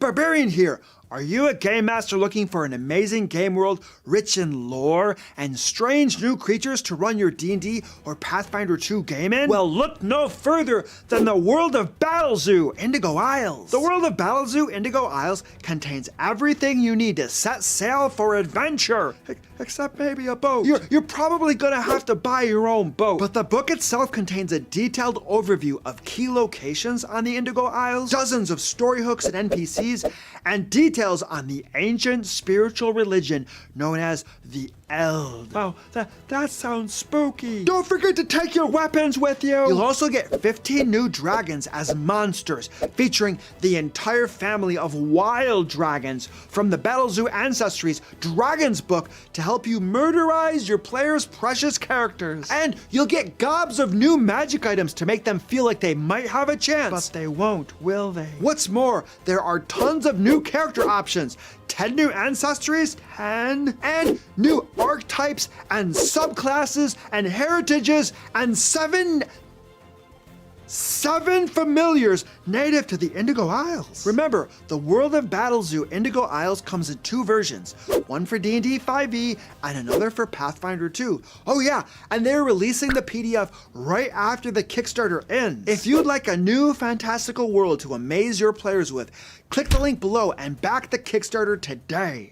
Barbarian here. Are you a game master looking for an amazing game world rich in lore and strange new creatures to run your D&D or Pathfinder 2 game in? Well, look no further than the world of Battlezoo, Indigo Isles. The world of Battlezoo, Indigo Isles contains everything you need to set sail for adventure. Except maybe a boat. You're probably gonna have to buy your own boat. But the book itself contains a detailed overview of key locations on the Indigo Isles, dozens of story hooks and NPCs, and details on the ancient spiritual religion known as the Eld. Wow, that sounds spooky. Don't forget to take your weapons with you. You'll also get 15 new dragons as monsters, featuring the entire family of wild dragons from the Battlezoo Ancestry's Dragons book to help you murderize your players' precious characters. And you'll get gobs of new magic items to make them feel like they might have a chance. But they won't, will they? What's more, there are tons of new character options, 10 new ancestries, 10, and new archetypes and subclasses and heritages, and seven familiars native to the Indigo Isles. Remember, the world of Battlezoo Indigo Isles comes in 2 versions, one for D&D 5e and another for Pathfinder 2. Oh yeah, and they're releasing the PDF right after the Kickstarter ends. If you'd like a new fantastical world to amaze your players with, click the link below and back the Kickstarter today.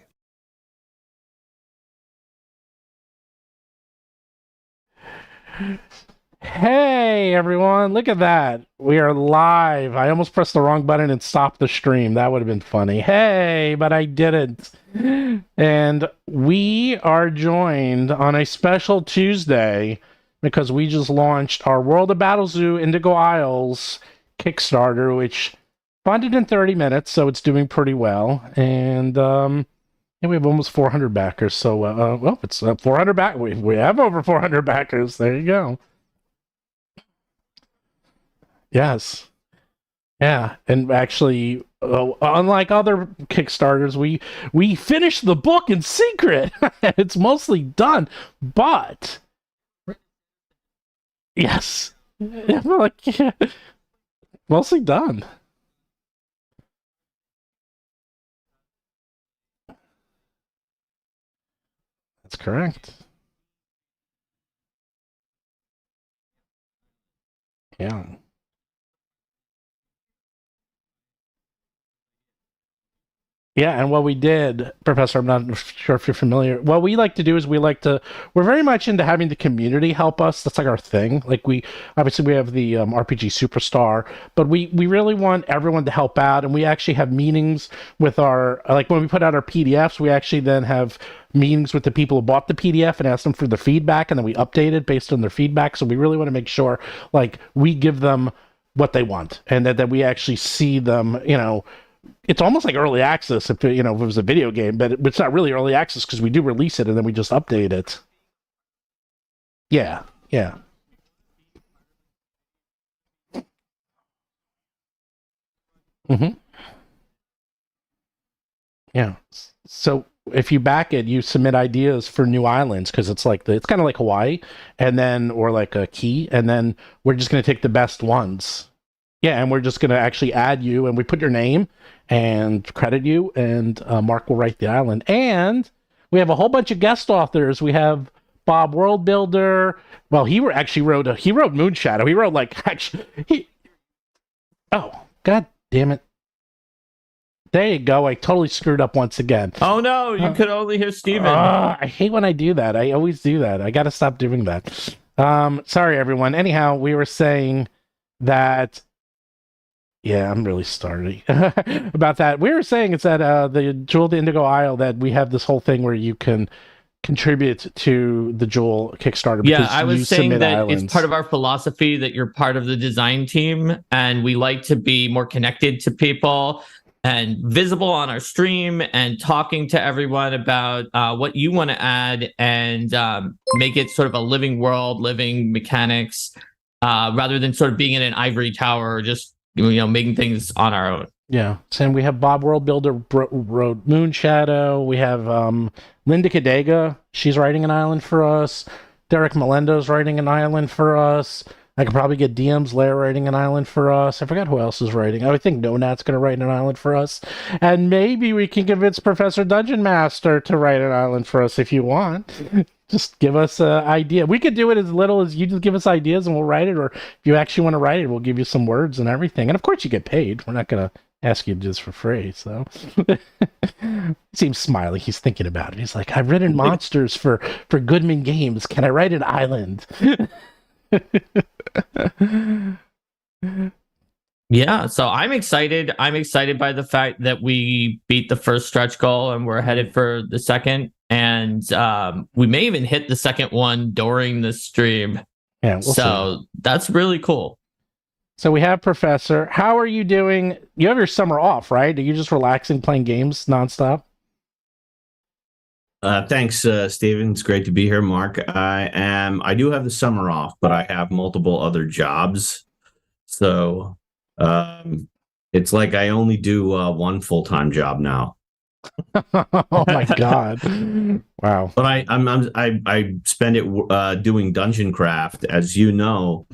Hey everyone, look at that. We are live. I almost pressed the wrong button and stopped the stream. That would have been funny. Hey, but I didn't. And we are joined on a special Tuesday because we just launched our World of Battlezoo Indigo Isles Kickstarter, which funded in 30 minutes, so it's doing pretty well. And we have almost 400 backers. So, well, it's 400 back. We have over 400 backers. There you go. Yes. Yeah, and actually, unlike other Kickstarters, we finished the book in secret. It's mostly done, but yes, like, mostly done. That's correct. Yeah. Yeah, and what we did, Professor, I'm not sure if you're familiar. What we like to do is we're very much into having the community help us. That's like our thing. Like we have the RPG Superstar, but we really want everyone to help out. And we actually have meetings with like when we put out our PDFs, we actually then have meetings with the people who bought the PDF and ask them for their feedback, and then we update it based on their feedback. So we really want to make sure like we give them what they want and that we actually see them, it's almost like early access if it was a video game, but it's not really early access because we do release it and then we just update it. Yeah. Mm-hmm. Yeah. So if you back it, you submit ideas for new islands because it's kind of like Hawaii, and then or like a key, and then we're just going to take the best ones. Yeah, and we're just going to actually add you, and we put your name and credit you, and Mark will write the island. And we have a whole bunch of guest authors. We have Bob Worldbuilder. Well, he wrote Moonshadow. He wrote oh, god damn it. There you go. I totally screwed up once again. Oh no, you could only hear Steven. I hate when I do that. I always do that. I got to stop doing that. Sorry, everyone. Anyhow, we were saying that... Yeah, I'm really starting about that. We were saying it's that the Jewel of the Indigo Isle that we have this whole thing where you can contribute to the Jewel Kickstarter. Yeah, I was saying that islands. It's part of our philosophy that you're part of the design team, and we like to be more connected to people and visible on our stream and talking to everyone about what you want to add and make it sort of a living world, living mechanics, rather than sort of being in an ivory tower or just making things on our own. Yeah. And we have Bob Worldbuilder wrote Moonshadow. We have Linda Cadega. She's writing an island for us. Derek Melendo's writing an island for us. I could probably get DM's Lair writing an island for us. I forgot who else is writing. I think No Nat's going to write an island for us. And maybe we can convince Professor Dungeon Master to write an island for us if you want. Just give us an idea. We could do it as little as you just give us ideas and we'll write it. Or if you actually want to write it, we'll give you some words and everything. And of course you get paid. We're not going to ask you to do this for free. So he seems smiley. He's thinking about it. He's like, I've written monsters for Goodman Games. Can I write an island? Yeah, so I'm excited. I'm excited by the fact that we beat the first stretch goal and we're headed for the second. And we may even hit the second one during the stream. Yeah, we'll see. That's really cool. So we have Professor. How are you doing? You have your summer off, right? Are you just relaxing, playing games nonstop? Thanks, Steven. It's great to be here, Mark. I do have the summer off, but I have multiple other jobs. So it's like I only do one full-time job now. Oh my God. Wow. But I spend it doing dungeon craft, as you know.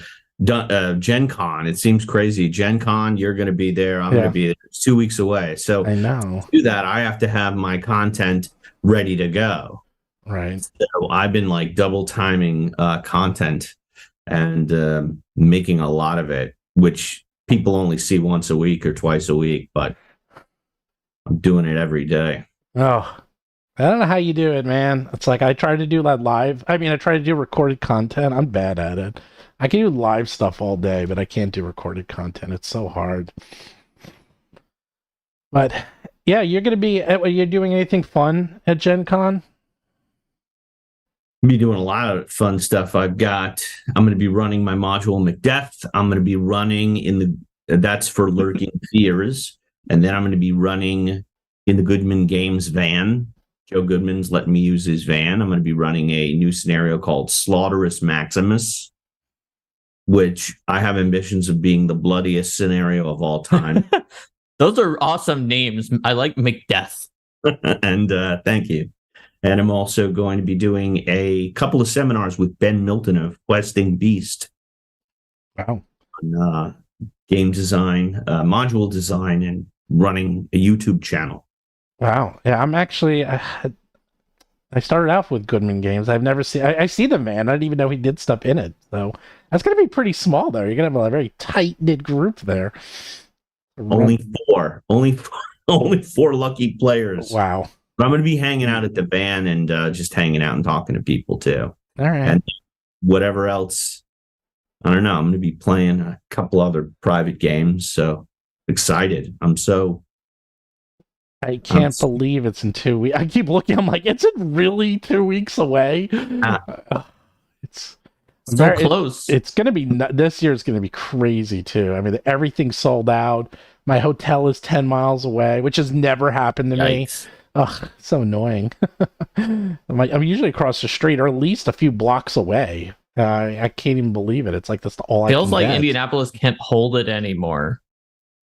Gen Con, it seems crazy. Gen Con, you're going to be there. I'm going to be there. It's 2 weeks away. So I know. to do that, I have to have my content ready to go. Right. So I've been like double timing content and making a lot of it, which people only see once a week or twice a week, but I'm doing it every day. Oh, I don't know how you do it, man. It's like I try to do that live. I mean, I try to do recorded content. I'm bad at it. I can do live stuff all day, but I can't do recorded content. It's so hard. But yeah, you're doing anything fun at Gen Con? Be doing a lot of fun stuff. I'm going to be running my module Macbeth. I'm going to be running that's for Lurking Fears. And then I'm going to be running in the Goodman Games van. Joe Goodman's letting me use his van. I'm going to be running a new scenario called Slaughterous Maximus, which I have ambitions of being the bloodiest scenario of all time. Those are awesome names. I like Macbeth. And thank you. And I'm also going to be doing a couple of seminars with Ben Milton of Questing Beast. Wow. On game design, module design, and running a YouTube channel. Wow. Yeah, I'm actually... I started off with Goodman Games. I've never seen... I see the man. I didn't even know he did stuff in it. So that's going to be pretty small, though. You're going to have a very tight-knit group there. Only four. Only four lucky players. Wow. But I'm going to be hanging out at the van and just hanging out and talking to people, too. All right. And whatever else, I don't know. I'm going to be playing a couple other private games. So excited. I can't believe it's in 2 weeks. I keep looking. I'm like, is it really 2 weeks away? It's so close. It's going to be, this year is going to be crazy too. I mean, everything's sold out. My hotel is 10 miles away, which has never happened to me. Ugh, so annoying. I'm usually across the street or at least a few blocks away. I can't even believe it. It's like that's all I feels like get. Indianapolis can't hold it anymore.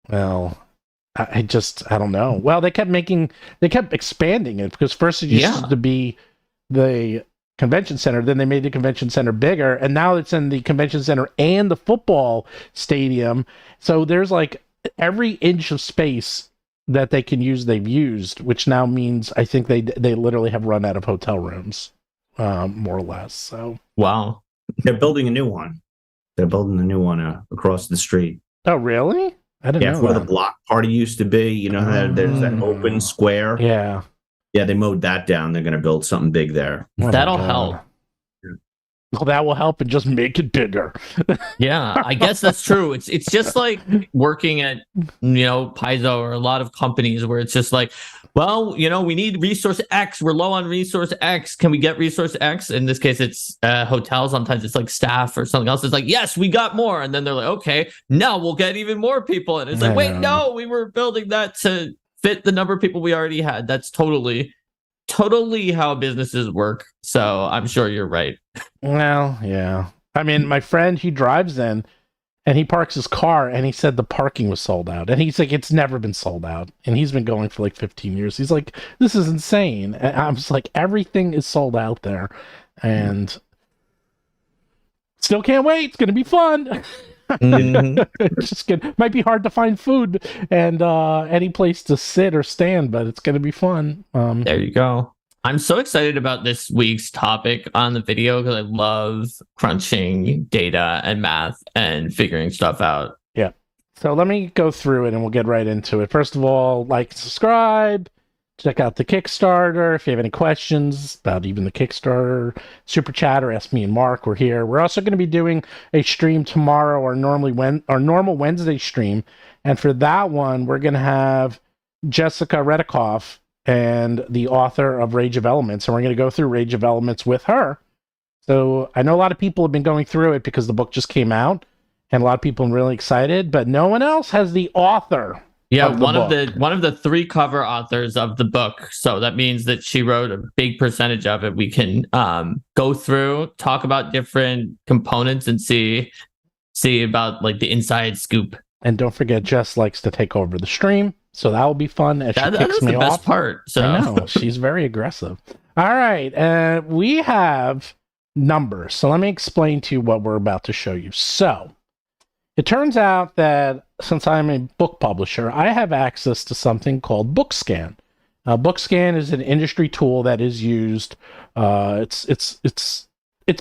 Well, I don't know. Well, they kept expanding it because first it used to be the convention center, then they made the convention center bigger, and now it's in the convention center and the football stadium. So there's like every inch of space that they can use, they've used, which now means I think they literally have run out of hotel rooms, more or less. So wow, they're building a new one. They're building a new one across the street. Oh, really? I didn't know where that. the block party used to be. You know, there's that open square. Yeah. Yeah, they mowed that down. They're going to build something big there. Oh, that'll help. Well, that will help and just make it bigger. Yeah, I guess that's true. It's just like working at, Paizo or a lot of companies where it's just like, well, we need resource X. We're low on resource X. Can we get resource X? In this case, it's hotels. Sometimes it's like staff or something else. It's like, yes, we got more. And then they're like, okay, now we'll get even more people. And it's like, wait, no, we were building that to fit the number of people we already had. That's totally how businesses work. So I'm sure you're right. Well, yeah. I mean, my friend, he drives in and he parks his car and he said the parking was sold out. And he's like, it's never been sold out. And he's been going for like 15 years. He's like, this is insane. And I'm just like, everything is sold out there. And Still can't wait. It's going to be fun. It's just might be hard to find food and any place to sit or stand, but it's going to be fun. There you go. I'm so excited about this week's topic on the video because I love crunching data and math and figuring stuff out. Yeah. So let me go through it and we'll get right into it. First of all, like, subscribe, check out the Kickstarter. If you have any questions about even the Kickstarter, super chat, or ask me and Mark, we're here. We're also going to be doing a stream tomorrow, our normal Wednesday stream. And for that one, we're going to have Jessica Redikoff, and the author of Rage of Elements, and we're going to go through Rage of Elements with her. So I know a lot of people have been going through it because the book just came out, and a lot of people are really excited, but no one else has the author. Yeah, of the one of the 3 cover authors of the book. So that means that she wrote a big percentage of it. We can go through, talk about different components, and see about like the inside scoop. And don't forget, Jess likes to take over the stream, so that will be fun as she kicks me off. That's the best part. So I know, she's very aggressive. All right, we have numbers. So let me explain to you what we're about to show you. So it turns out that since I'm a book publisher, I have access to something called BookScan. BookScan is an industry tool that is used. It's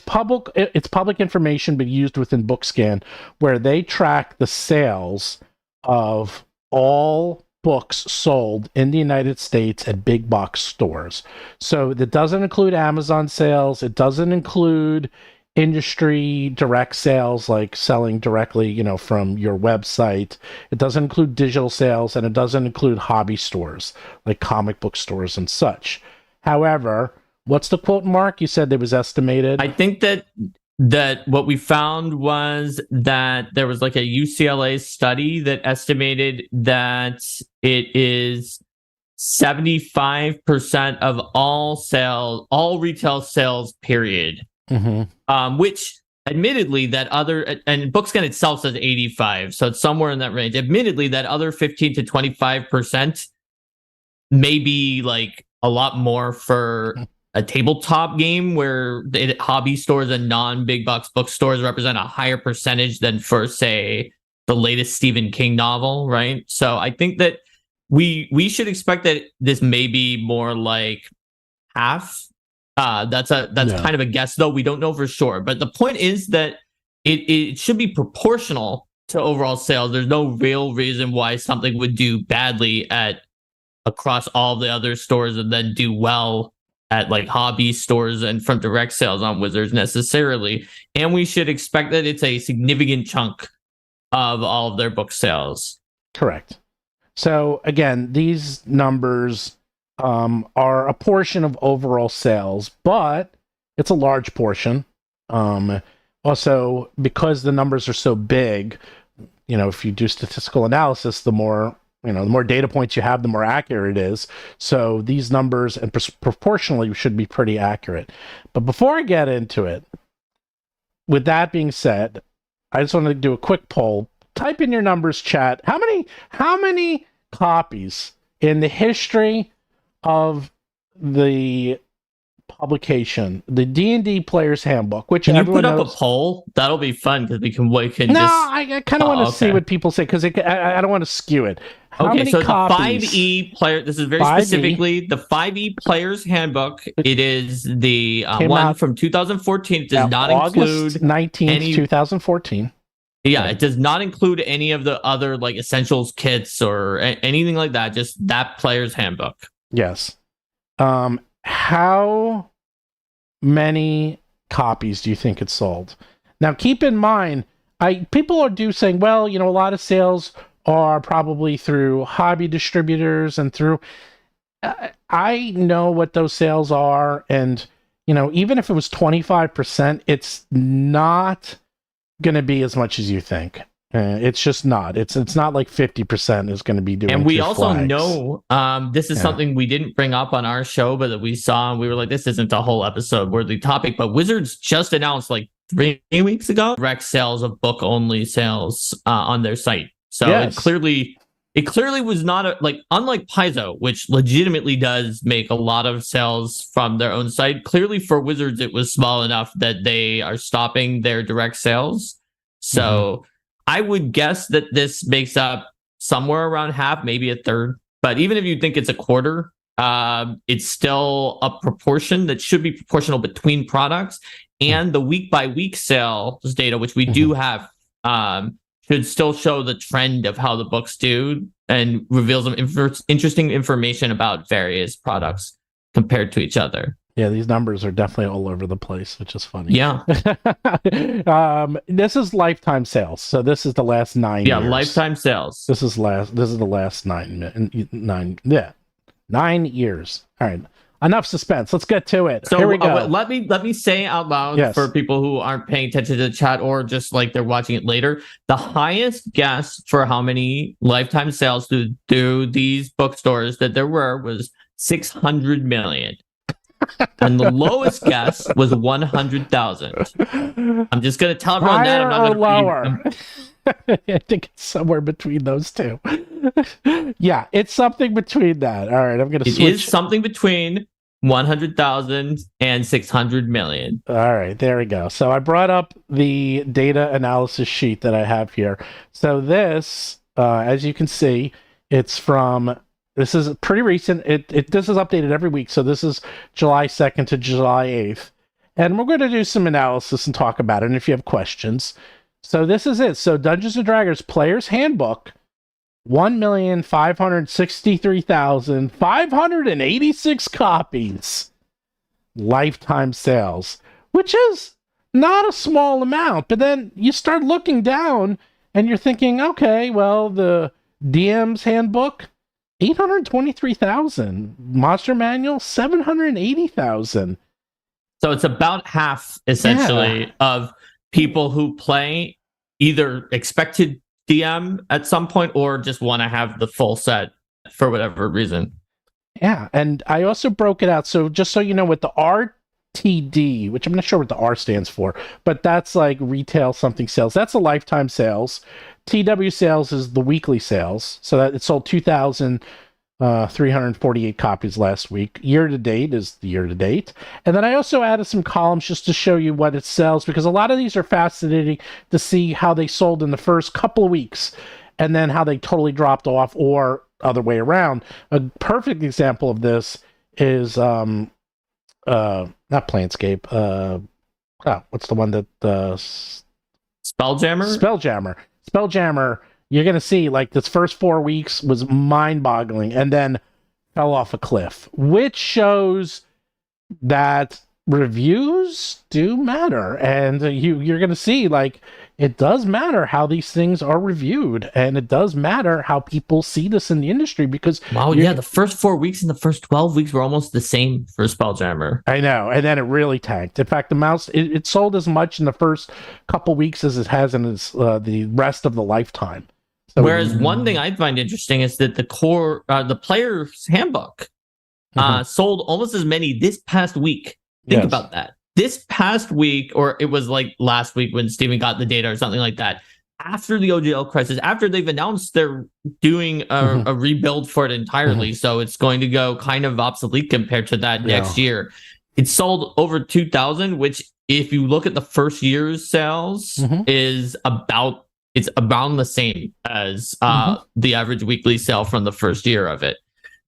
public information, but used within BookScan, where they track the sales of all books sold in the United States at big box stores. So that doesn't include Amazon sales. It doesn't include industry direct sales, like selling directly, from your website. It doesn't include digital sales, and it doesn't include hobby stores like comic book stores and such. However, what's the quote, Mark? You said it was estimated. I think that what we found was that there was like a UCLA study that estimated that it is 75% of all retail sales, period. Mm-hmm. Which admittedly and BookScan itself says 85, so it's somewhere in that range. Admittedly, that other 15 to 25% may be like a lot more for a tabletop game where the hobby stores and non-big box bookstores represent a higher percentage than for, say, the latest Stephen King novel, right? So I think that we should expect that this may be more like half. That's kind of a guess, though. We don't know for sure. But the point is that it should be proportional to overall sales. There's no real reason why something would do badly across all the other stores and then do well at like hobby stores and from direct sales on Wizards necessarily. And we should expect that it's a significant chunk of all of their book sales. Correct. So again, these numbers are a portion of overall sales, but it's a large portion. Also, because the numbers are so big, if you do statistical analysis, the more data points you have, the more accurate it is. So these numbers and proportionally should be pretty accurate. But before I get into it, with that being said, I just want to do a quick poll. Type in your numbers, chat. How many copies in the history of the publication, the D&D Player's Handbook, which can you everyone put up knows, a poll? That'll be fun because we can no, just... I kind of want to see what people say because I don't want to skew it. How many so copies? the 5e player. This is very 5e. specifically the 5e Player's Handbook. It is the one from 2014. It does not August include 19th, 2014. Yeah, it does not include any of the other like essentials kits or anything like that. Just that Player's Handbook. Yes. How many copies do you think it sold? Now, keep in mind, people are saying, well, a lot of sales are probably through hobby distributors and through. I know what those sales are, and even if it was 25%, it's not going to be as much as you think. It's just not. It's not like 50% is going to be doing. And we also flags. Know this is something we didn't bring up on our show, but that we saw and we were like, this isn't a whole episode worthy topic. But Wizards just announced like 3 weeks ago direct sales of book only sales on their site. So It clearly it clearly was not unlike Paizo, which legitimately does make a lot of sales from their own site. Clearly for Wizards, it was small enough that they are stopping their direct sales. So I would guess that this makes up somewhere around half, maybe a third. But even if you think it's a quarter, it's still a proportion that should be proportional between products. And the week by week sales data, which we do have, should still show the trend of how the books do and reveals some interesting information about various products compared to each other. Yeah, these numbers are definitely all over the place, which is funny. Yeah. This is lifetime sales. So this is the last 9 years. Yeah, lifetime sales. This is the last 9 years. All right. Enough suspense. Let's get to it. So here we go. Let me say out loud for people who aren't paying attention to the chat or just like they're watching it later. The highest guess for how many lifetime sales do these bookstores that there was 600 million. And the lowest guess was 100,000. I'm just going to tell everyone that. I'm not or lower. I think it's somewhere between those two. Yeah, it's something between that. All right, I'm going to switch. It is something between 100,000 and 600 million. All right, there we go. So I brought up the data analysis sheet that I have here. So this, as you can see, it's from... This is pretty recent. This is updated every week. So this is July 2nd to July 8th. And we're going to do some analysis and talk about it. And if you have questions. So this is it. So Dungeons & Dragons Player's Handbook, 1,563,586 copies. Lifetime sales, which is not a small amount. But then you start looking down and you're thinking, okay, well, the DM's Handbook, 823,000. Monster Manual, 780,000. So it's about half, essentially, of people who play either expect to DM at some point or just want to have the full set for whatever reason. Yeah, and I also broke it out. So just so you know, with the RTD, which I'm not sure what the R stands for, but that's like retail something sales. That's the lifetime sales. TW sales is the weekly sales. So that it sold 2,348 copies last week. Year to date is the year to date. And then I also added some columns just to show you what it sells, because a lot of these are fascinating to see how they sold in the first couple of weeks and then how they totally dropped off or other way around. A perfect example of this is not Planescape. What's the one that Spelljammer? Spelljammer, you're going to see like this first 4 weeks was mind-boggling and then fell off a cliff, which shows that reviews do matter. And you're going to see like it does matter how these things are reviewed, and it does matter how people see this in the industry because... Wow, yeah, the first 4 weeks and the first 12 weeks were almost the same for Spelljammer. I know, and then it really tanked. In fact, the mouse, it sold as much in the first couple weeks as it has in the rest of the lifetime. So, whereas one thing I find interesting is that the Player's Handbook sold almost as many this past week. Think about that. This past week, or it was like last week when Steven got the data or something like that, after the OGL crisis, after they've announced they're doing a rebuild for it entirely, so it's going to go kind of obsolete compared to that next year. It sold over 2,000, which if you look at the first year's sales is about the same as the average weekly sale from the first year of it.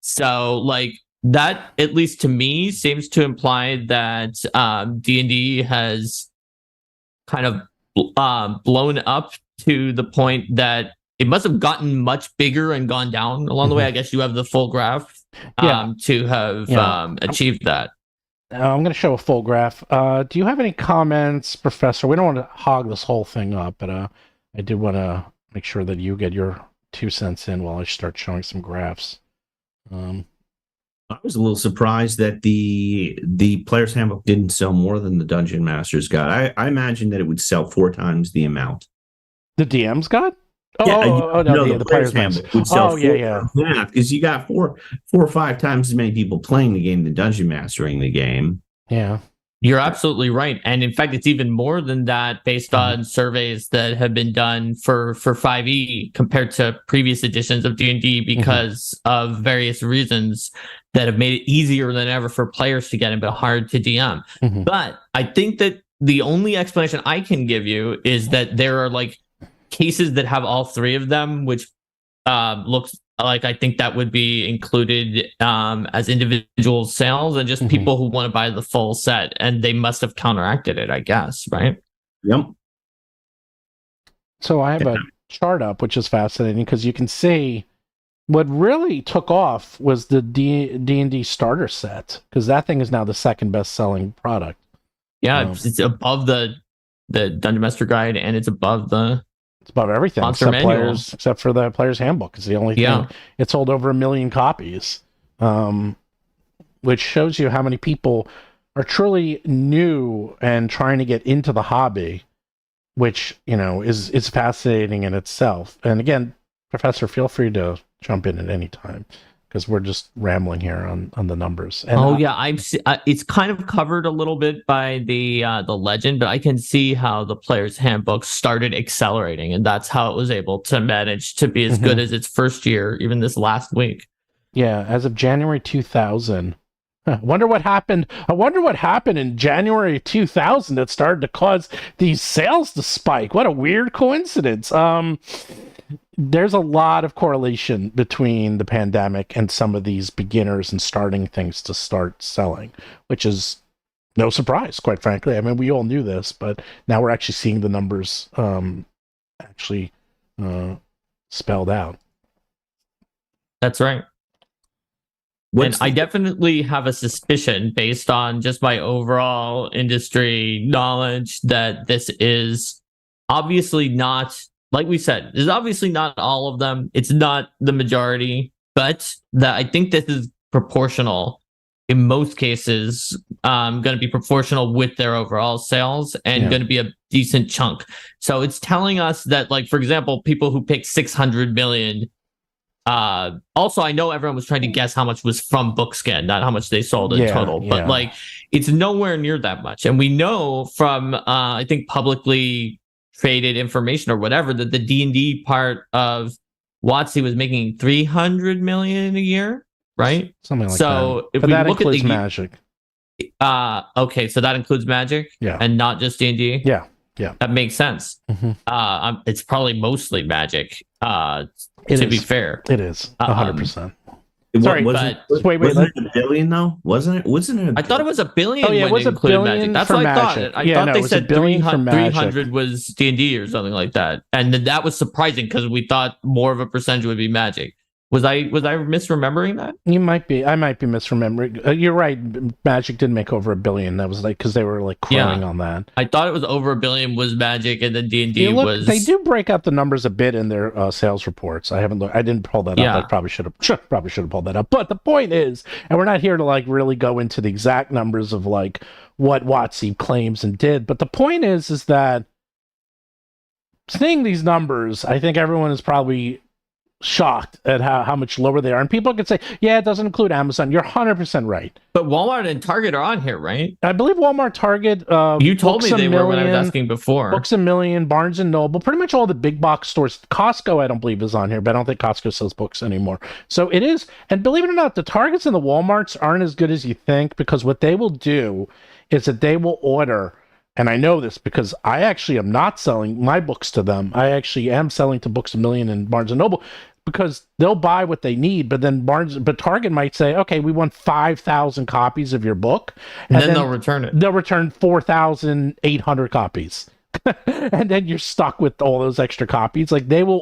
So like that, at least to me, seems to imply that D&D has kind of blown up to the point that it must have gotten much bigger and gone down along the way. I guess you have the full graph to have achieved that. I'm going to show a full graph. Do you have any comments, Professor? We don't want to hog this whole thing up, but I did want to make sure that you get your 2 cents in while I start showing some graphs. I was a little surprised that the Player's Handbook didn't sell more than the Dungeon Master's Guide. I imagined that it would sell 4 times the amount. The DM's Guide? The Player's Handbook would sell 4 times that, because you got four or five times as many people playing the game than Dungeon Mastering the game. Yeah. You're absolutely right. And in fact, it's even more than that based on surveys that have been done for 5e compared to previous editions of D&D because of various reasons that have made it easier than ever for players to get in, but hard to DM. But I think that the only explanation I can give you is that there are like cases that have all three of them, which looks like I think that would be included as individual sales and just people who want to buy the full set, and they must have counteracted it, I guess, right? Yep. So I have a chart up, which is fascinating because you can see what really took off was the D&D starter set, because that thing is now the second best-selling product. Yeah, it's above the Dungeon Master Guide, and it's above it's above everything except for the Player's Handbook. It's the only thing. It sold over 1 million copies, which shows you how many people are truly new and trying to get into the hobby, which, you know, is fascinating in itself. And again, Professor, feel free to jump in at any time, because we're just rambling here on the numbers. And, it's kind of covered a little bit by the legend, but I can see how the Player's Handbook started accelerating, and that's how it was able to manage to be as good as its first year, even this last week. Yeah, as of January 2000. I wonder what happened in January 2000 that started to cause these sales to spike. What a weird coincidence. There's a lot of correlation between the pandemic and some of these beginners and starting things to start selling, which is no surprise, quite frankly. I mean, we all knew this, but now we're actually seeing the numbers spelled out. That's right. I definitely have a suspicion, based on just my overall industry knowledge, that this is obviously not, like we said, this is obviously not all of them. It's not the majority, but I think this is proportional. In most cases, going to be proportional with their overall sales and going to be a decent chunk. So it's telling us that, like, for example, people who picked 600 million. Also, I know everyone was trying to guess how much was from BookScan, not how much they sold in total, but like, it's nowhere near that much. And we know from, I think, publicly traded information or whatever, that the D&D part of WoTC was making 300 million a year, right? Something like that. So if but we that look includes at Magic. Okay, so that includes Magic, and not just D&D. Yeah, that makes sense. It's probably mostly Magic. To be fair, it is 100%. Sorry, wasn't it a billion though? Wasn't it? I thought it was a billion. Oh yeah, it was a billion. Magic. That's what I thought. I thought they said 300 was D&D or something like that, and that was surprising because we thought more of a percentage would be Magic. Was I misremembering that? You might be. I might be misremembering. You're right. Magic did make over 1 billion. That was like because they were like crowing on that. I thought it was over 1 billion was Magic, and then D&D was. They do break out the numbers a bit in their sales reports. I haven't looked. I didn't pull that up. I probably should have. Probably should have pulled that up. But the point is, and we're not here to like really go into the exact numbers of like what WoTC claims and did. But the point is that seeing these numbers, I think everyone is probably shocked at how much lower they are, and people can say, yeah, it doesn't include Amazon. You're 100% right, but Walmart and Target are on here, right? I believe Walmart, Target, you told me they were when I was asking before. Books A Million, Barnes and Noble, pretty much all the big box stores. Costco I don't believe is on here, but I don't think Costco sells books anymore. So it is, and believe it or not, the Targets and the Walmarts aren't as good as you think, because what they will do is that they will order, and I know this because I actually am not selling my books to them. I actually am selling to Books A Million and Barnes and Noble, because they'll buy what they need, but then Target might say, okay, we want 5,000 copies of your book. And then they'll return it. They'll return 4,800 copies. And then you're stuck with all those extra copies. Like they will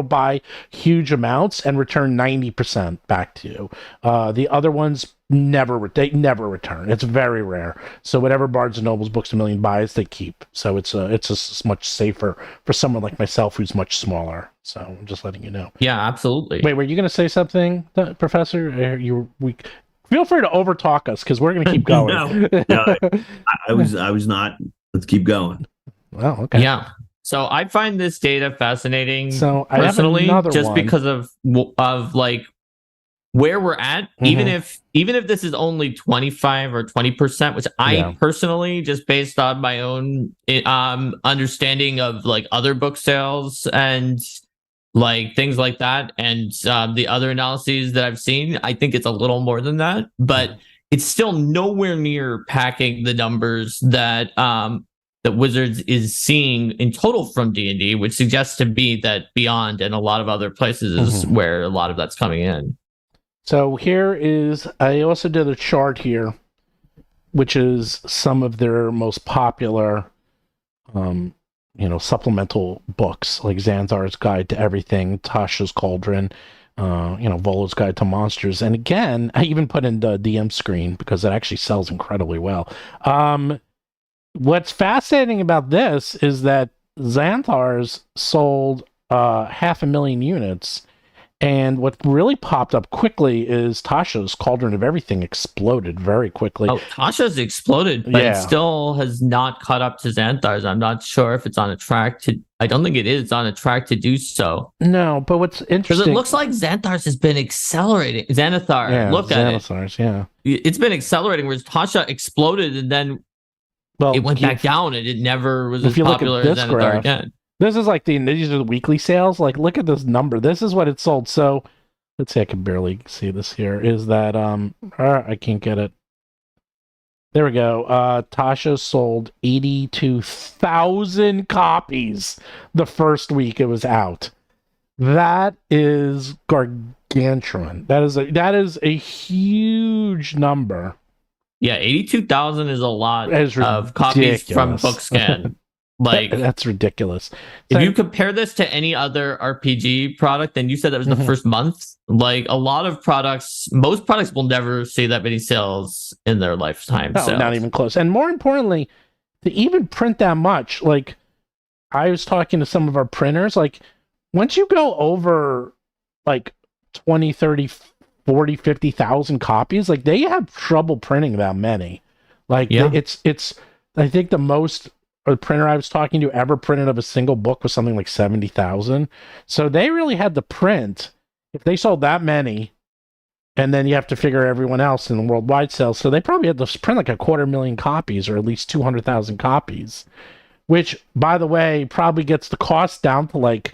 buy huge amounts and return 90% back to you. The other ones never return. It's very rare. So whatever Barnes and Noble's Books A Million buys, they keep. So it's much safer for someone like myself who's much smaller. So I'm just letting you know. Yeah, absolutely. Wait, were you going to say something, Professor? Feel free to overtalk us because we're going to keep going. No, I was not. Let's keep going. Well, okay. Yeah. So I find this data fascinating. So personally, I have another just one. because of like where we're at, even if this is only 25 or 20%, which I personally, just based on my own understanding of like other book sales and like things like that, and the other analyses that I've seen, I think it's a little more than that, but it's still nowhere near packing the numbers that that Wizards is seeing in total from D&D, which suggests to me that Beyond and a lot of other places is where a lot of that's coming in. So here is, I also did a chart here, which is some of their most popular, supplemental books, like Xanathar's Guide to Everything, Tashas Cauldron, Volo's Guide to Monsters. And again, I even put in the DM screen because it actually sells incredibly well. What's fascinating about this is that Xanathar's sold 500,000 units. And what really popped up quickly is Tasha's Cauldron of Everything exploded very quickly. Oh, Tasha's exploded, but it still has not caught up to Xanathar's. I'm not sure if it's on a track to... I don't think it is on a track to do so. No, but what's interesting... Because it looks like Xanathar's has been accelerating. Xanathar, look at it. Xanathar's, yeah. It's been accelerating, whereas Tasha exploded and then it went back down and it never was as popular as Xanathar again. This is like these are the weekly sales. Like, look at this number. This is what it sold. So, let's see. I can barely see this here. Is that I can't get it. There we go. Tasha sold 82,000 copies the first week it was out. That is gargantuan. That is a huge number. Yeah, 82,000 is a lot of copies from BookScan. Like, that's ridiculous. If you compare this to any other RPG product, then you said that was the first month. Like, a lot of products, most products will never see that many sales in their lifetime. No, not even close. And more importantly, to even print that much, like, I was talking to some of our printers, like, once you go over like 20, 30, 40, 50,000 copies, like, they have trouble printing that many. Like, it's I think the most a printer I was talking to ever printed of a single book was something like 70,000. So they really had to print, if they sold that many, and then you have to figure everyone else in the worldwide sales. So they probably had to print like 250,000 copies, or at least 200,000 copies, which, by the way, probably gets the cost down to like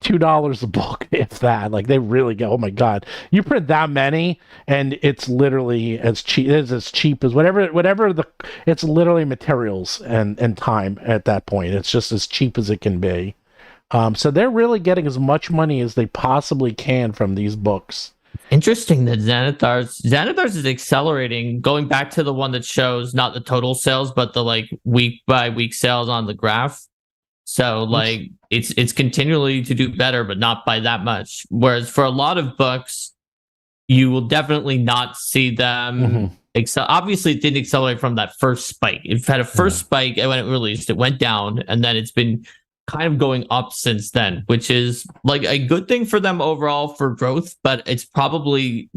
$2 a book, if that. Like, they really go, oh my god, you print that many and it's literally as cheap as whatever it's literally materials and time at that point. It's just as cheap as it can be. So they're really getting as much money as they possibly can from these books. Interesting that Xanathar's is accelerating, going back to the one that shows not the total sales but the like week by week sales on the graph. So like it's continually to do better, but not by that much. Whereas for a lot of books, you will definitely not see them. Obviously, it didn't accelerate from that first spike. It had a first spike, and when it released, it went down, and then it's been kind of going up since then, which is like a good thing for them overall for growth, but it's probably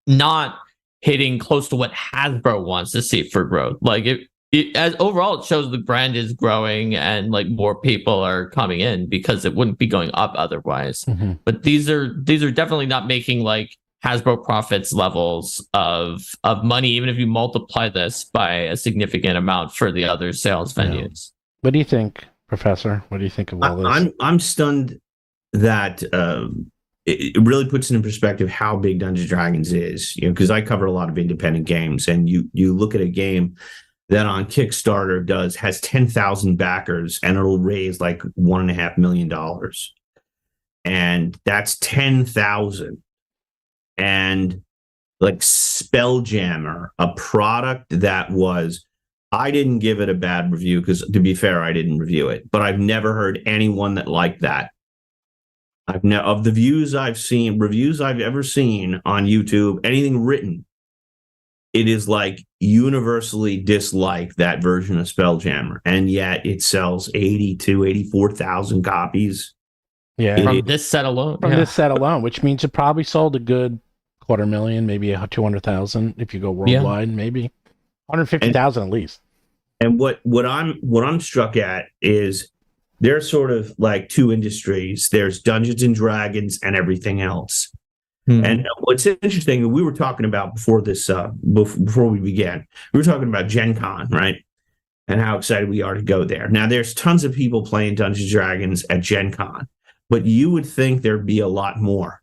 not hitting close to what Hasbro wants to see for growth. Like as overall, it shows the brand is growing and like more people are coming in because it wouldn't be going up otherwise. But these are definitely not making like Hasbro profits levels of money, even if you multiply this by a significant amount for the other sales venues. What do you think, Professor? What do you think of all this? I'm stunned that it really puts in perspective how big Dungeons & Dragons is. Because I cover a lot of independent games, and you look at a game that on Kickstarter has 10,000 backers, and it'll raise like $1.5 million. And that's 10,000. And like Spelljammer, a product that I didn't give it a bad review because, to be fair, I didn't review it, but I've never heard anyone that liked that. Of the reviews I've ever seen on YouTube, anything written, it is like universally disliked, that version of Spelljammer, and yet it sells 84,000 copies. Yeah, from this set alone. This set alone, which means it probably sold a good 250,000, maybe 200,000 if you go worldwide, maybe 150,000 at least. And what I'm struck at is there's sort of like two industries. There's Dungeons and Dragons and everything else. And what's interesting, we were talking about before this, before we began, we were talking about Gen Con, right? And how excited we are to go there. Now, there's tons of people playing Dungeons and Dragons at Gen Con, but you would think there'd be a lot more.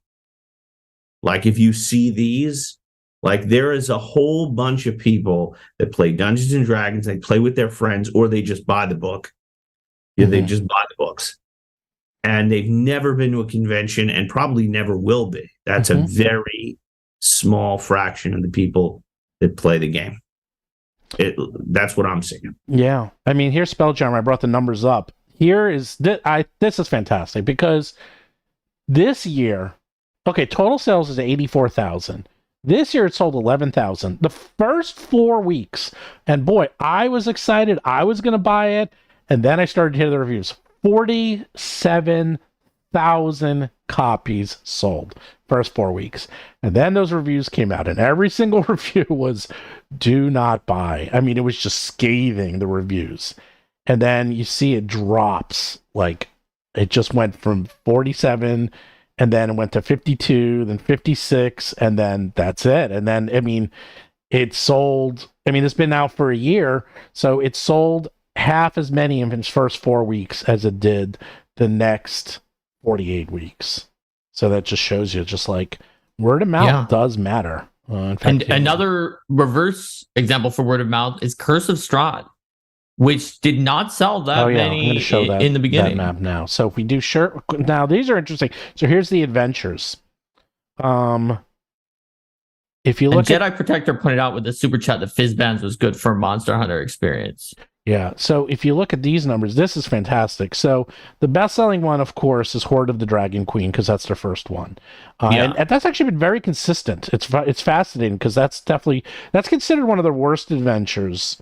Like if you see these, like there is a whole bunch of people that play Dungeons and Dragons, they play with their friends, or they just buy the book. Yeah, they just buy the books. And they've never been to a convention and probably never will be. That's a very small fraction of the people that play the game. That's what I'm seeing. Yeah. I mean, here's Spelljammer. I brought the numbers up. This is fantastic because this year, total sales is 84,000. This year it sold 11,000. The first 4 weeks, and boy, I was excited. I was going to buy it, and then I started to hear the reviews. 47,000 copies sold first 4 weeks. And then those reviews came out, and every single review was do not buy. I mean, it was just scathing, the reviews. And then you see it drops. Like, it just went from 47, and then it went to 52, then 56, and then that's it. And then, I mean, it sold, it's been out for a year, so it sold half as many in its first 4 weeks as it did the next 48 weeks. So that just shows you, just like word of mouth does matter. In fact, and another reverse example for word of mouth is Curse of Strahd, which did not sell that many in the beginning. That map now. So if we do now these are interesting. So here's the adventures. If you look at Jedi Protector pointed out with the super chat that Fizzbands was good for Monster Hunter experience. Yeah, so if you look at these numbers, this is fantastic. So the best-selling one, of course, is Hoard of the Dragon Queen, because that's their first one. And that's actually been very consistent. It's fascinating, because that's considered one of the worst adventures,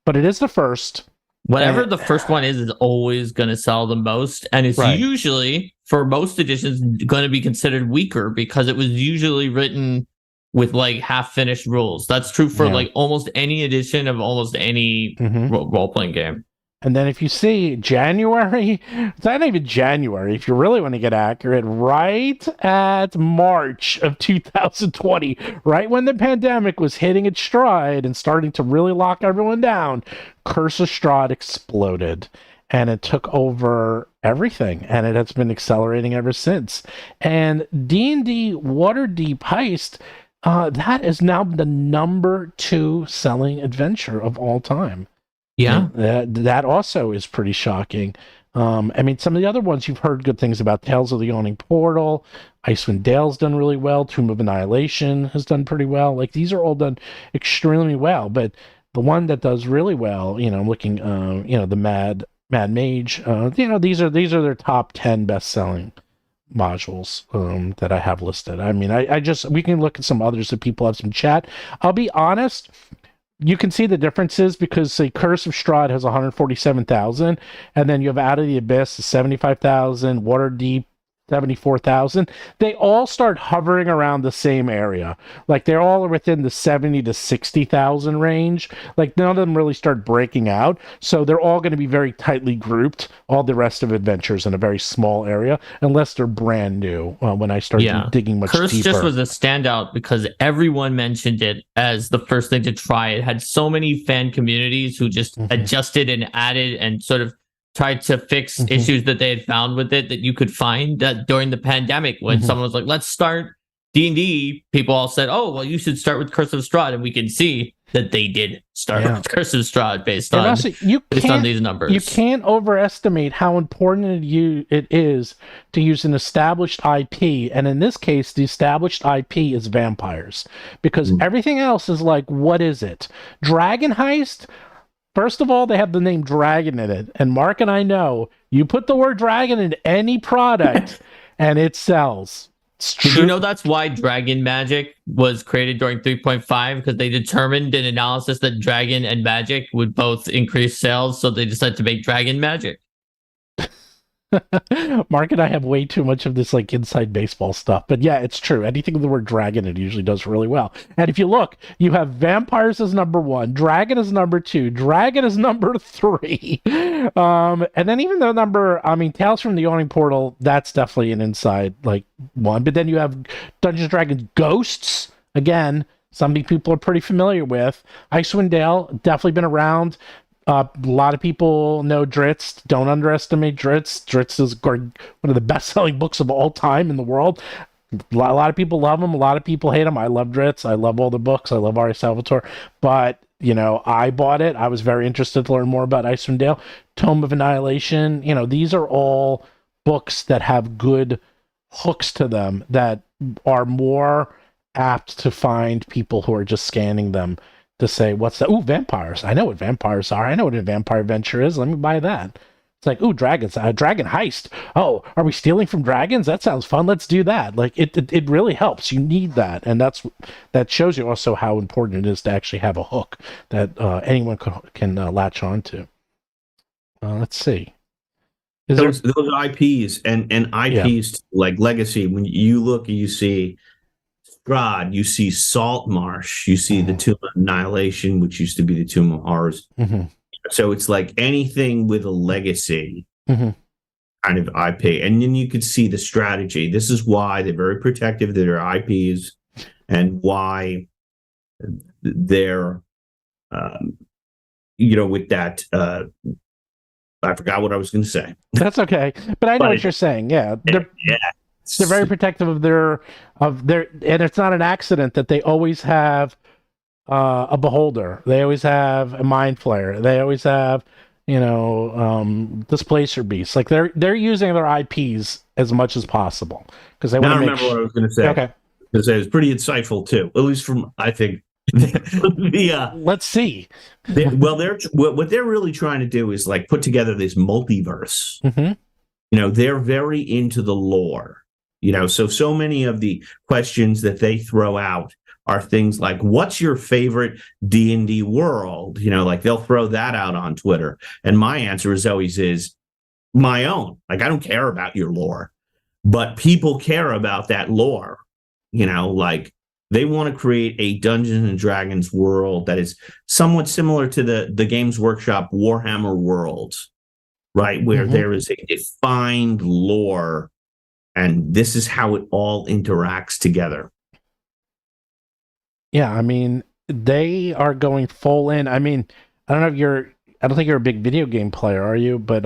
but it is the first. Whatever the first one is always going to sell the most, and it's usually, for most editions, going to be considered weaker, because it was usually written with like half-finished rules. That's true for like almost any edition of almost any role-playing game. And then if you see January, it's not even January, if you really want to get accurate, right at March of 2020, right when the pandemic was hitting its stride and starting to really lock everyone down, Curse of Strahd exploded. And it took over everything, and it has been accelerating ever since. And D&D Waterdeep Heist, that is now the number 2 selling adventure of all time. Yeah. That also is pretty shocking. Some of the other ones you've heard good things about. Tales of the Yawning Portal, Icewind Dale's done really well. Tomb of Annihilation has done pretty well. Like, these are all done extremely well. But the one that does really well, I'm looking, the Mad Mage, these are their top 10 best-selling modules that I have listed. We can look at some others that people have some chat. I'll be honest, you can see the differences because, say, Curse of Strahd has 147,000, and then you have Out of the Abyss 75,000, Waterdeep 74,000. They all start hovering around the same area. Like, they're all within the 70 to 60,000 range. Like, none of them really start breaking out. So they're all going to be very tightly grouped, all the rest of adventures in a very small area, unless they're brand new when I start digging much Curse deeper. Just was a standout because everyone mentioned it as the first thing to try. It had so many fan communities who just adjusted and added and sort of tried to fix issues that they had found with it that you could find that during the pandemic when someone was like, let's start D&D, people all said, oh, well, you should start with Curse of Strahd, and we can see that they did start with Curse of Strahd based on these numbers. You can't overestimate how important it is to use an established IP, and in this case, the established IP is vampires, because everything else is like, what is it? Dragon Heist? First of all, they have the name dragon in it. And Mark and I know, you put the word dragon in any product and it sells. Did you know that's why Dragon Magic was created during 3.5? Because they determined in analysis that dragon and magic would both increase sales. So they decided to make Dragon Magic. Mark and I have way too much of this like inside baseball stuff, but yeah, it's true. Anything with the word dragon, it usually does really well. And if you look, you have vampires as number 1, dragon is number 2, dragon is number 3, and then even though Tales from the Yawning Portal, that's definitely an inside like one. But then you have Dungeons and Dragons Ghosts again. Something people are pretty familiar with. Icewind Dale, definitely been around. A lot of people know Dritz. Don't underestimate Dritz. Dritz is one of the best-selling books of all time in the world. A lot of people love him. A lot of people hate him. I love Dritz. I love all the books. I love Ari Salvatore. But, I bought it. I was very interested to learn more about Icewind Dale. Tome of Annihilation. These are all books that have good hooks to them that are more apt to find people who are just scanning them to say, what's that? Ooh, vampires. I know what vampires are. I know what a vampire adventure is. Let me buy that. It's like, ooh, dragons. Dragon heist. Oh, are we stealing from dragons? That sounds fun. Let's do that. Like, it really helps. You need that. And that shows you also how important it is to actually have a hook that anyone can latch on to. Let's see. Those IPs and IPs like Legacy, when you look and you see Strahd, you see Saltmarsh, you see the Tomb of Annihilation, which used to be the Tomb of Horrors. So it's like anything with a legacy kind of IP. And then you could see the strategy. This is why they're very protective of their IPs and why they're, with that. I forgot what I was going to say. That's okay. But I know what you're saying. Yeah. They're very protective of their, and it's not an accident that they always have a beholder. They always have a mind flayer. They always have, displacer beasts. Like they're using their IPs as much as possible because they want to make. I remember what I was going to say. Okay, because it was pretty insightful too, at least from I think. Let's see. What they're really trying to do is like put together this multiverse. They're very into the lore. So many of the questions that they throw out are things like, what's your favorite D&D world? Like they'll throw that out on Twitter. And my answer is my own. Like, I don't care about your lore, but people care about that lore. Like they want to create a Dungeons and Dragons world that is somewhat similar to the Games Workshop Warhammer worlds, right? Where there is a defined lore. And this is how it all interacts together. Yeah, they are going full in. I don't think you're a big video game player, are you? But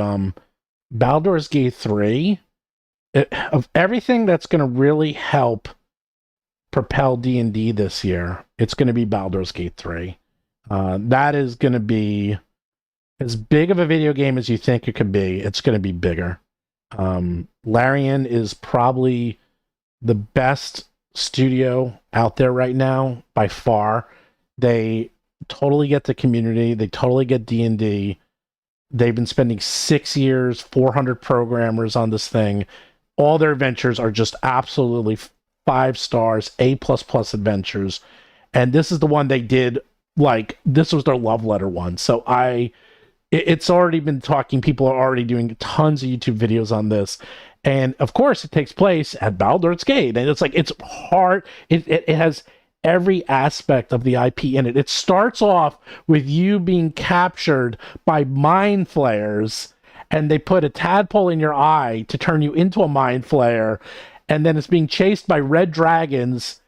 Baldurs Gate 3, of everything that's going to really help propel D&D this year, it's going to be Baldurs Gate 3. That is going to be as big of a video game as you think it could be. It's going to be bigger. Larian is probably the best studio out there right now by far. They totally get the community. They totally get D&D. They've been spending 6 years, 400 programmers on this thing. All their adventures are just absolutely 5 stars, A++ adventures. And this is the one they did, like, this was their love letter one. So it's already been talking. People are already doing tons of YouTube videos on this. And of course, it takes place at Baldur's Gate. And it's like, it's hard. It has every aspect of the IP in it. It starts off with you being captured by mind flayers, and they put a tadpole in your eye to turn you into a mind flayer. And then it's being chased by red dragons.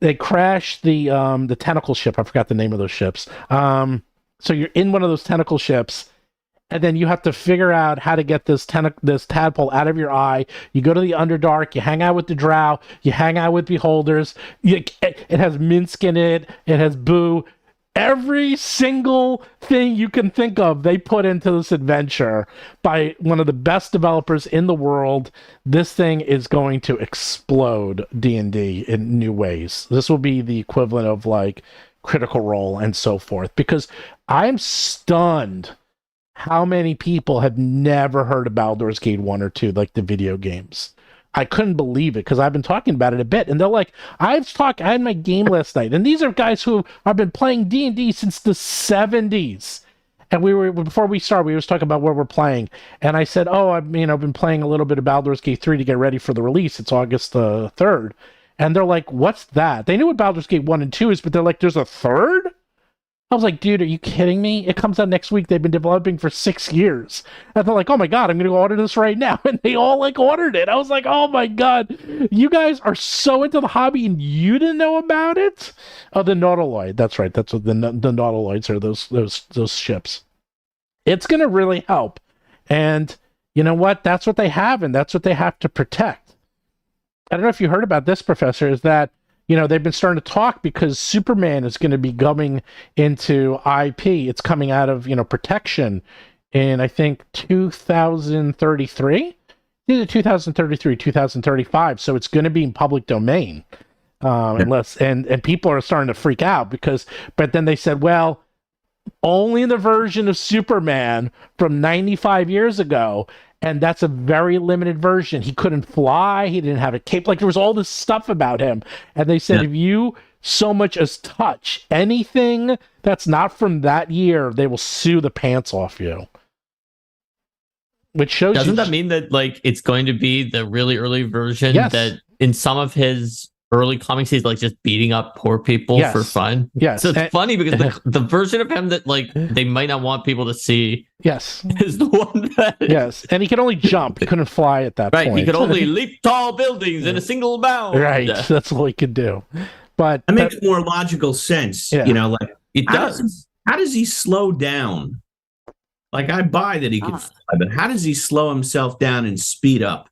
They crash the tentacle ship. I forgot the name of those ships. So you're in one of those tentacle ships, and then you have to figure out how to get this tadpole out of your eye. You go to the Underdark, you hang out with the drow, you hang out with beholders. It has Minsk in it. It has Boo. Every single thing you can think of, they put into this adventure by one of the best developers in the world. This thing is going to explode D&D in new ways. This will be the equivalent of like Critical Role and so forth, because I'm stunned how many people have never heard of Baldur's Gate 1 or 2, like the video games. I couldn't believe it because I've been talking about it a bit, and they're like, I had my game last night, and these are guys who have been playing D&D since the 70s, And before we started, we was talking about what we're playing, and I said, "Oh, I've been playing a little bit of Baldur's Gate 3 to get ready for the release. It's August 3rd." And they're like, "What's that?" They knew what Baldur's Gate 1 and 2 is, but they're like, "There's a third?" I was like, "Dude, are you kidding me? It comes out next week. They've been developing for 6 years." And they're like, "Oh my God, I'm going to go order this right now." And they all like ordered it. I was like, "Oh my God, you guys are so into the hobby and you didn't know about it?" Oh, the Nautiloid. That's right. That's what the Nautiloids are, those ships. It's going to really help. And you know what? That's what they have, and that's what they have to protect. I don't know if you heard about this, Professor, is that they've been starting to talk because Superman is going to be going into IP. It's coming out of, protection in, I think, 2033? Either 2033, 2035. So it's going to be in public domain. Unless, and people are starting to freak out but then they said, well, only the version of Superman from 95 years ago. And that's a very limited version. He couldn't fly. He didn't have a cape. Like, there was all this stuff about him. And they said, if you so much as touch anything that's not from that year, they will sue the pants off you. Which shows Doesn't that mean that, like, it's going to be the really early version that in some of his early comics, he's like just beating up poor people for fun? Yes. So it's funny because the version of him that, like, they might not want people to see is the one that... Yes. And he could only jump. He couldn't fly at that point. Right. He could only leap tall buildings in a single bound. Right. That's all he could do. But that makes more logical sense. Yeah. Like, it does. How does he slow down? Like, I buy that he can fly, but how does he slow himself down and speed up?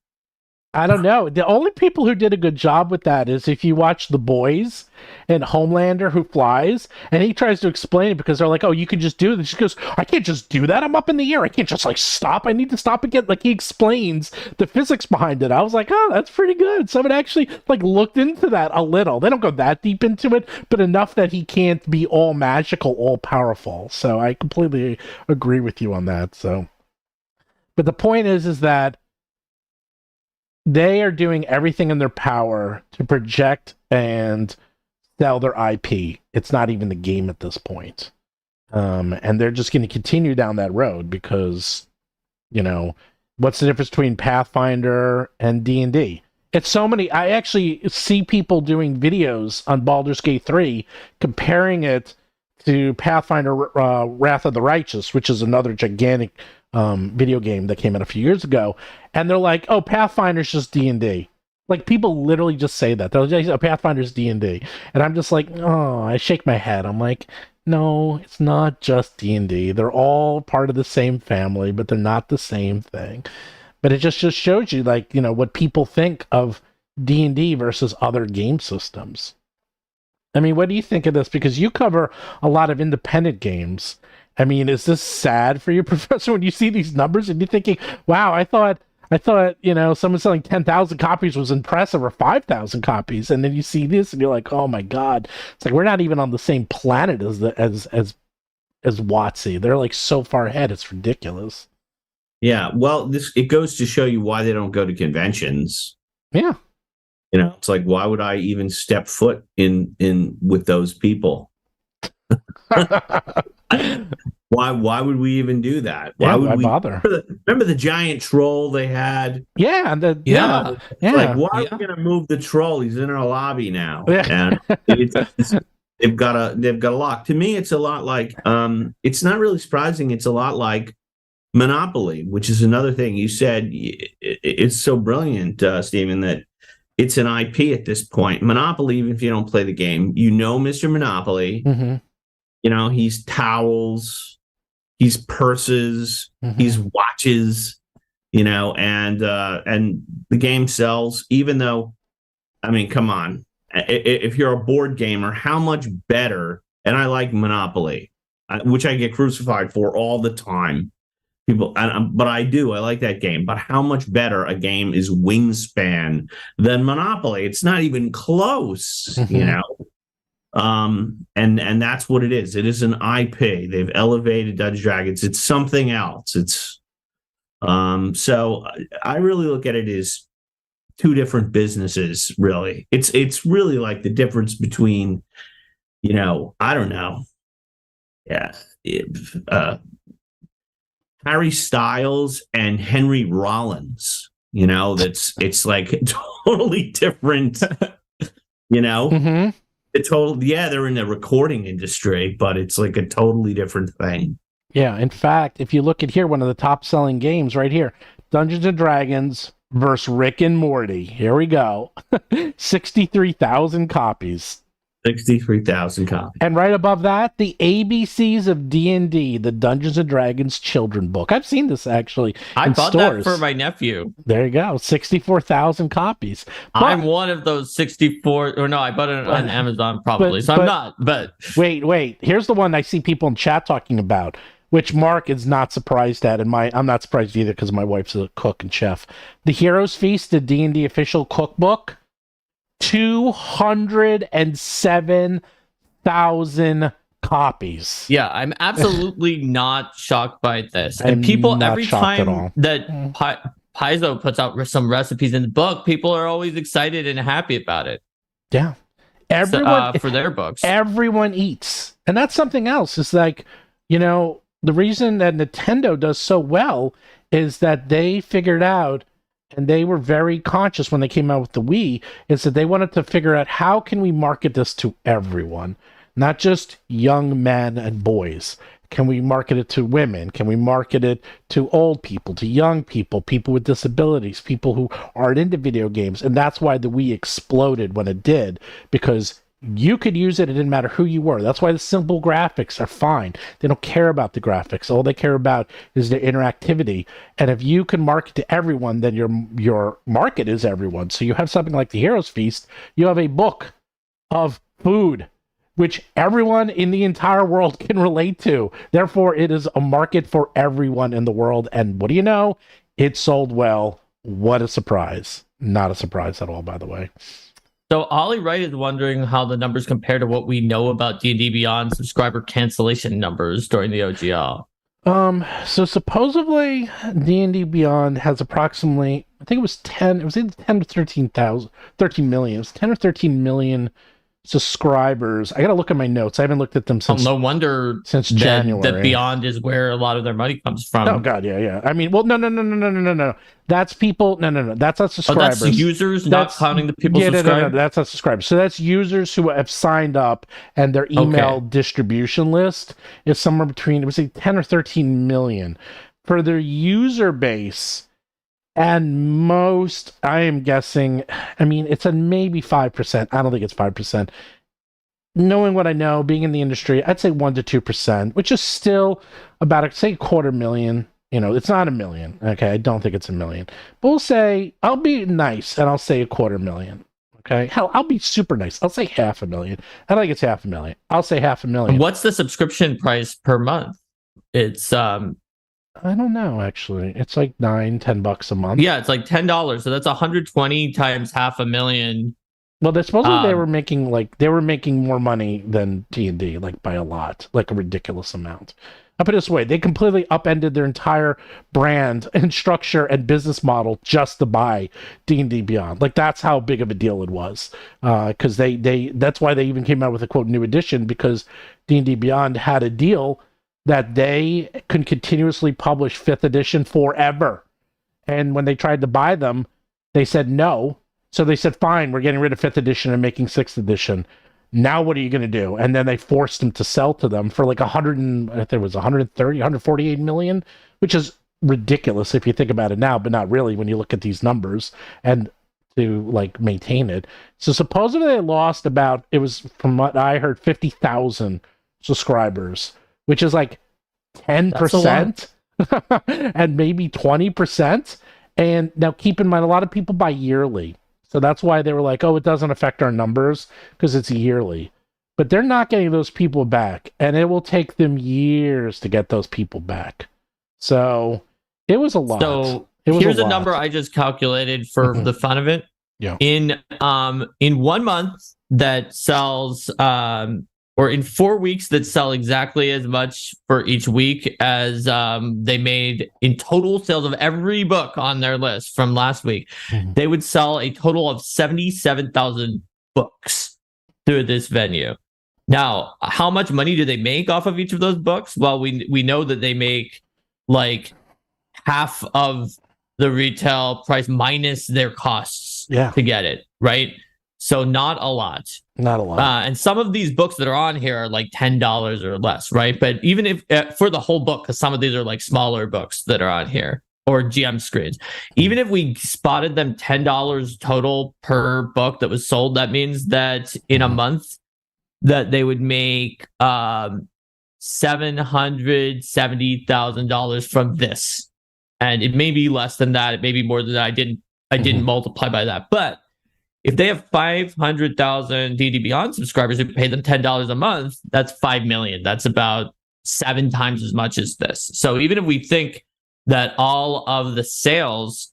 I don't know. The only people who did a good job with that is if you watch The Boys and Homelander, who flies, and he tries to explain it because they're like, "Oh, you can just do this." He goes, "I can't just do that. I'm up in the air. I can't just like stop. I need to stop again." Like, he explains the physics behind it. I was like, "Oh, that's pretty good." Someone actually like looked into that a little. They don't go that deep into it, but enough that he can't be all magical, all powerful. So I completely agree with you on that. So, but the point is that they are doing everything in their power to project and sell their IP. It's not even the game at this point. And they're just going to continue down that road because, what's the difference between Pathfinder and D&D? It's so many. I actually see people doing videos on Baldur's Gate 3 comparing it to Pathfinder Wrath of the Righteous, which is another gigantic video game that came out a few years ago, and they're like, "Oh, Pathfinder's just D&D." Like, people literally just say that. They'll just say, "Oh, Pathfinder's D&D," and I'm just like, "Oh," I shake my head. I'm like, "No, it's not just D&D. They're all part of the same family, but they're not the same thing." But it just shows you, like, what people think of D&D versus other game systems. I mean, what do you think of this? Because you cover a lot of independent games. I mean, is this sad for you, Professor, when you see these numbers and you're thinking, "Wow, I thought, someone selling 10,000 copies was impressive, or 5,000 copies," and then you see this and you're like, "Oh my God!" It's like we're not even on the same planet as WoTC. They're like so far ahead, it's ridiculous. Yeah, well, it goes to show you why they don't go to conventions. Yeah, it's like, why would I even step foot in with those people? Why would we even do that? Why would we bother? Remember the giant troll they had? Yeah, yeah. Like, why are we going to move the troll? He's in our lobby now, and they've got a lock. To me, it's a lot like it's not really surprising. It's a lot like Monopoly, which is another thing you said. It's so brilliant, Stephen, that it's an IP at this point. Monopoly, even if you don't play the game, Mr. Monopoly. Mm-hmm. He's towels, he's purses, he's watches, and the game sells, even though, I mean, come on, if you're a board gamer, how much better, and I like Monopoly, which I get crucified for all the time. But I like that game. But how much better a game is Wingspan than Monopoly? It's not even close, And that's what it is. It is an IP. They've elevated Dungeons & Dragons. It's something else. It's so I really look at it as two different businesses, really. It's really like the difference between, I don't know. Yeah. Harry Styles and Henry Rollins. It's like totally different. Mm-hmm. They're in the recording industry, but it's like a totally different thing. Yeah, in fact, if you look at here, one of the top-selling games right here, Dungeons & Dragons versus Rick and Morty. Here we go. 63,000 copies. 63,000 copies. And right above that, the ABCs of D&D, the Dungeons & Dragons children book. I've seen this, actually, I in bought stores. that for my nephew. There you go. 64,000 copies. I'm one of those 64, or no, I bought it on Amazon probably, so I'm not, but... Wait. Here's the one I see people in chat talking about, which Mark is not surprised at, and I'm not surprised either because my wife's a cook and chef. The Heroes Feast, the D&D official cookbook, 207,000 copies. Yeah, I'm absolutely not shocked by this. And people, every time that Paizo puts out some recipes in the book, people are always excited and happy about it. Yeah. Everyone, for their books. Everyone eats. And that's something else. It's like, the reason that Nintendo does so well is that they figured out, and they were very conscious when they came out with the Wii, is that they wanted to figure out how can we market this to everyone, not just young men and boys. Can we market it to women? Can we market it to old people, to young people, people with disabilities, people who aren't into video games? And that's why the Wii exploded when it did, because you could use it. It didn't matter who you were. That's why the simple graphics are fine. They don't care about the graphics. All they care about is the interactivity. And if you can market to everyone, then your market is everyone. So you have something like the Heroes Feast. You have a book of food, which everyone in the entire world can relate to. Therefore, it is a market for everyone in the world. And what do you know? It sold well. What a surprise. Not a surprise at all, by the way. So Ollie Wright is wondering how the numbers compare to what we know about D&D Beyond subscriber cancellation numbers during the OGL. So supposedly D&D Beyond has approximately, I think it was either 10 to 13 million. It was 10 or 13 million subscribers. I got to look at my notes. I haven't looked at them since. No wonder since January. That Beyond is where a lot of their money comes from. Oh God, yeah. I mean, well, no. That's people. No. That's not subscribers. Oh, that's users, not counting the people subscribed. No. That's not subscribers. So that's users who have signed up, and their email distribution list is somewhere between, it was like 10 or 13 million for their user base. And most, I am guessing, I mean, it's a maybe 5%. I don't think it's 5%. Knowing what I know, being in the industry, I'd say 1 to 2%, which is still about, say, 250,000. It's not 1 million. Okay, I don't think it's 1 million. But we'll say, I'll be nice, and I'll say 250,000. Okay, hell, I'll be super nice. I'll say 500,000. I don't think it's 500,000. I'll say 500,000. What's the subscription price per month? It's I don't know, actually. It's like $9-10 a month. Yeah, it's like $10. So that's 120 times 500,000. Well, they're supposedly they were making more money than D&D, like by a lot, like a ridiculous amount. I'll put it this way: they completely upended their entire brand and structure and business model just to buy D&D Beyond. Like that's how big of a deal it was. Because that's why they even came out with a quote new edition, because D&D Beyond had a deal that they could continuously publish 5th edition forever. And when they tried to buy them, they said no. So they said, fine, we're getting rid of 5th edition and making 6th edition. Now what are you going to do? And then they forced them to sell to them for like 148 million, which is ridiculous if you think about it now, but not really when you look at these numbers and to like maintain it. So supposedly they lost about, it was from what I heard, 50,000 subscribers, which is like 10% and maybe 20%. And now keep in mind, a lot of people buy yearly. So that's why they were like, oh, it doesn't affect our numbers because it's yearly. But they're not getting those people back. And it will take them years to get those people back. So it was a lot. So here's a number I just calculated for the fun of it. Yeah. In 1 month that sells or in 4 weeks that sell exactly as much for each week as they made in total sales of every book on their list from last week, they would sell a total of 77,000 books through this venue. Now, how much money do they make off of each of those books? Well, we know that they make like half of the retail price minus their costs to get it, right? So not a lot. Not a lot. And some of these books that are on here are like $10 or less, right? But even if for the whole book, because some of these are like smaller books that are on here or GM screens, even if we spotted them $10 total per book that was sold, that means that in a month that they would make $770,000 from this. And it may be less than that. It may be more than that. I didn't multiply by that. But if they have 500,000 DD Beyond subscribers who pay them $10 a month, that's 5 million. That's about 7 times as much as this. So even if we think that all of the sales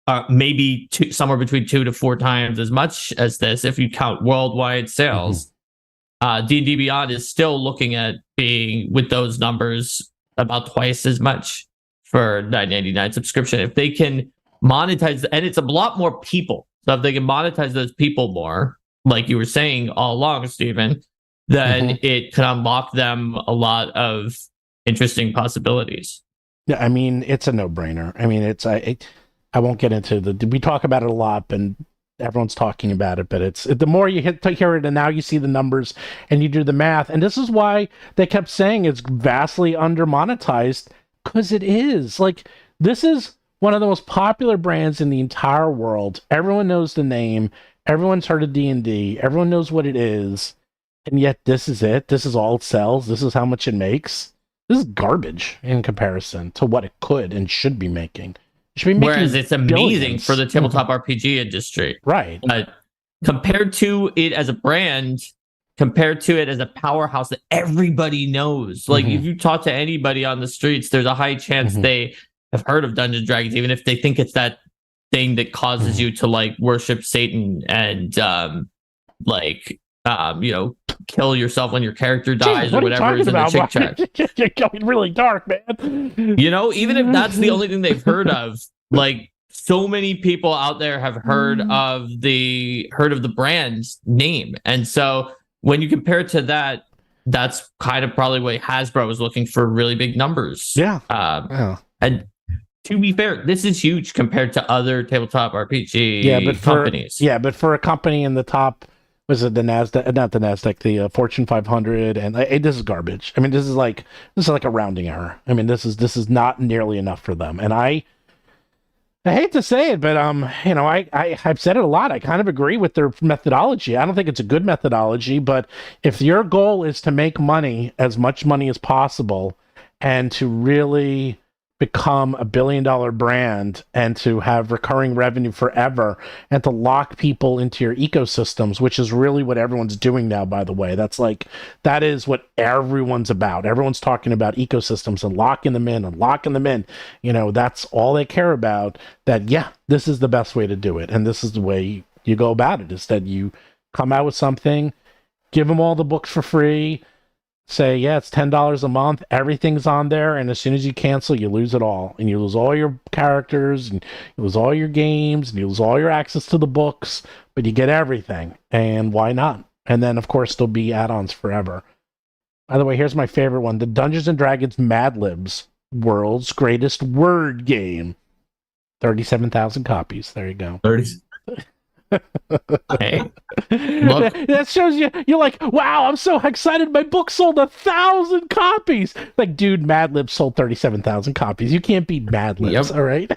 are maybe somewhere between 2 to 4 times as much as this, if you count worldwide sales, D&D Beyond is still looking at being, with those numbers, about twice as much for $9.99 subscription. If they can monetize, and it's a lot more people. So if they can monetize those people more, like you were saying all along, Stephen, then it can unlock them a lot of interesting possibilities. Yeah, I mean, it's a no-brainer. I mean, I won't get into we talk about it a lot, and everyone's talking about it, but the more you hear it, and now you see the numbers, and you do the math, and this is why they kept saying it's vastly under-monetized, because it is. Like, this is one of the most popular brands in the entire world. Everyone knows the name. Everyone's heard of D&D. Everyone knows what it is. And yet this is it. This is all it sells. This is how much it makes. This is garbage in comparison to what it could and should be making. It should be making Whereas it's amazing billions. for the tabletop RPG industry. Right. But compared to it as a brand, compared to it as a powerhouse that everybody knows. Like, if you talk to anybody on the streets, there's a high chance they have heard of Dungeons and Dragons, even if they think it's that thing that causes you to like worship Satan and kill yourself when your character dies. Jeez, or whatever is in the chick chat. You're going really dark, man. Even if that's the only thing they've heard of, like, so many people out there have heard of the brand's name. And so when you compare it to that, that's kind of probably what Hasbro was looking for, really big numbers. Yeah. And to be fair, this is huge compared to other tabletop RPG companies. But for a company in the top, was it the NASDAQ? Not the NASDAQ, the Fortune 500, and this is garbage. I mean, this is like a rounding error. I mean, this is not nearly enough for them. And I hate to say it, but I've said it a lot. I kind of agree with their methodology. I don't think it's a good methodology, but if your goal is to make money, as much money as possible, and to really become a $1 billion brand and to have recurring revenue forever and to lock people into your ecosystems, which is really what everyone's doing now, by the way. That is what everyone's about. Everyone's talking about ecosystems and locking them in. That's all they care about. This is the best way to do it. And this is the way you go about it, is that you come out with something, give them all the books for free, say, it's $10 a month, everything's on there, and as soon as you cancel, you lose it all. And you lose all your characters, and you lose all your games, and you lose all your access to the books, but you get everything. And why not? And then, of course, there'll be add-ons forever. By the way, here's my favorite one. The Dungeons & Dragons Mad Libs, world's greatest word game. 37,000 copies. There you go. 30. Hey, look. That shows you're like, wow, I'm so excited, my book sold 1,000 copies. Like, dude, Mad Libs sold 37,000 copies. You can't beat Mad Libs. All right.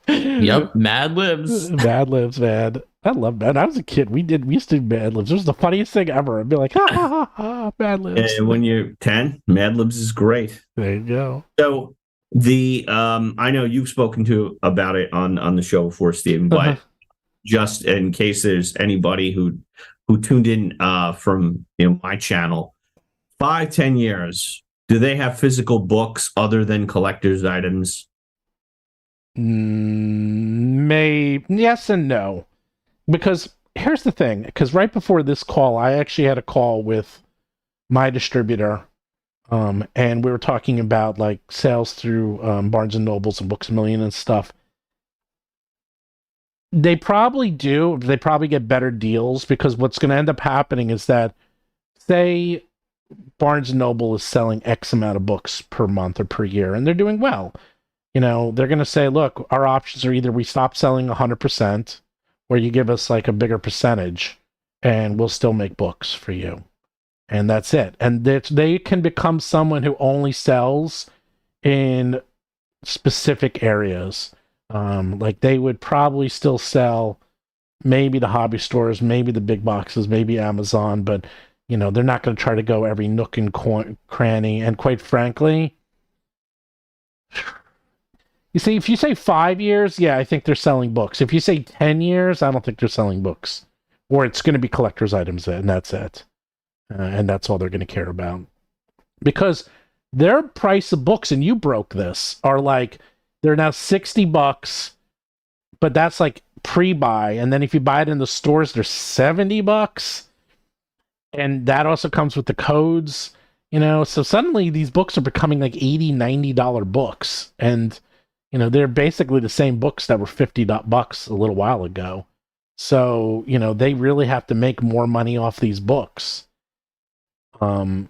Mad Libs. Mad Libs, man. I love that. When I was a kid, we used to do Mad Libs. It was the funniest thing ever. I'd be like, Mad Libs. And when you're 10, Mad Libs is great. There you go. So I know you've spoken about it on the show before, Stephen, but just in case there's anybody who tuned in from my channel, 5-10 years, do they have physical books other than collector's items? Yes and no. Because here's the thing, because right before this call, I actually had a call with my distributor, and we were talking about like sales through Barnes and Nobles and Books A Million and stuff. They probably do. They probably get better deals, because what's going to end up happening is that, say, Barnes & Noble is selling X amount of books per month or per year, and they're doing well. You know, they're going to say, look, our options are either we stop selling 100%, or you give us like a bigger percentage, and we'll still make books for you. And that's it. And they can become someone who only sells in specific areas. Like they would probably still sell maybe the hobby stores, maybe the big boxes, maybe Amazon, but you know, they're not going to try to go every nook and cranny. And quite frankly, you see, if you say 5 years, yeah, I think they're selling books. If you say 10 years, I don't think they're selling books. Or it's going to be collector's items, and that's it. And that's all they're going to care about. Because their price of books, and you broke this, are like, they're now $60, but that's like pre-buy. And then if you buy it in the stores, they're $70. And that also comes with the codes, you know. So suddenly these books are becoming like $80, $90 books. And, you know, they're basically the same books that were $50 a little while ago. So, you know, they really have to make more money off these books. And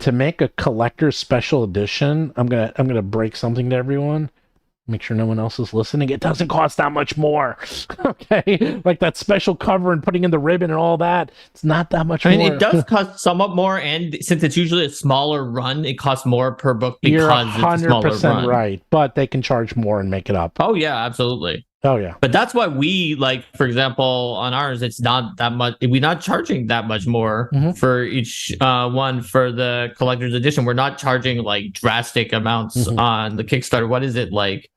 to make a collector's special edition, I'm gonna break something to everyone. Make sure no one else is listening. It doesn't cost that much more. Okay? Like that special cover and putting in the ribbon and all that. It's not that much more. I mean, it does cost somewhat more, and since it's usually a smaller run, it costs more per book because You're it's a smaller 100% run. right, but they can charge more and make it up. Oh, yeah, absolutely. Oh, yeah. But that's why we, like, for example, on ours, it's not that much. We're not charging that much more for each one for the collector's edition. We're not charging, like, drastic amounts on the Kickstarter. What is it, like,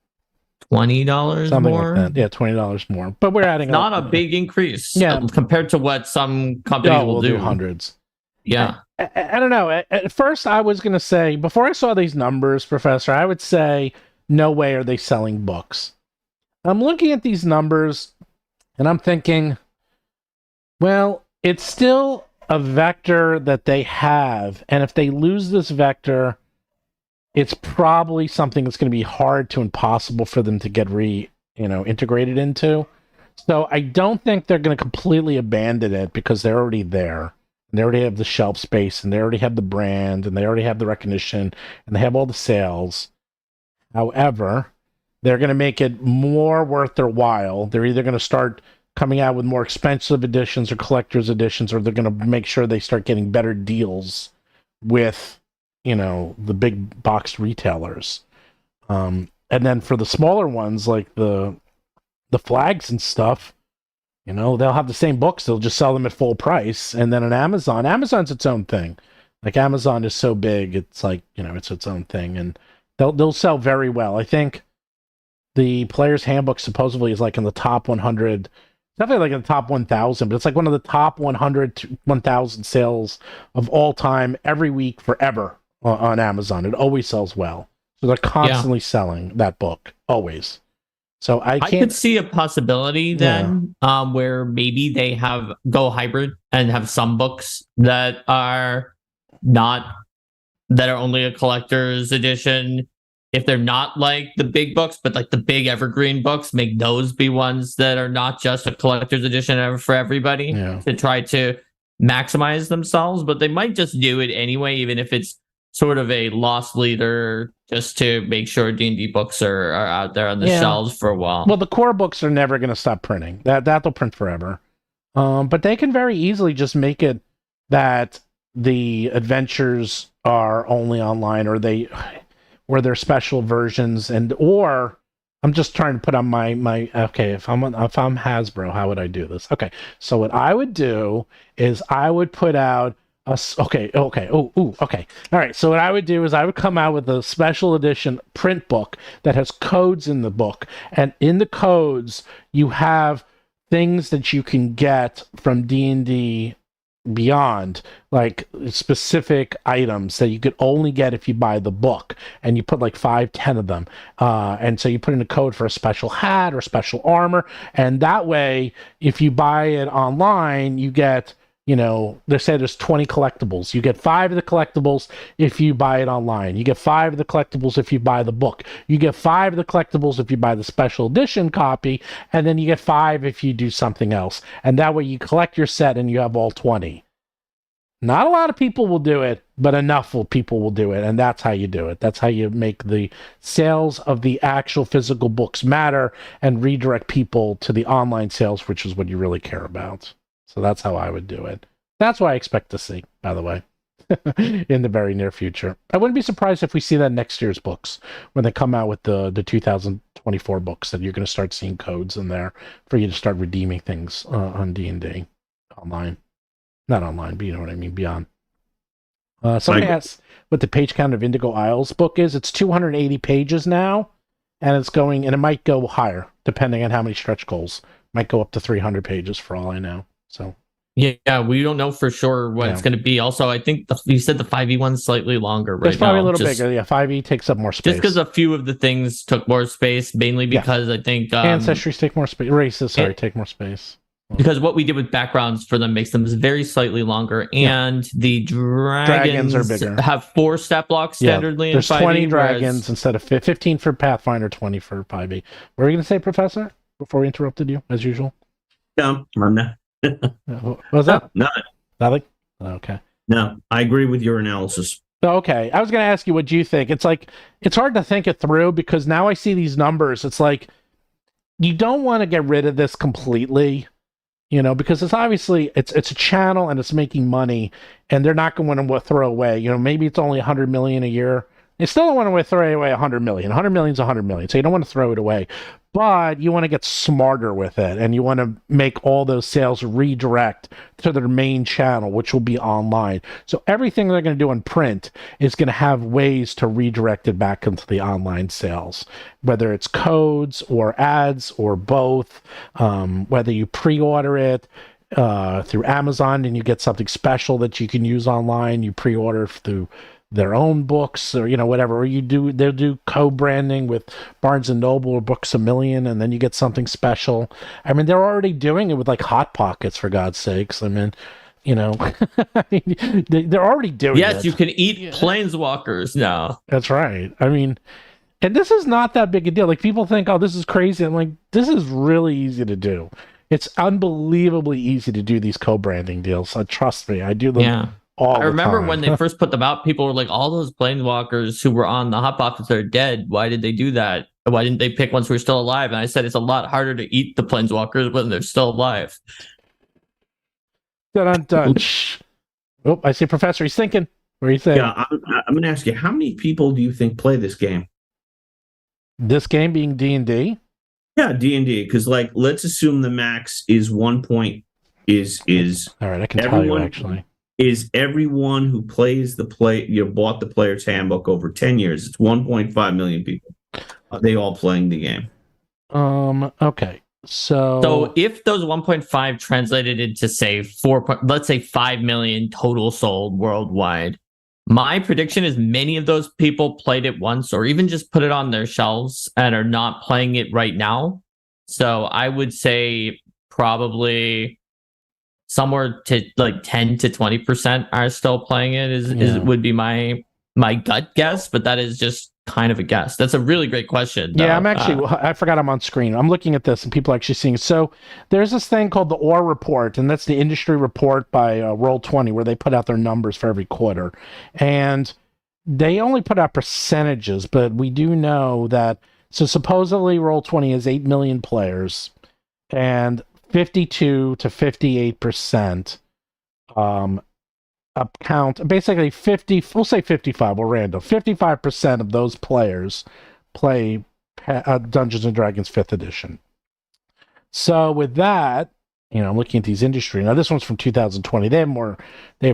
$20 Something more? like that. Yeah, $20 more. But we're adding not a big increase compared to what some companies will do hundreds. Yeah. I don't know. At first, I was going to say, before I saw these numbers, Professor, I would say, no way are they selling books. I'm looking at these numbers, and I'm thinking, well, it's still a vector that they have, and if they lose this vector, it's probably something that's going to be hard to impossible for them to get integrated into. So I don't think they're going to completely abandon it because they're already there. And they already have the shelf space, and they already have the brand, and they already have the recognition, and they have all the sales. However, they're going to make it more worth their while. They're either going to start coming out with more expensive editions or collector's editions, or they're going to make sure they start getting better deals with, you know, the big box retailers. And then for the smaller ones, like the flags and stuff, you know, they'll have the same books. They'll just sell them at full price. And then on Amazon's its own thing. Like Amazon is so big, it's like, you know, it's its own thing. And they'll sell very well. I think the Player's Handbook supposedly is like in the top 100, definitely like in the top 1,000, but it's like one of the top 100 to 1,000 sales of all time every week forever on Amazon. It always sells well. So they're constantly selling that book, always. So I could see a possibility then where maybe they go hybrid and have some books that are only a collector's edition. If they're not like the big books, but like the big evergreen books, make those be ones that are not just a collector's edition for everybody to try to maximize themselves. But they might just do it anyway, even if it's sort of a loss leader, just to make sure D&D books are out there on the shelves for a while. Well, the core books are never going to stop printing. That'll print forever. But they can very easily just make it that the adventures are only online, or they're special versions, or I'm just trying to put on my okay, if I'm Hasbro, how would I do this? Okay, so what I would do is I would put out okay. All right, so what I would do is I would come out with a special edition print book that has codes in the book, and in the codes you have things that you can get from D&D Beyond, like specific items that you could only get if you buy the book, and you put like 5-10 of them, and so you put in a code for a special hat or special armor, and that way if you buy it online you get, you know, they say there's 20 collectibles. You get 5 of the collectibles if you buy it online. You get 5 of the collectibles if you buy the book. You get 5 of the collectibles if you buy the special edition copy, and then you get 5 if you do something else. And that way you collect your set and you have all 20. Not a lot of people will do it, but enough people will do it, and that's how you do it. That's how you make the sales of the actual physical books matter and redirect people to the online sales, which is what you really care about. So that's how I would do it. That's what I expect to see, by the way, in the very near future. I wouldn't be surprised if we see that next year's books when they come out with the 2024 books, that you're going to start seeing codes in there for you to start redeeming things on D&D online. Not online, but you know what I mean, beyond. Somebody asked what the page count of Indigo Isles book is. It's 280 pages now, and it might go higher, depending on how many stretch goals. Might go up to 300 pages for all I know. So yeah, we don't know for sure what it's going to be. Also, I think you said the 5e one's slightly longer right now. It's probably a little bigger. Yeah, 5e takes up more space. Just because a few of the things took more space, mainly because I think... ancestries take more space. Races, take more space. Because what we did with backgrounds for them makes them very slightly longer, and the dragons are bigger. Have 4 stat blocks standardly. There's in 5e, 20 dragons instead of 15 for Pathfinder, 20 for 5e. What were you going to say, Professor? Before we interrupted you, as usual. No, I'm not. What was that? No, nothing. Okay. No, I agree with your analysis. Okay, I was going to ask you, what do you think? It's like, it's hard to think it through, because now I see these numbers. It's like, you don't want to get rid of this completely. Because it's obviously it's a channel and it's making money, and they're not going to throw away. Maybe it's only 100 million a year. They still don't want to throw away 100 million. 100 million is 100 million, so you don't want to throw it away. But you want to get smarter with it, and you want to make all those sales redirect to their main channel, which will be online. So everything they're going to do in print is going to have ways to redirect it back into the online sales, whether it's codes or ads or both, whether you pre-order it through Amazon and you get something special that you can use online, you pre-order through their own books, or whatever, or they'll do co-branding with Barnes and Noble or Books A Million, and then you get something special. I mean, they're already doing it with like Hot Pockets, for God's sakes. I mean, they're already doing it. Yes, you can eat planeswalkers now. That's right. I mean, and this is not that big a deal. Like, people think, oh, this is crazy. I'm like, this is really easy to do. It's unbelievably easy to do these co-branding deals. Trust me, I do them. Yeah. I remember when they first put them out, people were like, all those planeswalkers who were on the Hot Pockets are dead. Why did they do that? Why didn't they pick ones who are still alive? And I said, it's a lot harder to eat the planeswalkers when they're still alive. Dun. Oh, I see Professor. He's thinking. What are you saying? Yeah, I'm going to ask you, how many people do you think play this game? This game being D&D? Yeah, D&D. Because, like, let's assume the max is 1 point. Is all right? I can tell you actually. Is everyone who plays bought the player's handbook over 10 years? It's 1.5 million people. Are they all playing the game? Okay. So if those 1.5 translated into, say, let's say 5 million total sold worldwide, my prediction is many of those people played it once, or even just put it on their shelves and are not playing it right now. So I would say probably somewhere to like 10 to 20% are still playing it would be my gut guess, but that is just kind of a guess. That's a really great question, though. Yeah, I'm actually I forgot I'm on screen. I'm looking at this and people are actually seeing it. So there's this thing called the OR report, and that's the industry report by Roll20, where they put out their numbers for every quarter. And they only put out percentages, but we do know that, so supposedly Roll20 has 8 million players, and 52 to 58% account, basically 50, we'll say 55, we'll random, 55% of those players play Dungeons and Dragons 5th edition. So with that, I'm looking at these industry. Now this one's from 2020. They have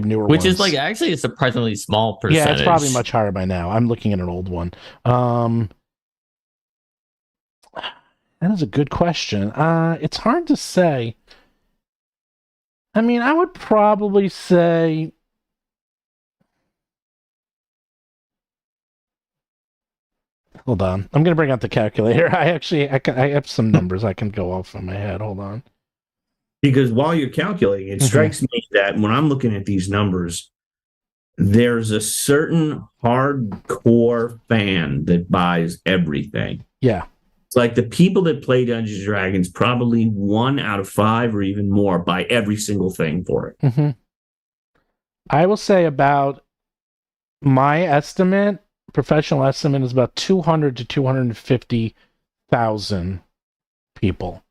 newer ones. Which is like actually a surprisingly small percentage. Yeah, it's probably much higher by now. I'm looking at an old one. That is a good question. It's hard to say. I mean, I would probably say... Hold on. I'm going to bring out the calculator. I have some numbers I can go off in my head. Hold on. Because while you're calculating, it strikes me that when I'm looking at these numbers, there's a certain hardcore fan that buys everything. Yeah. It's like the people that play Dungeons and Dragons, probably 1 out of 5 or even more buy every single thing for it. Mm-hmm. I will say about my estimate, professional estimate, is about 200 to 250,000 people.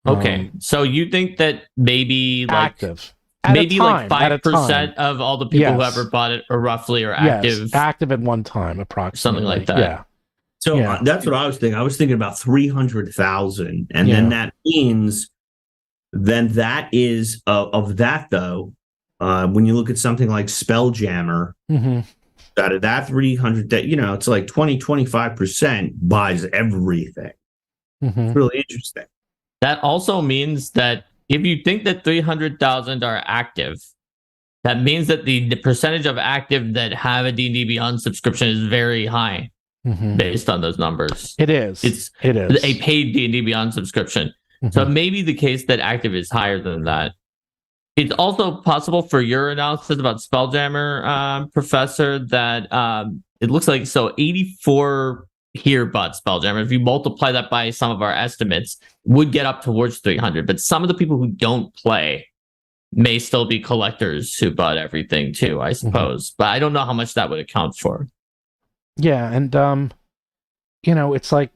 Okay, so you think that maybe like active. Maybe like 5% of all the people who ever bought it are roughly active. Yes, active at one time, approximately. Something like that. Yeah. So that's what I was thinking. I was thinking about 300,000. And then that means then that is of that, though, when you look at something like Spelljammer, out of that 300, that, you know, it's like 20-25% buys everything. It's really interesting. That also means that if you think that 300,000 are active, that means that the percentage of active that have a D&D Beyond subscription is very high based on those numbers. It is. It is a paid D&D Beyond subscription. So it may be the case that active is higher than that. It's also possible for your analysis about Spelljammer, Professor, that it looks like 84 here bought Spelljammer. If you multiply that by some of our estimates, would get up towards 300. But some of the people who don't play may still be collectors who bought everything too, I suppose. But I don't know how much that would account for. Yeah, and you know, it's like,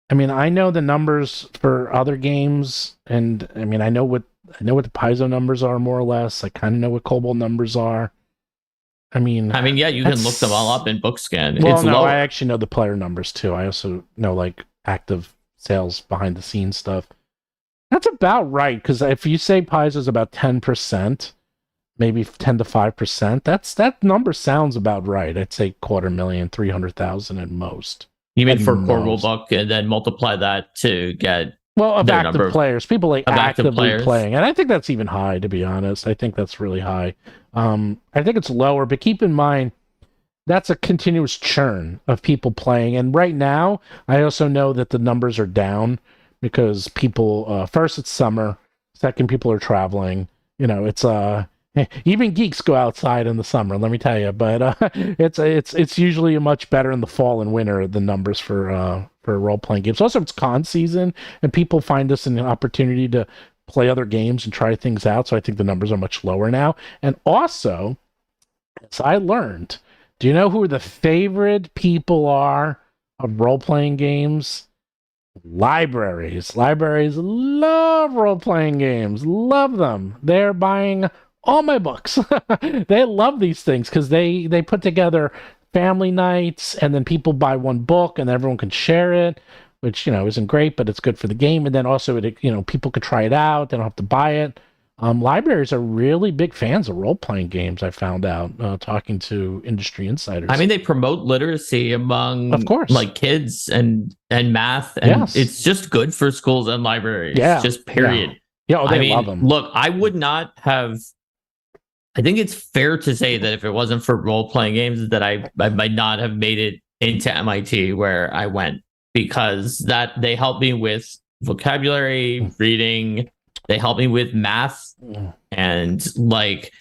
I mean, I know the numbers for other games, and I mean, I know what the Paizo numbers are more or less. I kind of know what Kobold numbers are. I mean, yeah, you can look them all up in BookScan. Well, it's no, lower. I actually know the player numbers too. I also know like active sales behind the scenes stuff. That's about right, because if you say Paizo is about 10%, maybe 10 to 5%, that number sounds about right. I'd say 250,000, 300,000 at most. You mean for core rulebook, and then multiply that to get of active players, people like actively playing, and I think that's even high, to be honest. I think that's really high. I think it's lower, but keep in mind that's a continuous churn of people playing. And right now, I also know that the numbers are down because people, first it's summer, second people are traveling. You know, it's even geeks go outside in the summer, let me tell you. But it's usually much better in the fall and winter, the numbers for role playing games. Also, it's con season, and people find this an opportunity to play other games and try things out. So I think the numbers are much lower now. And also, as I learned, do you know who the favorite people are of role playing games? Libraries. Libraries love role playing games. Love them. They're buying all my books. They love these things because they put together family nights, and then people buy one book and everyone can share it, which, you know, isn't great, but it's good for the game. And then also, people could try it out. They don't have to buy it. Libraries are really big fans of role-playing games, I found out, talking to industry insiders. I mean, they promote literacy among, of course, like kids and math, and it's just good for schools and libraries. Yeah. Just period. Yeah, they love them. Look, I would not have... I think it's fair to say that if it wasn't for role-playing games, that I might not have made it into MIT where I went, because that they helped me with vocabulary, reading, they helped me with math, and like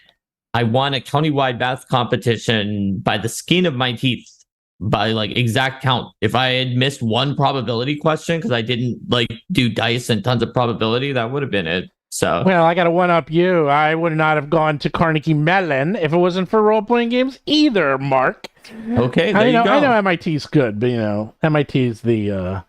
I won a countywide math competition by the skin of my teeth, by like exact count. If I had missed one probability question because I didn't like do dice and tons of probability, that would have been it. So, well, I got to one up you. I would not have gone to Carnegie Mellon if it wasn't for role-playing games either, Mark. Okay, there you go. I know MIT's good, but MIT is the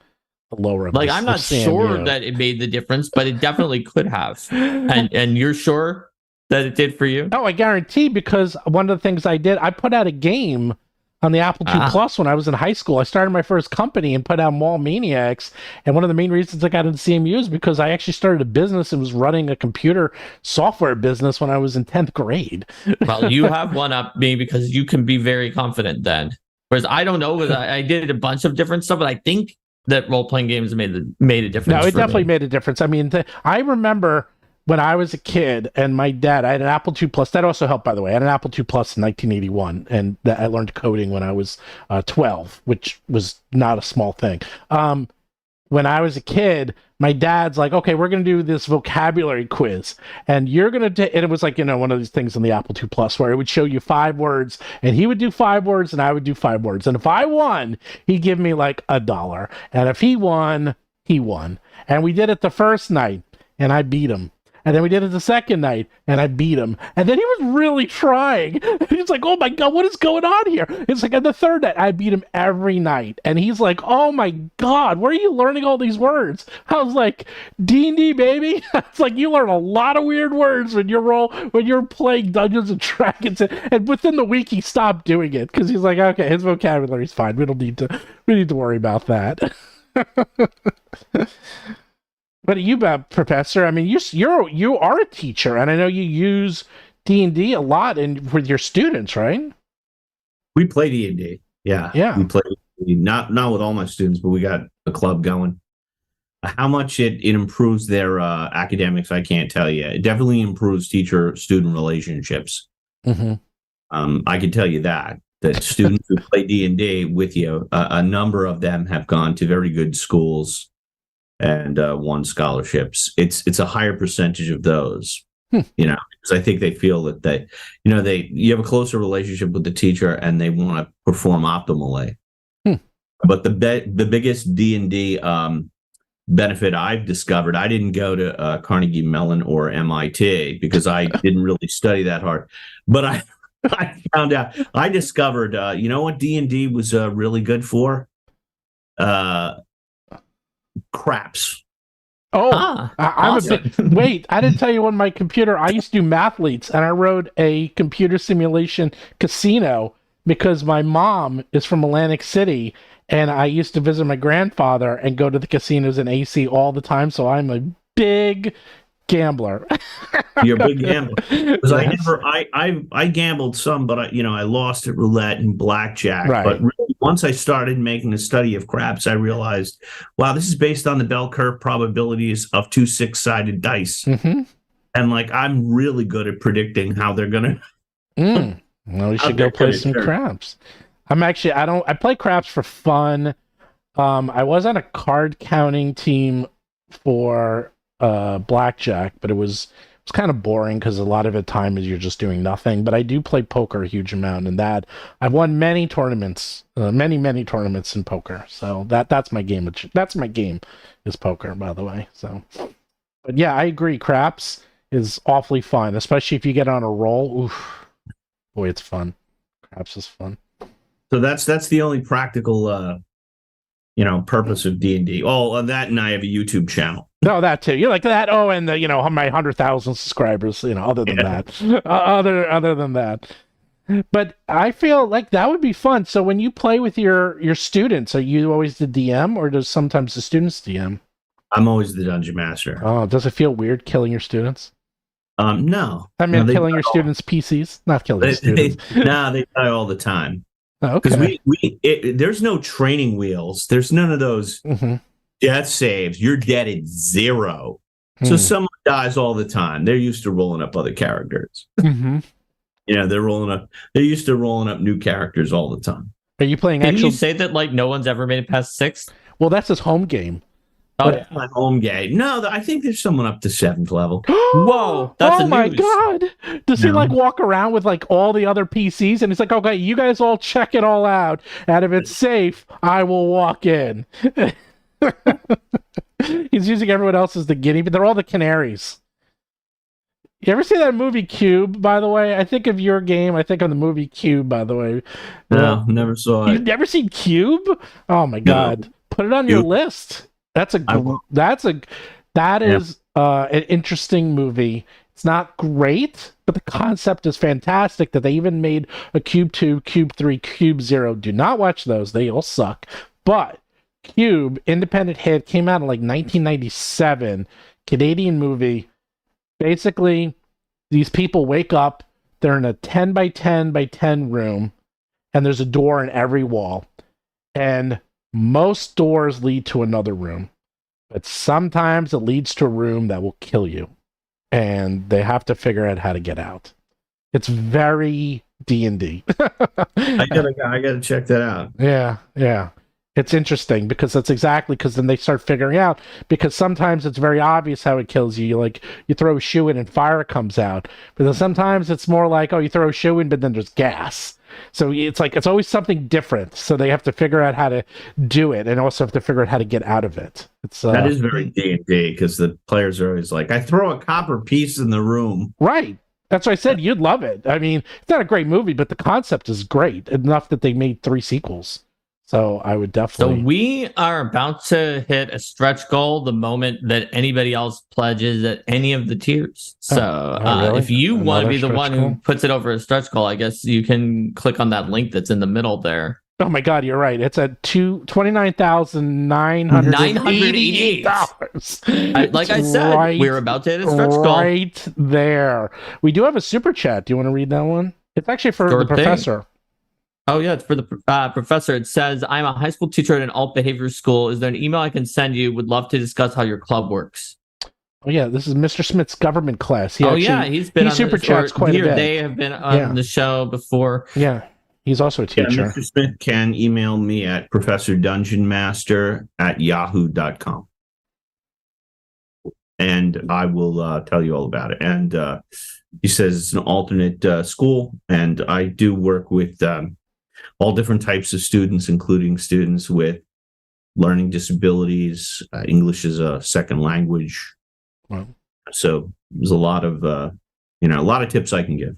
lower of like I'm not sure that it made the difference, but it definitely could have. And you're sure that it did for you? Oh, I guarantee, because one of the things I did, I put out a game on the Apple II Plus when I was in high school. I started my first company and put out Mall Maniacs. And one of the main reasons I got into CMU is because I actually started a business and was running a computer software business when I was in 10th grade. Well, you have one up me because you can be very confident then. Whereas I don't know, I did a bunch of different stuff, but I think that role-playing games made a difference. No, it definitely made a difference. I mean, I remember when I was a kid and my dad, I had an Apple II Plus. That also helped, by the way. I had an Apple II Plus in 1981, and I learned coding when I was 12, which was not a small thing. When I was a kid, my dad's like, okay, we're going to do this vocabulary quiz, and you're going to, and it was like, one of these things on the Apple II Plus where it would show you 5 words, and he would do 5 words, and I would do 5 words. And if I won, he'd give me like $1. And if he won, he won. And we did it the first night, and I beat him. And then we did it the second night, and I beat him. And then he was really trying. He's like, oh my God, what is going on here? It's like on the third night, I beat him every night. And he's like, oh my God, where are you learning all these words? I was like, D&D, baby. It's like, you learn a lot of weird words when you're playing Dungeons and Dragons. And within the week, he stopped doing it because he's like, okay, his vocabulary's fine. We need to worry about that. What are you about, Professor? I mean, you are a teacher, and I know you use D&D a lot with your students, right? We play D&D. Yeah. We play D&D. Not with all my students, but we got a club going. How much it improves their academics, I can't tell you. It definitely improves teacher-student relationships. Mm-hmm. I can tell you that students who play D&D with you, a number of them have gone to very good schools and won scholarships. It's a higher percentage of those, because I think they feel that you have a closer relationship with the teacher and they want to perform optimally. But the biggest D&D benefit I've discovered, I didn't go to Carnegie Mellon or MIT because I didn't really study that hard, but I found out, I discovered, you know what D&D was really good for? Craps. Wait, I didn't tell you on my computer, I used to do Mathletes, and I wrote a computer simulation casino because my mom is from Atlantic City, and I used to visit my grandfather and go to the casinos in AC all the time, so I'm a big gambler. You're a big gambler. Because I gambled some, but I lost at roulette and blackjack. Right. But really, once I started making a study of craps, I realized, wow, this is based on the bell curve probabilities of 2 6-sided dice. Mm-hmm. And I'm really good at predicting how they're gonna. Well, we should go play some craps. I play craps for fun. I was on a card counting team for blackjack, but it was kind of boring because a lot of the time is you're just doing nothing. But I do play poker a huge amount, and that I've won many tournaments, many tournaments in poker. So that's my game. That's my game is poker, by the way. So, but yeah, I agree. Craps is awfully fun, especially if you get on a roll. Oof, boy, it's fun. Craps is fun. So that's the only practical purpose of D&D. Oh, that, and I have a YouTube channel. No, that too. You're like that. Oh, and my 100,000 subscribers. Other than that, other than that. But I feel like that would be fun. So when you play with your students, are you always the DM, or does sometimes the students DM? I'm always the dungeon master. Oh, does it feel weird killing your students? No. I mean, killing your students' PCs, not killing your students. They die all the time. Oh, okay. Because there's no training wheels. There's none of those death saves. You're dead at 0. So someone dies all the time. They're used to rolling up other characters. Mm-hmm. They're used to rolling up new characters all the time. Are you playing Didn't you say that no one's ever made it past 6th? Well, that's his home game. Oh, that's my home game. No, I think there's someone up to 7th level. Whoa, that's oh my god! Does he walk around with all the other PCs, and he's like, "Okay, you guys all check it all out, and if it's safe, I will walk in." He's using everyone else as the guinea, but they're all the canaries. You ever see that movie Cube? By the way, I think of your game. I think of the movie Cube. By the way, no, never saw it. You've never seen Cube? Oh my god! No. Put it on your list. That is an interesting movie. It's not great, but the concept is fantastic that they even made a Cube 2, Cube 3, Cube 0. Do not watch those. They all suck. But Cube, independent hit, came out in 1997. Canadian movie. Basically, these people wake up. They're in a 10 by 10 by 10 room, and there's a door in every wall. And most doors lead to another room, but sometimes it leads to a room that will kill you, and they have to figure out how to get out. It's very D&D. I gotta check that out. Yeah. It's interesting because then they start figuring out, because sometimes it's very obvious how it kills you. You throw a shoe in and fire comes out, but then sometimes it's more like, oh, you throw a shoe in, but then there's gas. So it's like it's always something different. So they have to figure out how to do it, and also have to figure out how to get out of it. It's that is very D&D because the players are always like, I throw a copper piece in the room. right. That's why I said you'd love it. I mean, it's not a great movie, but the concept is great enough that they made 3 sequels. So I would definitely. So we are about to hit a stretch goal the moment that anybody else pledges at any of the tiers. So really? if you want to be the Another one stretch who goal? puts it over a stretch goal, I guess you can click on that link that's in the middle there. Oh my God, you're right. It's at $29,988. Like I said, we're about to hit a stretch goal. Right there. We do have a super chat. Do you want to read that one? It's actually for Sure the thing. professor. Oh, yeah, it's for the professor. It says, I'm a high school teacher at an alt behavior school. Is there an email I can send you? Would love to discuss how your club works. Oh yeah, this is Mr. Smith's government class. He's been on super chats quite a bit. They have been on the show before. Yeah, he's also a teacher. Mr. Smith can email me at professordungeonmaster@yahoo.com. And I will tell you all about it. And he says it's an alternate school. And I do work with all different types of students, including students with learning disabilities, English as a second language. Wow. So there's a lot of a lot of tips I can give.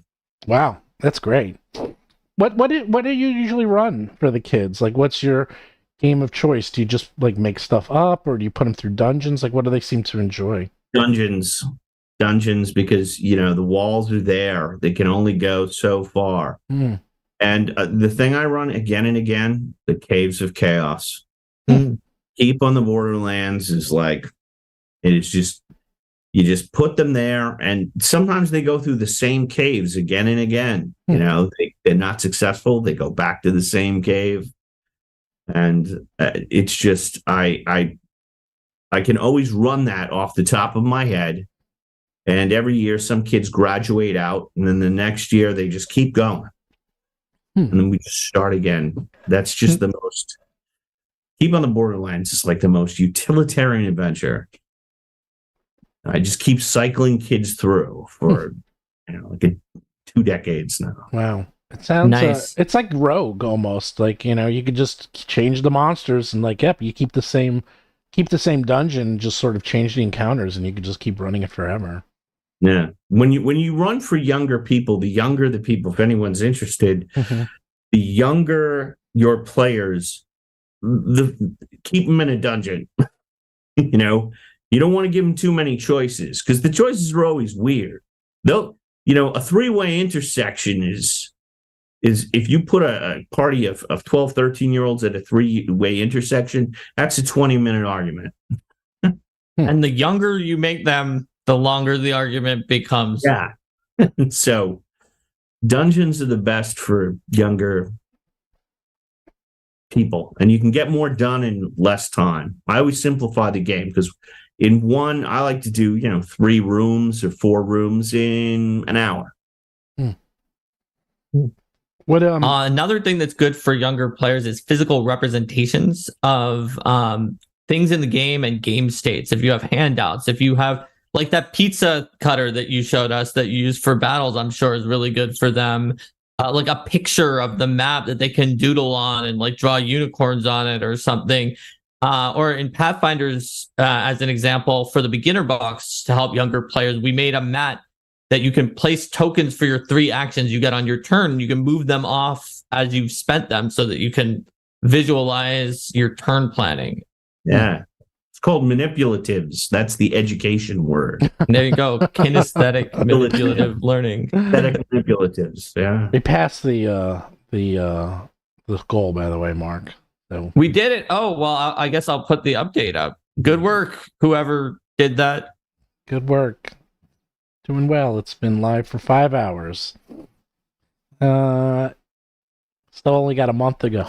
Wow, that's great. What do you usually run for the kids? Like, what's your game of choice? Do you just like make stuff up, or do you put them through dungeons? Like, what do they seem to enjoy? Dungeons, because the walls are there; they can only go so far. Mm. And the thing I run again and again, the Caves of Chaos. Mm. Keep on the Borderlands is like, it's just, you just put them there, and sometimes they go through the same caves again and again. Mm. They're not successful. They go back to the same cave. And it's just, I can always run that off the top of my head. And every year some kids graduate out, and then the next year they just keep going. And then we just start again. That's just the most, Keep on the Borderlands is like the most utilitarian adventure. I just keep cycling kids through for, like 2 decades now. Wow. It sounds nice. It's like Rogue almost. Like, you could just change the monsters and like, yep, you keep the same dungeon, just sort of change the encounters, and you could just keep running it forever. Yeah. When you run for younger people, the younger the people, if anyone's interested, the younger your players, keep them in a dungeon. You don't want to give them too many choices, because the choices are always weird. A 3-way intersection is if you put a party of 12, 13-year-olds at a 3-way intersection, that's a 20-minute argument. And the younger you make them, the longer the argument becomes. Yeah. So dungeons are the best for younger people, and you can get more done in less time. I always simplify the game, because in one, I like to do, 3 rooms or 4 rooms in an hour. What another thing that's good for younger players is physical representations of things in the game and game states. If you have handouts, if you have like that pizza cutter that you showed us that you use for battles, I'm sure is really good for them. Like a picture of the map that they can doodle on and like draw unicorns on it or something. Or in Pathfinders, as an example, for the beginner box to help younger players, we made a mat that you can place tokens for your 3 actions you get on your turn. You can move them off as you've spent them so that you can visualize your turn planning. Yeah. It's called manipulatives. That's the education word. There you go. Kinesthetic manipulative learning. Kinesthetic manipulatives. Yeah. We passed the goal, by the way, Mark. So we did it. Oh, well, I guess I'll put the update up. Good work, whoever did that. Good work. Doing well. It's been live for 5 hours. Still only got a month to go.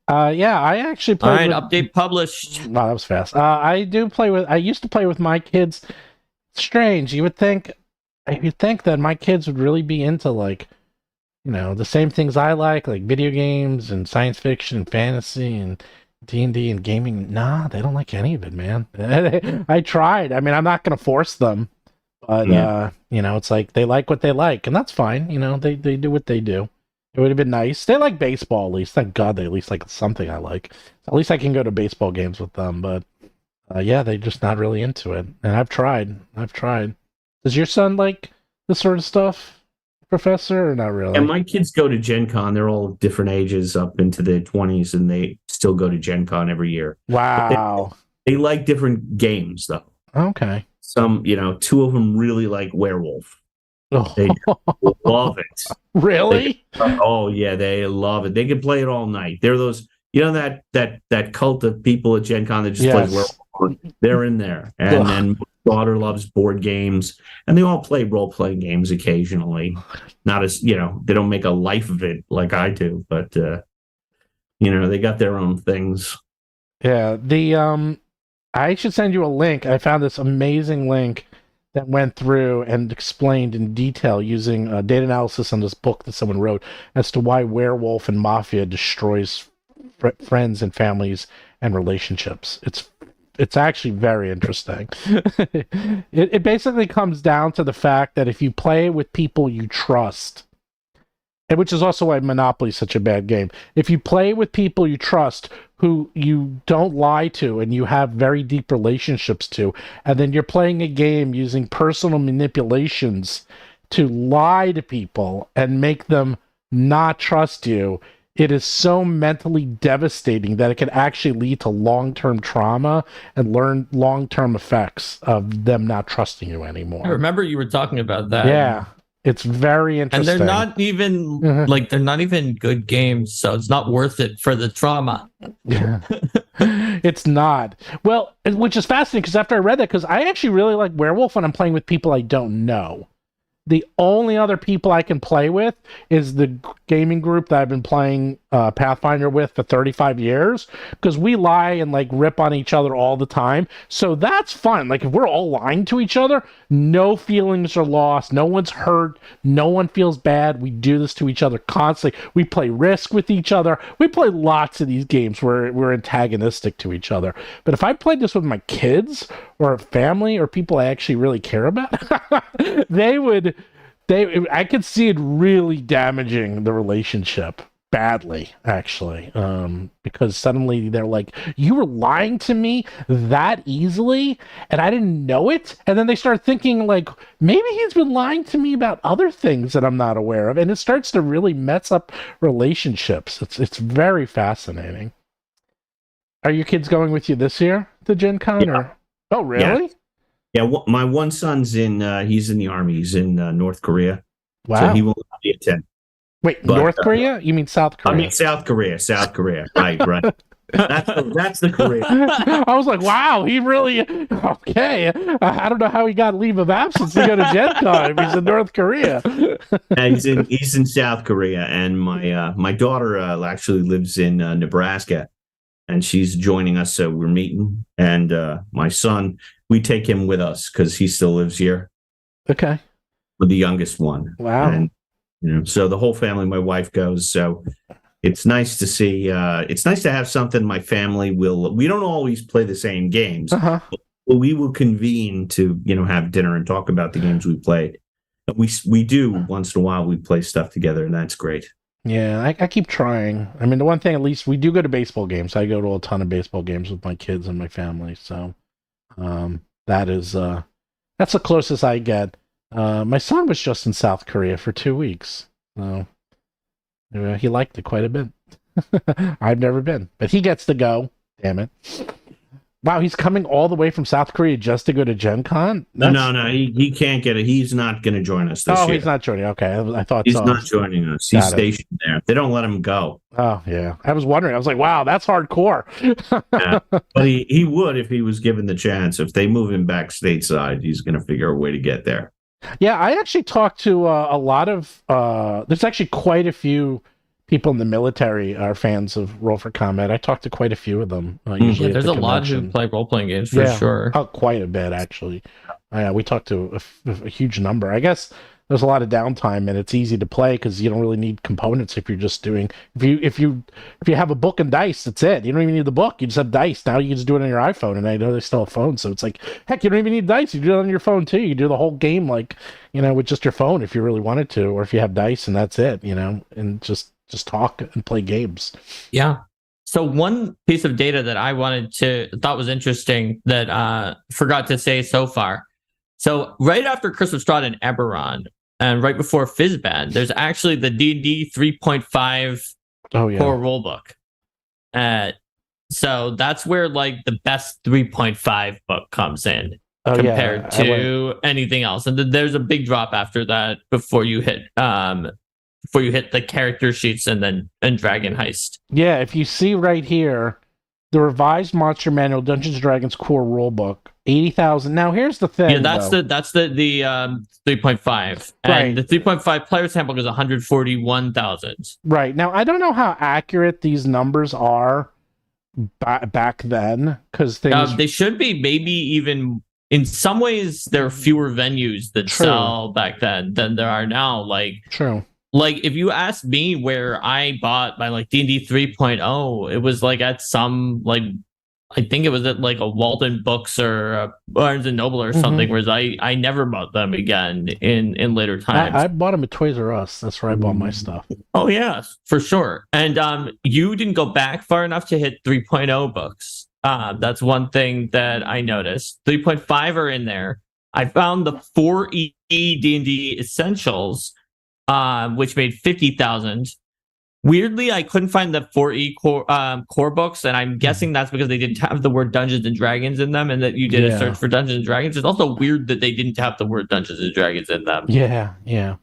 Yeah, I actually played. All right, update published. Wow, that was fast. I used to play with my kids. Strange. You'd think that my kids would really be into like, the same things I like video games and science fiction and fantasy and D&D and gaming. Nah, they don't like any of it, man. I tried. I mean, I'm not going to force them, But it's like they like what they like, and that's fine. They do what they do. It would have been nice. They like baseball at least. Thank God they at least like something I like. At least I can go to baseball games with them. But they're just not really into it. And I've tried. Does your son like this sort of stuff, Professor, or not really? And my kids go to Gen Con. They're all different ages up into their 20s, and they still go to Gen Con every year. Wow. They like different games, though. Okay. Some, two of them really like Werewolf. Oh. They love it. Really? They love it. They can play it all night. They're those, that cult of people at Gen Con that just plays Werewolf. They're in there. And then my daughter loves board games, and they all play role-playing games occasionally. Not as, they don't make a life of it like I do, but, they got their own things. Yeah. I should send you a link. I found this amazing link that went through and explained in detail using data analysis on this book that someone wrote as to why werewolf and mafia destroys friends and families and relationships. It's actually very interesting. It basically comes down to the fact that if you play with people you trust, and which is also why Monopoly is such a bad game. If you play with people you trust, who you don't lie to and you have very deep relationships to, and then you're playing a game using personal manipulations to lie to people and make them not trust you, it is so mentally devastating that it can actually lead to long-term trauma and long-term effects of them not trusting you anymore. I remember you were talking about that. Yeah. It's very interesting. And they're not even they're not even good games, so it's not worth it for the trauma. Yeah. It's not. Well, which is fascinating because after I read that, because I actually really like Werewolf when I'm playing with people I don't know. The only other people I can play with is the gaming group that I've been playing Pathfinder with for 35 years, because we lie and rip on each other all the time. So that's fun. If we're all lying to each other, no feelings are lost. No one's hurt. No one feels bad. We do this to each other constantly. We play Risk with each other. We play lots of these games where we're antagonistic to each other. But if I played this with my kids or family or people I actually really care about, I could see it really damaging the relationship badly, actually, because suddenly they're like, you were lying to me that easily and I didn't know it, and then they start thinking maybe he's been lying to me about other things that I'm not aware of, and it starts to really mess up relationships. It's very fascinating. Are your kids going with you this year to Gen Con? Yeah. Oh, really? Yeah, my one son's he's in the Army. He's in North Korea. Wow. So he will not be attending. Wait, North Korea? You mean South Korea? I mean South Korea. Right. That's the Korea. I was like, wow, he really... Okay. I don't know how he got leave of absence to go to Gen Con if he's in North Korea. And he's in South Korea, and my daughter actually lives in Nebraska, and she's joining us, so we're meeting. And my son, we take him with us because he still lives here. Okay. With the youngest one. Wow. And so the whole family, my wife goes. So it's nice to see. It's nice to have something my family will. We don't always play the same games, but we will convene to have dinner and talk about the games we played. We do once in a while. We play stuff together, and that's great. Yeah, I keep trying. I mean, the one thing, at least we do go to baseball games. I go to a ton of baseball games with my kids and my family. So that's the closest I get. My son was just in South Korea for 2 weeks. So he liked it quite a bit. I've never been, but he gets to go. Damn it. Wow, he's coming all the way from South Korea just to go to Gen Con? No, he can't get it. He's not going to join us this year. Oh, he's not joining. Okay, I thought he's not joining us. He's stationed there. They don't let him go. Oh, yeah. I was wondering. I was like, wow, that's hardcore. Yeah. But he would if he was given the chance. If they move him back stateside, he's going to figure a way to get there. Yeah, I actually talked to a lot of... there's actually quite a few people in the military are fans of Roll for Combat. I talked to quite a few of them. Usually there's a lot who play role-playing games for sure. Oh, quite a bit, actually. We talked to a huge number. I guess there's a lot of downtime, and it's easy to play because you don't really need components if you're just doing if you have a book and dice, that's it. You don't even need the book. You just have dice. Now you can just do it on your iPhone, and I know they still have phones, so it's like, heck, you don't even need dice. You do it on your phone too. You do the whole game like, with just your phone if you really wanted to, or if you have dice and that's it, and just talk and play games. Yeah. So one piece of data that I thought was interesting that forgot to say so far. So right after Curse of Strahd and Eberron, and right before Fizzband, there's actually the D&D 3.5 core rulebook. So that's where like the best 3.5 book comes in compared to anything else. And then there's a big drop after that before you hit the character sheets and Dragon Heist. Yeah, if you see right here, the revised Monster Manual Dungeons & Dragons core rulebook, 80,000. Now here's the thing. Yeah, that's the 3.5. And the 3.5 Player's Handbook is 141,000. Right. Now I don't know how accurate these numbers are back then, because they should be. Maybe even in some ways there are fewer venues that sell back then than there are now. Like true. Like, if you ask me where I bought my, like, D&D 3.0, it was, like, at some, like, I think it was at, like, a Walden Books or a Barnes & Noble or something, whereas I never bought them again in later times. I bought them at Toys R Us. That's where I bought my stuff. Oh, yeah, for sure. And you didn't go back far enough to hit 3.0 books. That's one thing that I noticed. 3.5 are in there. I found the 4E D&D Essentials, which made 50,000. Weirdly, I couldn't find the 4E core books, and I'm guessing that's because they didn't have the word Dungeons and Dragons in them, and that you did a search for Dungeons and Dragons. It's also weird that they didn't have the word Dungeons and Dragons in them. Yeah. The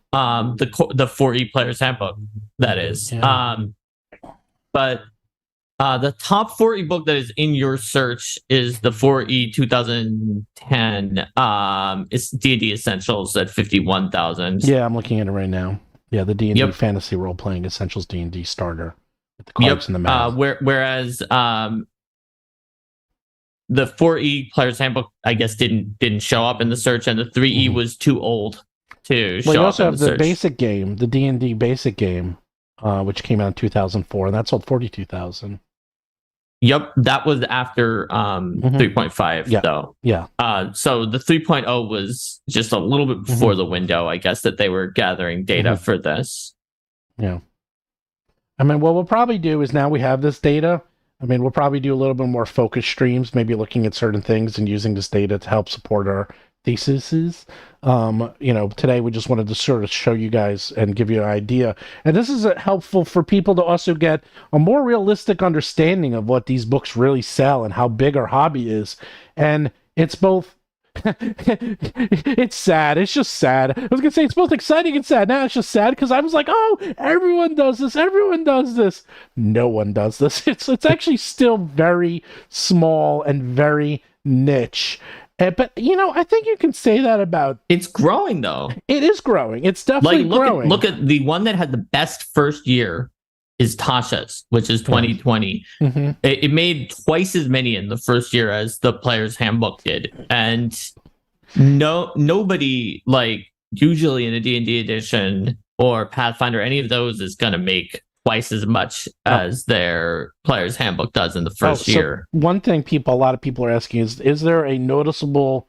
4E Player's Handbook, that is. Yeah. But the top 4E book that is in your search is the 4E 2010. It's D&D Essentials at 51,000. Yeah, I'm looking at it right now. Yeah, the D&D Fantasy Role Playing Essentials D&D Starter with the cards and the map. Whereas the 4E Player's Handbook, I guess, didn't show up in the search, and the 3E was too old to show up. You also have the search. basic game, the D&D basic game, which came out in 2004, and that sold 42,000. Yep, that was after 3.5, though. Yeah. So the 3.0 was just a little bit before the window, I guess, that they were gathering data for this. Yeah. I mean, what we'll probably do is, now we have this data, we'll probably do a little bit more focused streams, maybe looking at certain things and using this data to help support our theses. Today we just wanted to sort of show you guys and give you an idea, and this is helpful for people to also get a more realistic understanding of what these books really sell and how big our hobby is. And it's both it's sad, it's just sad. I was gonna say it's both exciting and sad. Now it's just sad because I was like, oh, everyone does this, no one does this. It's actually still very small and very niche. But, I think you can say that about... It's growing, though. It is growing. It's definitely growing. Look at the one that had the best first year is Tashas, which is 2020. It made twice as many in the first year as the Player's Handbook did. And nobody, like, usually in a D&D edition or Pathfinder, any of those is going to make twice as much as their Player's Handbook does in the first year. One thing a lot of people are asking is there a noticeable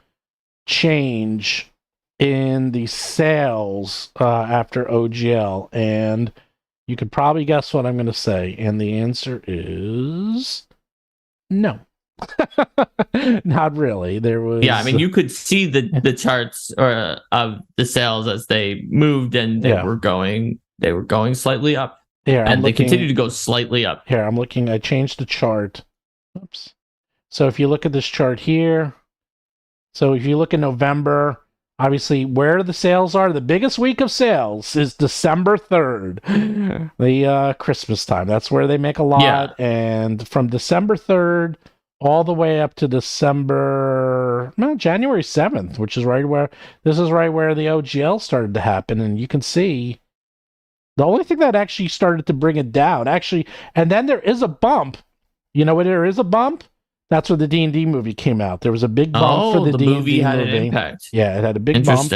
change in the sales after OGL? And you could probably guess what I'm going to say, and the answer is no. Not really. There was... Yeah, you could see the charts of the sales as they moved, and they were going slightly up. Here, they continue to go slightly up. Here, I'm looking. I changed the chart. Oops. So if you look at this chart here, so if you look in November, obviously where the sales are, the biggest week of sales is December 3rd, the Christmas time. That's where they make a lot. Yeah. And from December 3rd all the way up to January 7th, which is right where the OGL started to happen. And you can see the only thing that actually started to bring it down, and then there is a bump. You know what? There is a bump. That's when the D&D movie came out. There was a big bump for the D&D movie. Had movie. An impact. Yeah, it had a big bump.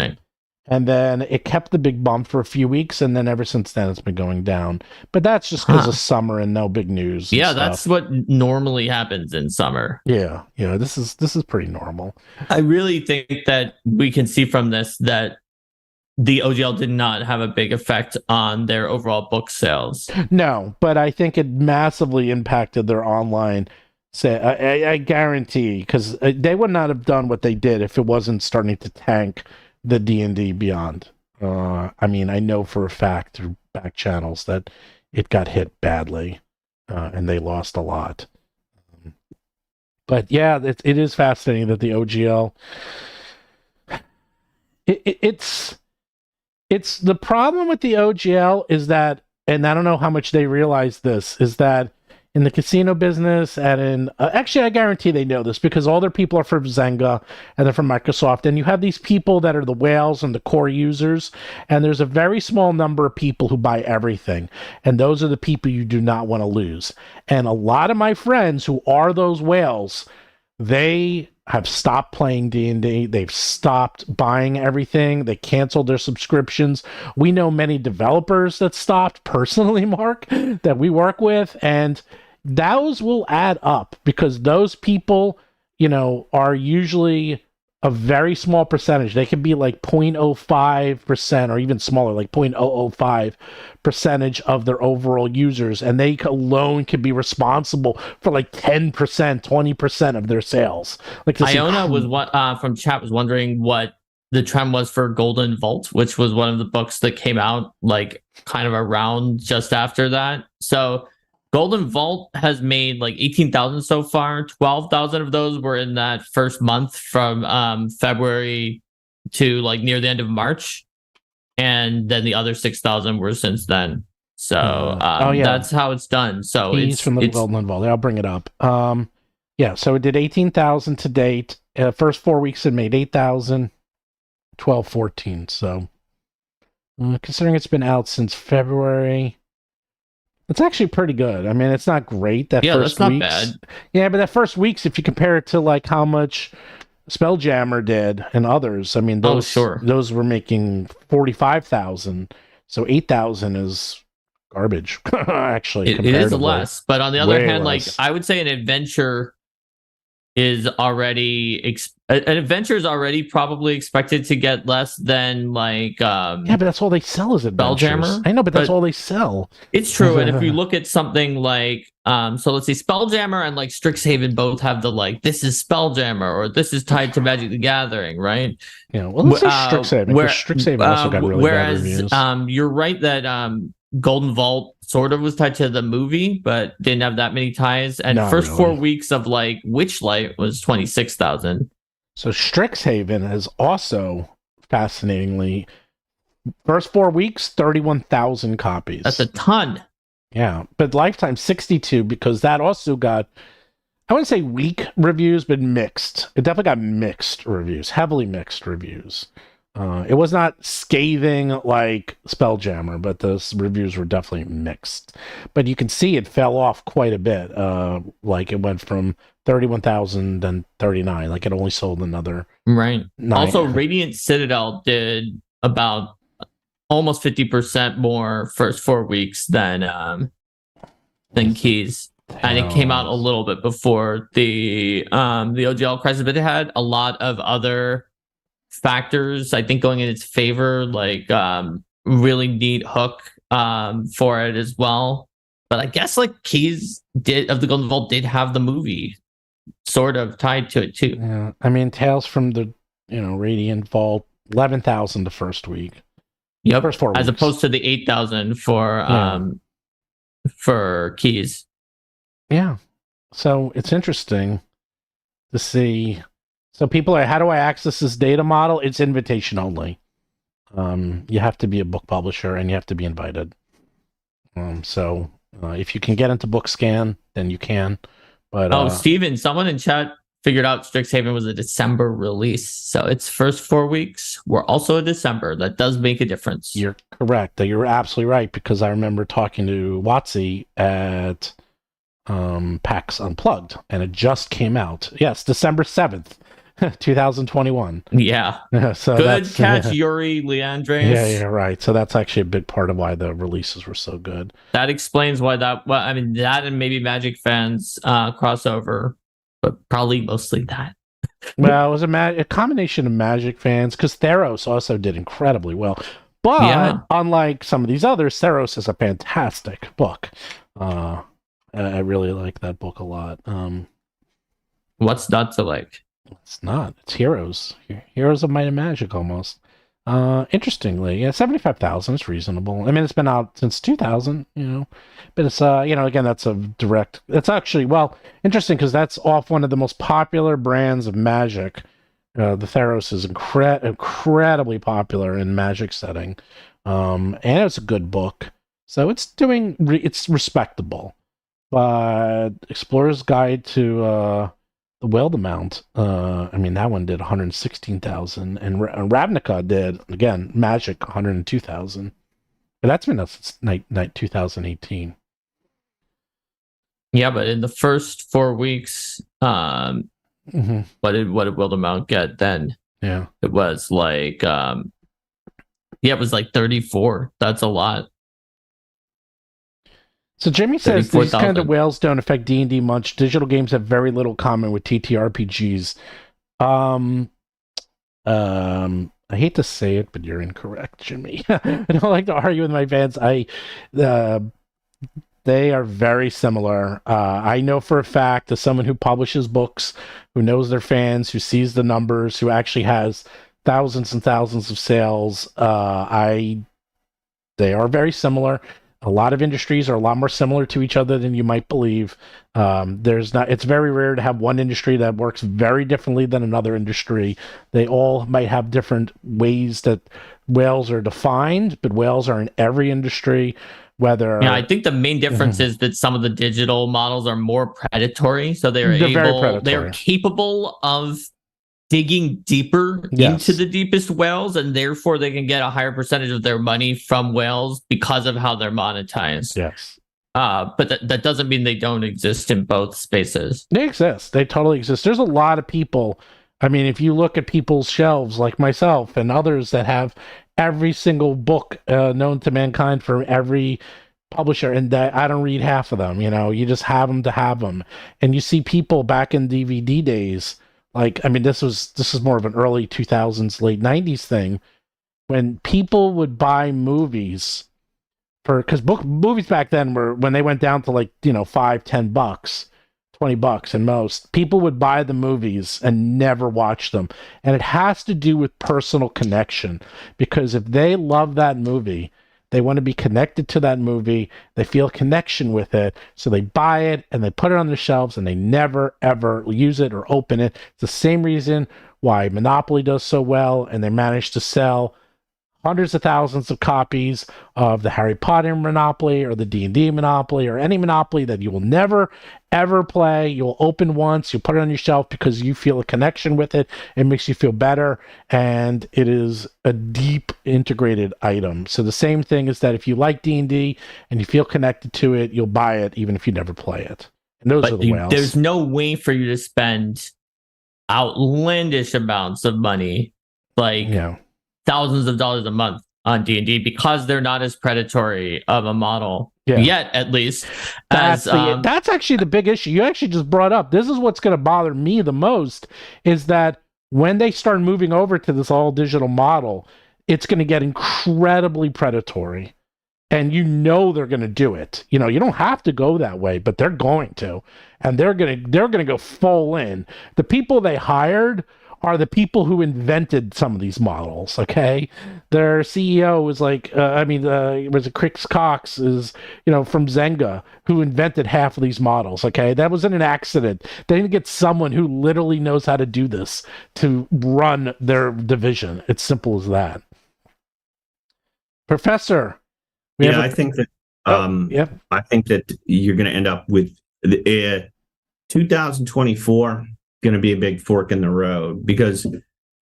And then it kept the big bump for a few weeks, and then ever since then it's been going down. But that's just because of summer and no big news. Yeah, that's what normally happens in summer. Yeah, this is pretty normal. I really think that we can see from this that the OGL did not have a big effect on their overall book sales. No, but I think it massively impacted their online. I guarantee, because they would not have done what they did if it wasn't starting to tank the D&D Beyond. I mean, I know for a fact through back channels that it got hit badly, and they lost a lot. But yeah, it is fascinating that the OGL. It's the problem with the OGL is that, and I don't know how much they realize this, is that in the casino business and in actually I guarantee they know this because all their people are from Zynga and they're from Microsoft, and you have these people that are the whales and the core users, and there's a very small number of people who buy everything, and those are the people you do not want to lose. And a lot of my friends who are those whales, they have stopped playing D&D. They've stopped buying everything. They canceled their subscriptions. We know many developers that stopped personally, Mark, that we work with, and those will add up because those people, are usually a very small percentage. They can be like 0.05% or even smaller, like 0.005% of their overall users, and they alone can be responsible for like 10%, 20% of their sales. Like Iona was what from chat was wondering what the trend was for Golden Vault, which was one of the books that came out like kind of around just after that. So Golden Vault has made like 18,000 so far. 12,000 of those were in that first month from February to like near the end of March. And then the other 6,000 were since then. So that's how it's done. So it's from the Golden Vault. I'll bring it up. So it did 18,000 to date. First 4 weeks it made 8,000, 12, 14. So considering it's been out since February, it's actually pretty good. I mean, it's not great. First that's not weeks, bad. Yeah, but that first weeks, if you compare it to like how much Spelljammer did and others, I mean, those were making 45,000. So 8,000 is garbage. Actually, it is less. But on the other hand, less. Like I would say an adventure is already probably expected to get less than like but that's all they sell is adventures. Spelljammer. I know, but that's all they sell. It's true. And if you look at something like so let's see, Spelljammer and like Strixhaven both have the like this is Spelljammer or this is tied to Magic the Gathering, right? Yeah, well, let's say Strixhaven, because Strixhaven also got really bad reviews. You're right that Golden Vault sort of was tied to the movie, but didn't have that many ties. And first 4 weeks of like Witchlight was 26,000. So Strixhaven is also fascinatingly first 4 weeks 31,000 copies. That's a ton. Yeah, but Lifetime 62 because that also got, I wouldn't say weak reviews, but mixed. It definitely got mixed reviews, heavily mixed reviews. It was not scathing like Spelljammer, but the reviews were definitely mixed. But you can see it fell off quite a bit. Like it went from 31,000 then 39. Like it only sold another. Right. 9. Also, Radiant Citadel did about almost 50% more first 4 weeks than Keys. And it came out a little bit before the OGL crisis, but it had a lot of other factors, I think, going in its favor, like really neat hook for it as well. But I guess like Keys of the Golden Vault did have the movie sort of tied to it too. Yeah, I mean, Tales from the Radiant Vault, 11,000 the first week. Yep, first 4 weeks. As opposed to the 8,000 for Keys. Yeah, so it's interesting to see. So people are, how do I access this data model? It's invitation only. You have to be a book publisher and you have to be invited. So if you can get into BookScan, then you can. But Steven, someone in chat figured out Strixhaven was a December release. So its first 4 weeks were also a December. That does make a difference. You're correct. You're absolutely right, because I remember talking to WoTC at PAX Unplugged, and it just came out. Yes, December 7th. 2021. Yeah. So Good that's, catch, Yuri Leandres. Yeah, right. So that's actually a big part of why the releases were so good. That explains why that. Well, I mean, that and maybe Magic fans crossover, but probably mostly that. Well, it was a combination of Magic fans, because Theros also did incredibly well. But unlike some of these others, Theros is a fantastic book. I really like that book a lot. What's not to like? It's not. It's Heroes. Heroes of Might and Magic almost. Interestingly, yeah, 75,000 is reasonable. I mean, it's been out since 2000, but it's again, that's a direct. It's actually, well, interesting, because that's off one of the most popular brands of Magic. The Theros is incredibly popular in Magic setting, and it's a good book, so it's it's respectable. But Explorer's Guide to the Whaled Amount, I mean, that one did 116,000, and Ravnica did, again, Magic, 102,000. But that's been out since night 2018. Yeah, but in the first 4 weeks, what did Whaled Amount get then? Yeah, it was like, it was like 34. That's a lot. So Jimmy says these kind of whales don't affect D&D much. Digital games have very little common with TTRPGs. I hate to say it, but you're incorrect, Jimmy. I don't like to argue with my fans. They are very similar. I know for a fact, as someone who publishes books, who knows their fans, who sees the numbers, who actually has thousands and thousands of sales, they are very similar. A lot of industries are a lot more similar to each other than you might believe. It's very rare to have one industry that works very differently than another industry. They all might have different ways that whales are defined, but whales are in every industry. I think the main difference is that some of the digital models are more predatory, so they're capable of digging deeper into the deepest whales, and therefore they can get a higher percentage of their money from whales because of how they're monetized. Yes. But that doesn't mean they don't exist in both spaces. They exist. They totally exist. There's a lot of people. I mean, if you look at people's shelves like myself and others that have every single book known to mankind from every publisher, and I don't read half of them, you just have them to have them. And you see people back in DVD days, this is more of an early 2000s, late 90s thing, when people would buy movies because movies back then were, when they went down to $5-10, $20 and most, people would buy the movies and never watch them. And it has to do with personal connection, because if they love that movie, they want to be connected to that movie. They feel a connection with it. So they buy it and they put it on their shelves and they never, ever use it or open it. It's the same reason why Monopoly does so well, and they manage to sell hundreds of thousands of copies of the Harry Potter Monopoly or the D&D Monopoly or any Monopoly that you will never, ever play. You'll open once, you'll put it on your shelf because you feel a connection with it. It makes you feel better, and it is a deep integrated item. So the same thing is that if you like D&D and you feel connected to it, you'll buy it even if you never play it. And those are the whales. There's no way for you to spend outlandish amounts of money, thousands of dollars a month on D&D, because they're not as predatory of a model yet, at least. That's actually the big issue you actually just brought up. This is what's going to bother me the most, is that when they start moving over to this all digital model, it's going to get incredibly predatory, and they're going to do it. You don't have to go that way, but they're going to, and they're going to go full in. The people they hired are the people who invented some of these models, okay? Their CEO was was Chris Cox, is, from Zynga, who invented half of these models, okay? That wasn't an accident. They didn't get someone who literally knows how to do this to run their division. It's simple as that. Professor. I think that I think that you're going to end up with 2024 going to be a big fork in the road, because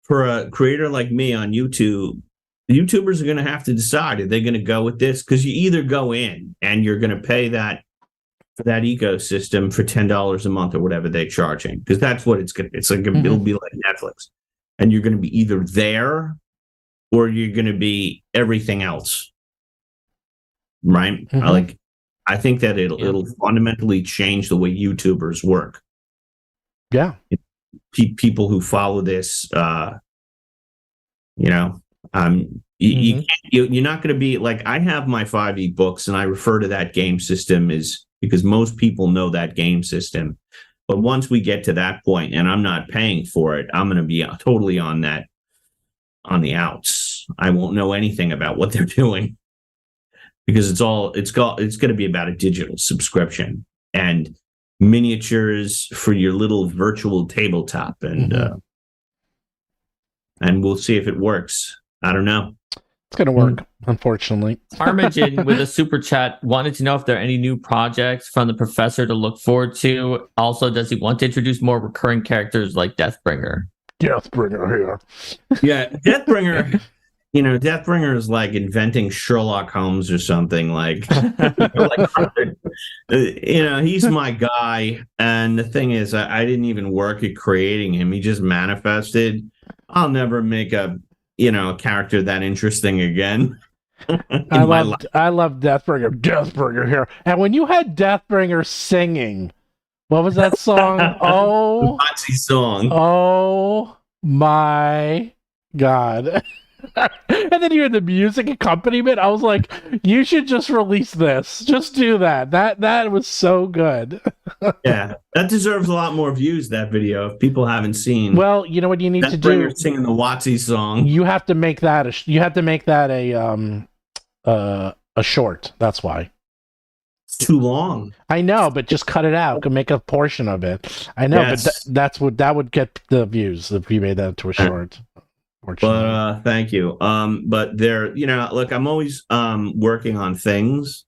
for a creator like me on YouTube, YouTubers are going to have to decide, are they going to go with this? Because you either go in and you're going to pay that for that ecosystem for $10 a month or whatever they're charging, because that's what it's gonna. It's like it'll be like Netflix, and you're going to be either there or you're going to be everything else, right? I think that it'll fundamentally change the way YouTubers work. Yeah, people who follow this, you're not going to be like, I have my 5e books and I refer to that game system is because most people know that game system. But once we get to that point and I'm not paying for it, I'm going to be totally on the outs. I won't know anything about what they're doing because it's going to be about a digital subscription and miniatures for your little virtual tabletop. And we'll see if it works. I don't know. It's going to work, unfortunately. Armageddon with a super chat wanted to know if there are any new projects from the professor to look forward to. Also, does he want to introduce more recurring characters like Deathbringer? Deathbringer here. Yeah, Deathbringer. Deathbringer is like inventing Sherlock Holmes or something. Like, he's my guy. And the thing is, I didn't even work at creating him. He just manifested. I'll never make a character that interesting again. I love Deathbringer. Deathbringer here. And when you had Deathbringer singing, what was that song? Oh, the WoTC song. Oh my God. And then you had the music accompaniment. I was like, you should just release this. Just do that. That was so good. Yeah, that deserves a lot more views, that video, if people haven't seen. Well, you know what you need to do? Singing the WoTC song. You have to make that a short. That's why. It's too long. I know, but just cut it out. Make a portion of it. I know, yes. But that would get the views if you made that into a short. But thank you. But there, look, I'm always working on things.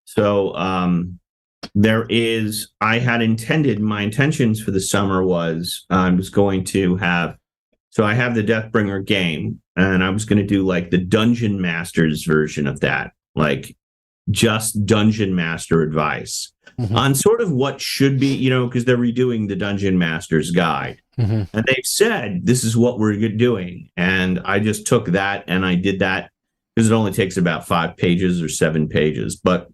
So my intentions for the summer was I was going to have, so I have the Deathbringer game, and I was going to do like the Dungeon Master's version of that, like just Dungeon Master advice on sort of what should be, because they're redoing the Dungeon Master's Guide. And they've said, this is what we're doing. And I just took that and I did that because it only takes about 5 pages or 7 pages. But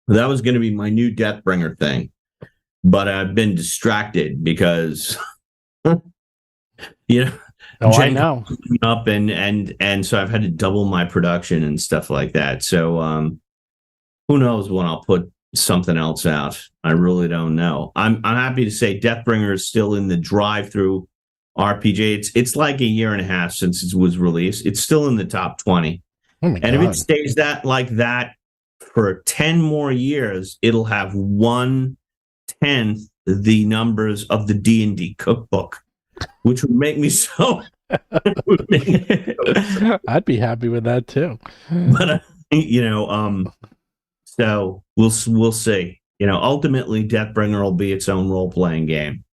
that was going to be my new Deathbringer thing. But I've been distracted because, I know. Up and so I've had to double my production and stuff like that. So who knows when I'll put something else out. I really don't know. I'm happy to say Deathbringer is still in the drive-through RPG. It's like a year and a half since it was released. It's still in the top 20. Oh my God. If it stays like that for 10 more years, it'll have 1/10 the numbers of the D&D cookbook, which would make me so. I'd be happy with that too. But so we'll see. Ultimately, Deathbringer will be its own role-playing game.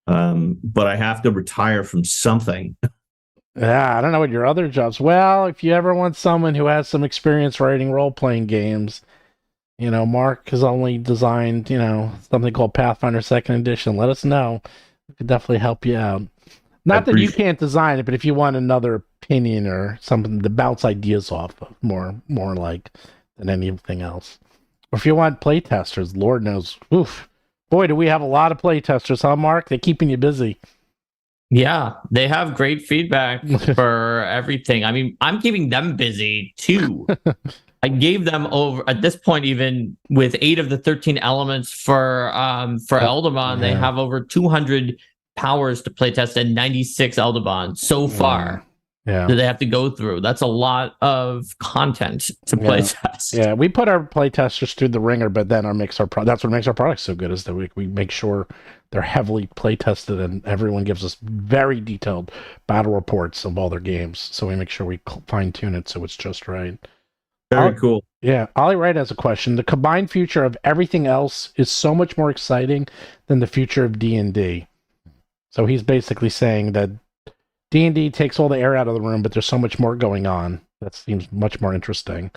But I have to retire from something. Yeah, I don't know what your other jobs. Well, if you ever want someone who has some experience writing role-playing games, Mark has only designed, something called Pathfinder 2nd Edition. Let us know. We could definitely help you out. Not that you can't design it, but if you want another opinion or something to bounce ideas off of, more like than anything else. Or if you want playtesters, Lord knows. Oof. Boy, do we have a lot of playtesters, huh, Mark? They're keeping you busy. Yeah, they have great feedback for everything. I mean, I'm keeping them busy too. I gave them over at this point, even with 8 of the 13 elements for Eldamon, they have over 200 powers to playtest and 96 Eldamon so far. Yeah. Do they have to go through? That's a lot of content to playtest. Yeah, we put our playtesters through the ringer, but then that's what makes our products so good is that we make sure they're heavily playtested and everyone gives us very detailed battle reports of all their games. So we make sure we fine tune it so it's just right. Very cool. Yeah, Ollie Wright has a question. The combined future of everything else is so much more exciting than the future of D&D. So he's basically saying that D&D takes all the air out of the room, but there's so much more going on. That seems much more interesting.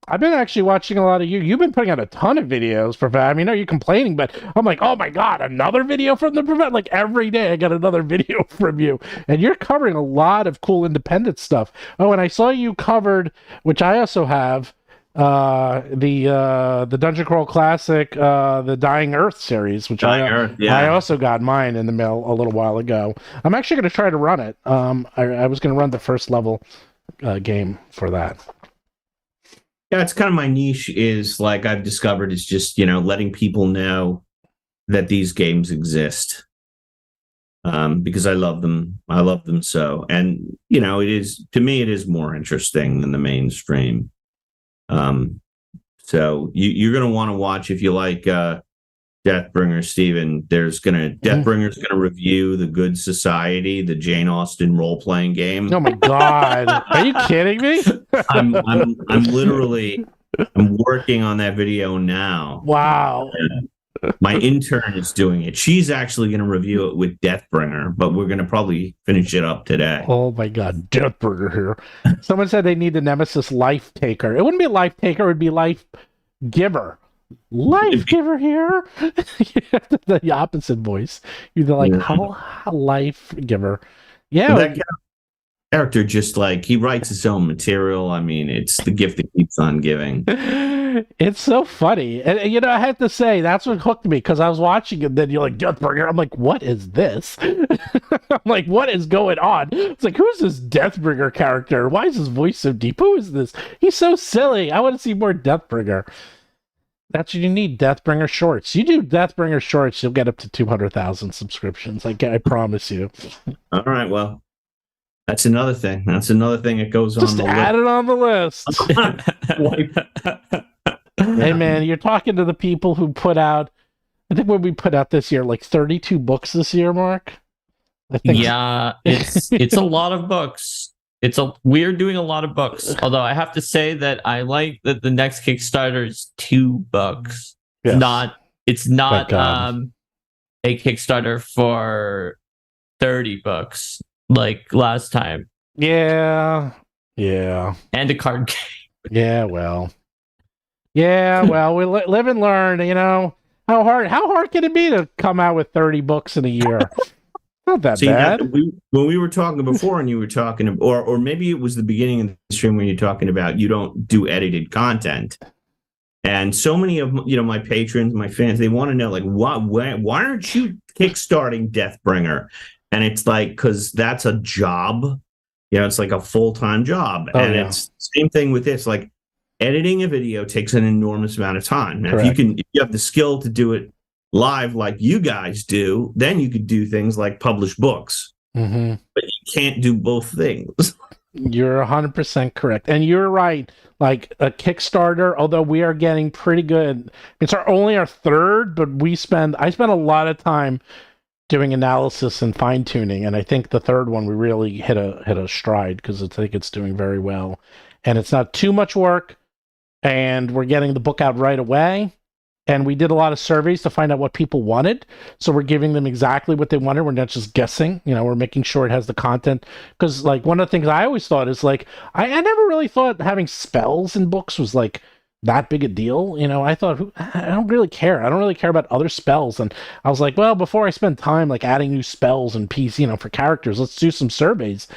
I've been actually watching a lot of you. You've been putting out a ton of videos, Professor. I mean, are you complaining? But I'm like, oh my God, another video from the Professor. Like every day I got another video from you. And you're covering a lot of cool independent stuff. Oh, and I saw you covered, which I also have, the Dungeon Crawl Classic, the Dying Earth series, which I also got mine in the mail a little while ago. I'm actually going to try to run it. I was going to run the first level game for that. Yeah, it's kind of my niche is like I've discovered is just, letting people know that these games exist. Because I love them. I love them so. And, it is more interesting than the mainstream. So you're going to want to watch if you like Deathbringer, Steven. Deathbringer's going to review The Good Society, the Jane Austen role-playing game. Oh my God. Are you kidding me? I'm working on that video now. Wow. My intern is doing it. She's actually going to review it with Deathbringer, but we're going to probably finish it up today. Oh my God, Deathbringer here. Someone said they need the Nemesis Life Taker. It wouldn't be Life Taker, it would be Life Giver. Life Giver here. The opposite voice. You're like, how Life Giver. Yeah. That character just he writes his own material. I mean, it's the gift that keeps on giving. It's so funny. And, I have to say, that's what hooked me because I was watching it. Then you're like, Deathbringer. I'm like, what is this? I'm like, what is going on? It's like, who's this Deathbringer character? Why is his voice so deep? Who is this? He's so silly. I want to see more Deathbringer. That's what you need, Deathbringer shorts. You do Deathbringer shorts, you'll get up to 200,000 subscriptions. I promise you. All right, well, that's another thing. That's another thing that goes on the list. Just add it on the list. Hey, man, you're talking to the people who put out, I think what we put out this year, 32 books this year, Mark? I think it's a lot of books. We're doing a lot of books. Although I have to say that I like that the next Kickstarter is 2 books. Yes. It's not a Kickstarter for 30 books like last time. Yeah. Yeah. And a card game. Yeah, well. Yeah, well, we live and learn, How hard can it be to come out with 30 books in a year? Not that bad. When we were talking before, and you were talking, or maybe it was the beginning of the stream when you're talking about you don't do edited content, and so many of my patrons, my fans, they want to know why aren't you kickstarting Deathbringer? And it's because that's a job, it's like a full-time job, it's the same thing with this. Editing a video takes an enormous amount of time. Now, if you have the skill to do it live like you guys do, then you could do things like publish books. Mm-hmm. But you can't do both things. You're 100% correct. And you're right. Like a Kickstarter, although we are getting pretty good, it's only our 3rd, but I spend a lot of time doing analysis and fine tuning. And I think the 3rd one, we really hit a stride because I think it's doing very well. And it's not too much work. And we're getting the book out right away. And we did a lot of surveys to find out what people wanted. So we're giving them exactly what they wanted. We're not just guessing. We're making sure it has the content. Because, one of the things I always thought is, I never really thought having spells in books was, that big a deal. I thought, I don't really care. I don't really care about other spells. And I was like, well, before I spend time, adding new spells and pieces, for characters, let's do some surveys.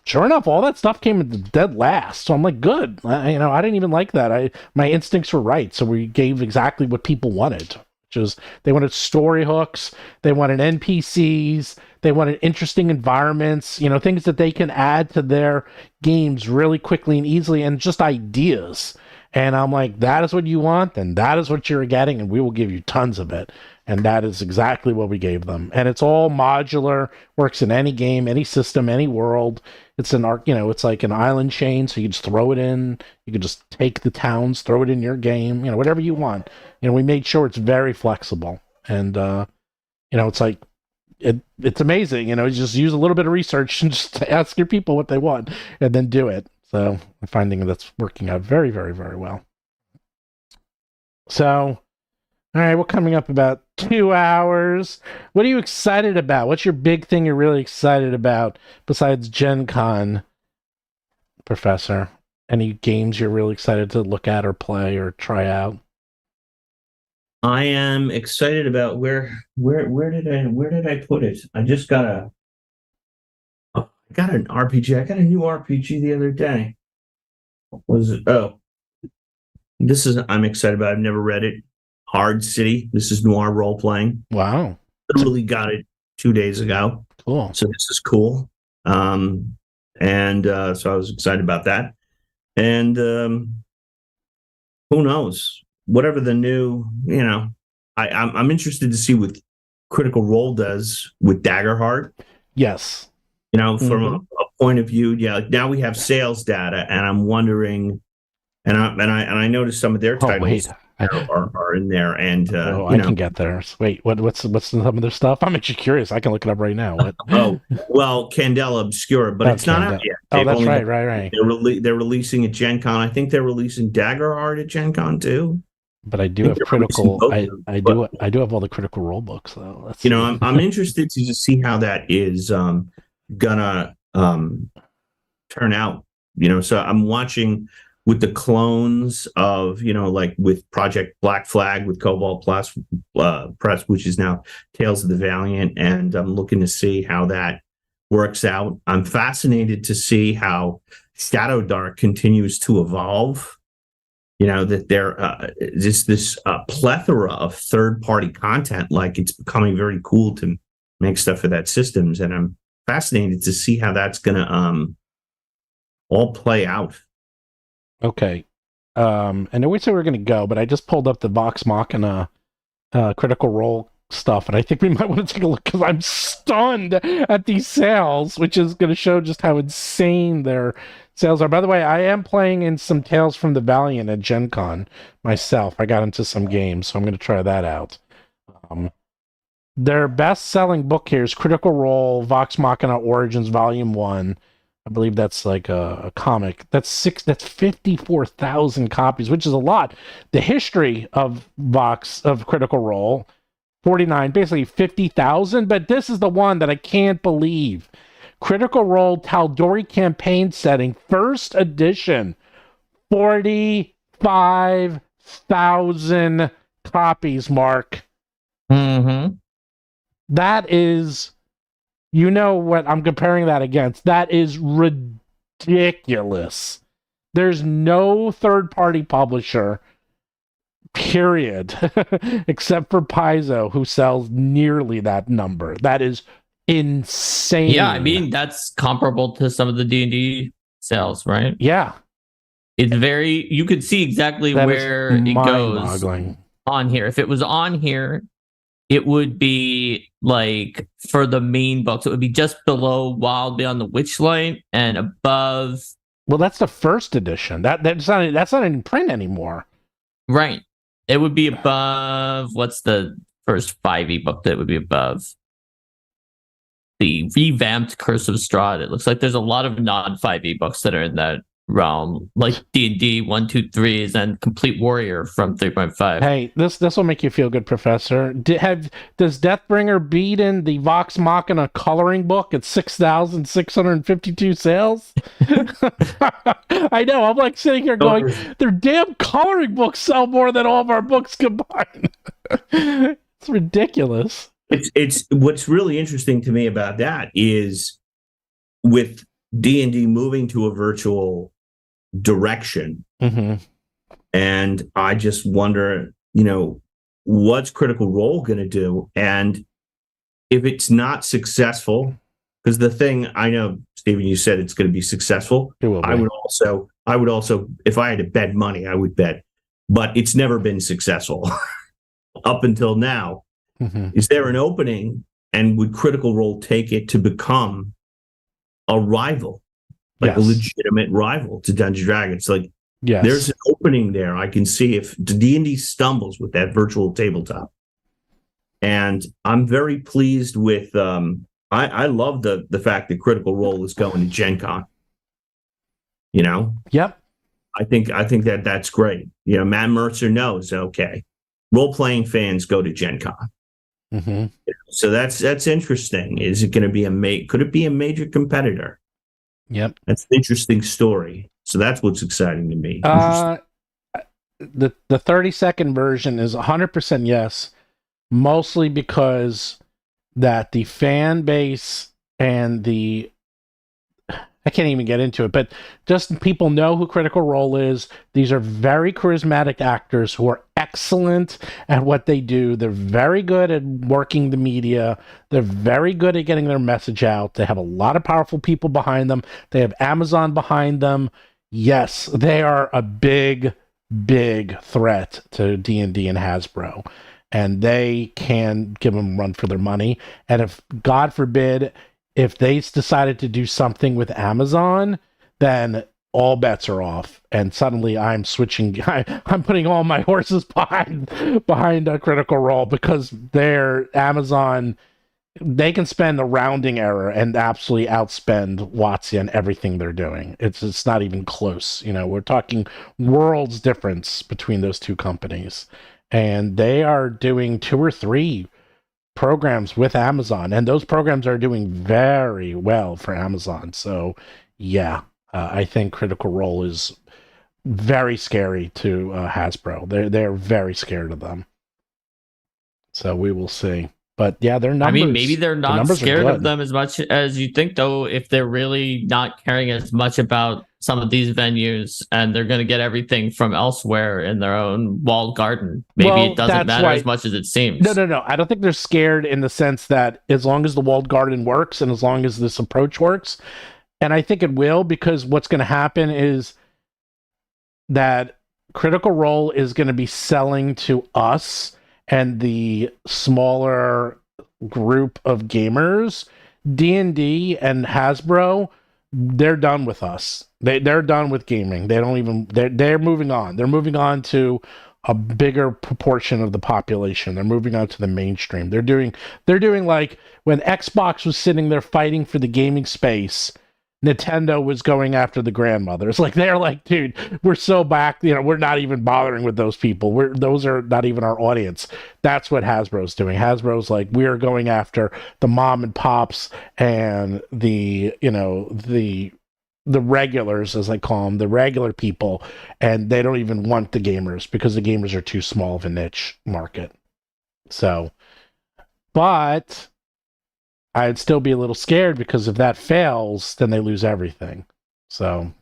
Sure enough, all that stuff came in dead last. So I'm like, good. I didn't even like that. My instincts were right. So we gave exactly what people wanted, which is they wanted story hooks, they wanted NPCs, they wanted interesting environments, things that they can add to their games really quickly and easily, and just ideas. And I'm like, that is what you want, then that is what you're getting, and we will give you tons of it. And that is exactly what we gave them. And it's all modular, works in any game, any system, any world. It's it's like an island chain, so you can just throw it in. You can just take the towns, throw it in your game, whatever you want. We made sure it's very flexible. And, it's it's amazing. You just use a little bit of research and just ask your people what they want and then do it. So I'm finding that's working out very, very, very well. So, all right, we're coming up about 2 hours. What are you excited about? What's your big thing you're really excited about besides Gen Con, Professor? Any games you're really excited to look at or play or try out? I am excited about where did I put it? I just got an RPG. I got a new RPG the other day. What was it? Oh, I'm excited about. I've never read it. Hard City. This is noir role playing. Wow. Literally got it 2 days ago. Cool. So this is cool. So I was excited about that. And who knows? Whatever the new, I'm interested to see what Critical Role does with Daggerheart. Yes. From a point of view, like now we have sales data, and I'm wondering, and I noticed some of their titles are in there, and I can get there. Wait, what's some of their stuff? I'm actually curious. I can look it up right now. What? Oh, well, Candela Obscura, but it's not out yet. Oh, that's right. They're releasing at Gen Con. I think they're releasing Daggerheart at Gen Con too. But I do have critical. I do have all the Critical Role books though. I'm interested to just see how that is gonna turn out. So I'm watching with the clones of like with Project Black Flag with Cobalt Plus Press, which is now Tales of the Valiant, and I'm looking to see how that works out. I'm fascinated to see how Shadow Dark continues to evolve. That there just this plethora of third-party content, like it's becoming very cool to make stuff for that systems, and I'm fascinated to see how that's going to all play out. Okay. I know we said we were going to go, but I just pulled up the Vox Machina Critical Role stuff, and I think we might want to take a look because I'm stunned at these sales, which is going to show just how insane their sales are. By the way, I am playing in some Tales from the Valiant at Gen Con myself. I got into some games, so I'm going to try that out. Their best-selling book here is Critical Role Vox Machina Origins Volume 1. I believe that's like a comic. That's 54,000 copies, which is a lot. The history of Critical Role, 49, basically 50,000, but this is the one that I can't believe. Critical Role Tal'Dorei campaign setting, first edition, 45,000 copies, Mark. Mm-hmm. That is, what I'm comparing that against. That is ridiculous. There's no third-party publisher, period, except for Paizo, who sells nearly that number. That is insane. Yeah, I mean, that's comparable to some of the D&D sales, right? Yeah. It's you could see exactly where it goes on here. If it was on here, it would be like for the main books, it would be just below Wild Beyond the Witchlight and above. Well, that's the first edition. That's not in print anymore. Right. It would be above. What's the first 5e book that would be above? The revamped Curse of Strahd. It looks like there's a lot of non-5e books that are in that realm, like D&D 1, 2, 3s and Complete Warrior from 3.5. Hey, this will make you feel good, Professor. Does Deathbringer beat in the Vox Machina coloring book at 6,652 sales? I know. I'm like sitting here going, their damn coloring books sell more than all of our books combined. It's ridiculous. It's what's really interesting to me about that is with D&D moving to a virtual direction. Mm-hmm. And I just wonder, what's Critical Role going to do? And if it's not successful, because the thing I know, Stephen, you said it's going to be successful. It will be. I would also, if I had to bet money, I would bet, but it's never been successful up until now. Mm-hmm. Is there an opening, and would Critical Role take it to become a rival, like a legitimate rival to Dungeons & Dragons? Like, there's an opening there. I can see if D&D stumbles with that virtual tabletop. And I'm very pleased with, I love the fact that Critical Role is going to Gen Con. Yep. I think that's great. Matt Mercer knows, okay, role-playing fans go to Gen Con. Mm-hmm. So that's interesting. Is it going to be could it be a major competitor? Yep. That's an interesting story. So that's what's exciting to me. The 30-second version is 100% yes, mostly because that the fan base and I can't even get into it, but just people know who Critical Role is. These are very charismatic actors who are excellent at what they do. They're very good at working the media. They're very good at getting their message out. They have a lot of powerful people behind them. They have Amazon behind them. Yes, they are a big threat to D&D and Hasbro. And they can give them a run for their money. And if, God forbid, if they decided to do something with Amazon, then all bets are off. And suddenly I'm switching. I'm putting all my horses behind a Critical Role, because they're Amazon. They can spend a rounding error and absolutely outspend WoTC on everything they're doing. It's not even close. We're talking worlds difference between those two companies. And they are doing 2 or 3 programs with Amazon, and those programs are doing very well for Amazon. So yeah, I think Critical Role is very scary to Hasbro. They're very scared of them. So we will see. But yeah, their numbers. I mean, maybe they're not scared of them as much as you think, though, if they're really not caring as much about some of these venues, and they're going to get everything from elsewhere in their own walled garden. Maybe it doesn't matter as much as it seems. No. I don't think they're scared in the sense that as long as the walled garden works and as long as this approach works, and I think it will, because what's going to happen is that Critical Role is going to be selling to us and the smaller group of gamers. D&D and Hasbro, they're done with us. They're done with gaming. They're moving on. They're moving on to a bigger proportion of the population. They're moving on to the mainstream. They're doing like when Xbox was sitting there fighting for the gaming space, Nintendo was going after the grandmothers. Like, they're like, dude, we're so back, we're not even bothering with those people. Those are not even our audience. That's what Hasbro's doing. Hasbro's like, we're going after the mom and pops and the regulars, as I call them, the regular people, and they don't even want the gamers because the gamers are too small of a niche market. So, but I'd still be a little scared, because if that fails, then they lose everything. So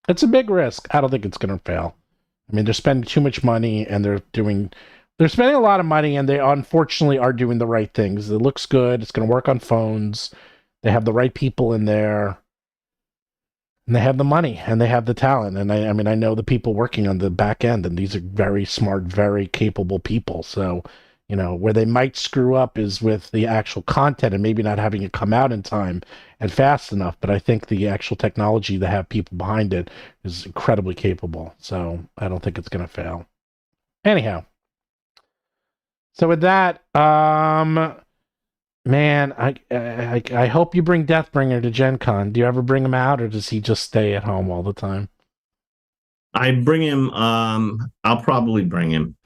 it's a big risk. I don't think it's going to fail. I mean, they're spending too much money, and they're spending a lot of money, and they unfortunately are doing the right things. It looks good. It's going to work on phones. They have the right people in there, and they have the money, and they have the talent. And I mean, I know the people working on the back end, and these are very smart, very capable people. So, where they might screw up is with the actual content and maybe not having it come out in time and fast enough. But I think the actual technology to have people behind it is incredibly capable. So I don't think it's going to fail. Anyhow. So with that, man, I hope you bring Deathbringer to Gen Con. Do you ever bring him out, or does he just stay at home all the time? I bring him, I'll probably bring him.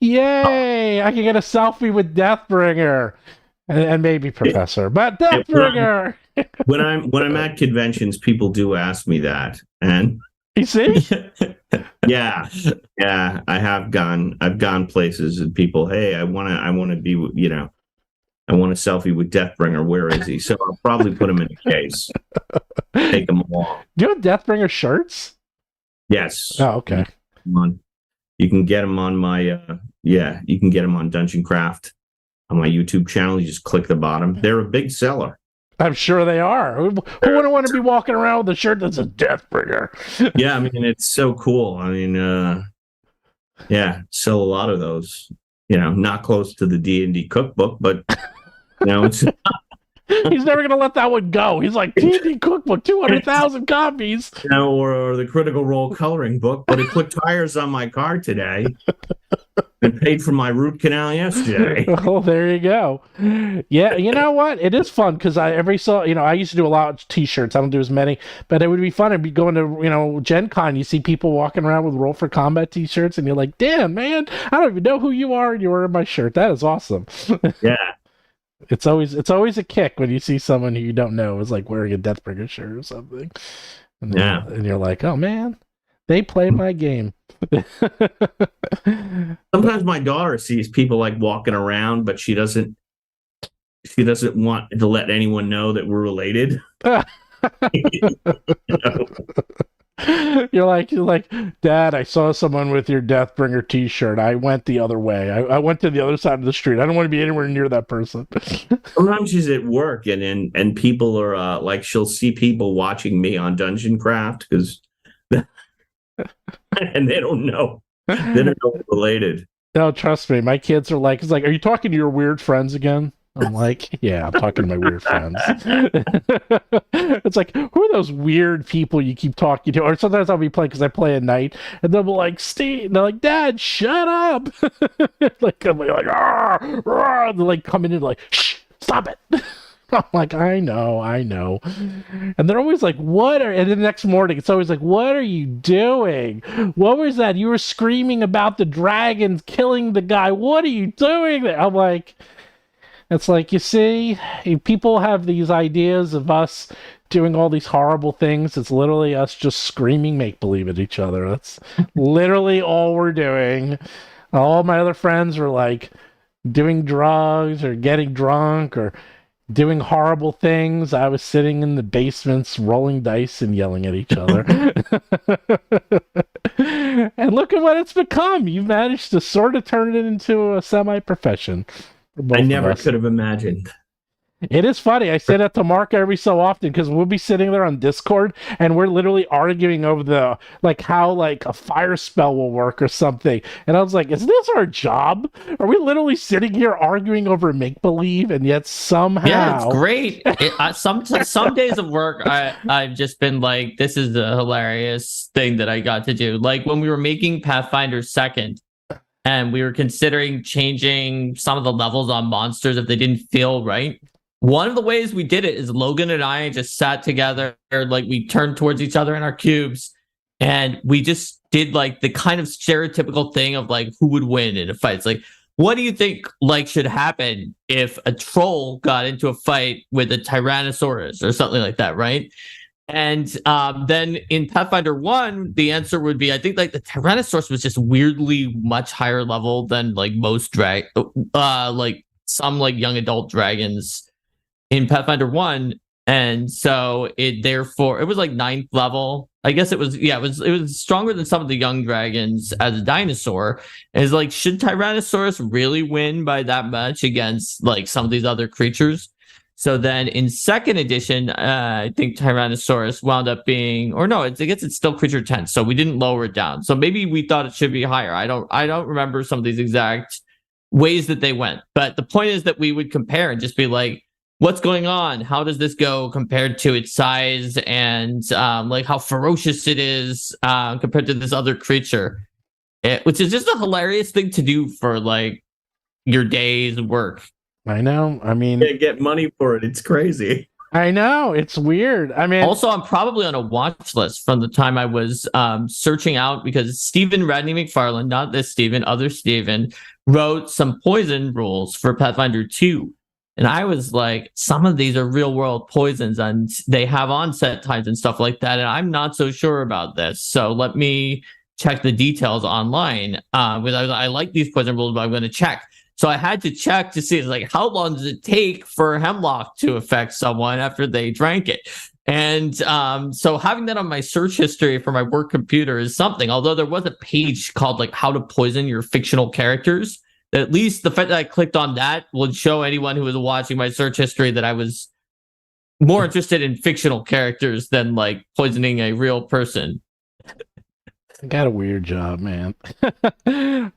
Yay! I can get a selfie with Deathbringer, and maybe Professor, but Deathbringer. When I'm at conventions, people do ask me that, and you see, yeah, I have gone. I've gone places, and people, hey, I want to be, I want a selfie with Deathbringer. Where is he? So I'll probably put him in a case, take him along. Do you have Deathbringer shirts? Yes. Oh, okay. You can get them on my, you can get them on Dungeon Craft on my YouTube channel. You just click the bottom. They're a big seller. I'm sure they are. Who wouldn't want to be walking around with a shirt that's a Deathbringer? Yeah, I mean, it's so cool. I mean, sell a lot of those. Not close to the D&D cookbook, but, it's... He's never going to let that one go. He's like, D&D cookbook, 200,000 copies. Or the Critical Role coloring book, but it put tires on my car today and paid for my root canal yesterday. Oh, there you go. Yeah, you know what? It is fun, because I used to do a lot of t-shirts. I don't do as many, but it would be fun. I'd be going to, Gen Con. You see people walking around with Roll for Combat t-shirts, and you're like, damn, man, I don't even know who you are, and you're wearing my shirt. That is awesome. Yeah. It's always a kick when you see someone who you don't know is like wearing a Deathbringer shirt or something. And you're like, oh man, they played my game. Sometimes my daughter sees people like walking around, but she doesn't want to let anyone know that we're related. You know? You're like, Dad, I saw someone with your Deathbringer t-shirt. I went the other way. I went to the other side of the street. I don't want to be anywhere near that person. Sometimes she's at work and people are like, she'll see people watching me on Dungeon Craft because and they don't know. They don't know we're related. No, trust me. My kids are like, are you talking to your weird friends again? I'm like, yeah, I'm talking to my weird friends. It's like, who are those weird people you keep talking to? Or sometimes I'll be playing because I play at night, and they'll be like, Steve, and they're like, Dad, shut up. Like, I'm like, rah, rah. They're like coming in like, shh, stop it. I'm like, I know. And they're always like, and the next morning, it's always like, what are you doing? What was that? You were screaming about the dragons killing the guy. What are you doing? I'm like, it's like, you see, people have these ideas of us doing all these horrible things. It's literally us just screaming make-believe at each other. That's literally all we're doing. All my other friends are like doing drugs or getting drunk or doing horrible things. I was sitting in the basements rolling dice and yelling at each other. And look at what it's become. You've managed to sort of turn it into a semi-profession. I never could have imagined. It is funny. I say that to Mark every so often because we'll be sitting there on Discord and we're literally arguing over how a fire spell will work or something. And I was like, is this our job? Are we literally sitting here arguing over make-believe? And yet somehow... Yeah, it's great. Some days of work, I've just been like, this is a hilarious thing that I got to do. Like when we were making Pathfinder 2nd, and we were considering changing some of the levels on monsters if they didn't feel right. One of the ways we did it is Logan and I just sat together, like we turned towards each other in our cubes, and we just did like the kind of stereotypical thing of like who would win in a fight. It's like, what do you think like should happen if a troll got into a fight with a Tyrannosaurus or something like that, right? And then in Pathfinder 1, the answer would be, I think like the Tyrannosaurus was just weirdly much higher level than like most like some like young adult dragons in Pathfinder 1. And so it was like 9th level. I guess it was stronger than some of the young dragons as a dinosaur. And it's like, should Tyrannosaurus really win by that much against like some of these other creatures? So then in 2nd edition, I think Tyrannosaurus wound up being, or no, I guess it's still creature 10. So we didn't lower it down. So maybe we thought it should be higher. I don't remember some of these exact ways that they went. But the point is that we would compare and just be like, what's going on? How does this go compared to its size and like how ferocious it is compared to this other creature? Which is just a hilarious thing to do for like your day's work. I know. I mean, you get money for it. It's crazy. I know. It's weird. I mean, also, I'm probably on a watch list from the time I was searching out because Stephen Radney McFarlane, not this Stephen, other Stephen, wrote some poison rules for Pathfinder 2. And I was like, some of these are real world poisons and they have onset times and stuff like that. And I'm not so sure about this. So let me check the details online. Because I like these poison rules, but I'm going to check. So I had to check to see, like, how long does it take for hemlock to affect someone after they drank it? And so having that on my search history for my work computer is something, although there was a page called like how to poison your fictional characters. At least the fact that I clicked on that would show anyone who was watching my search history that I was more interested in fictional characters than like poisoning a real person. I got a weird job, man.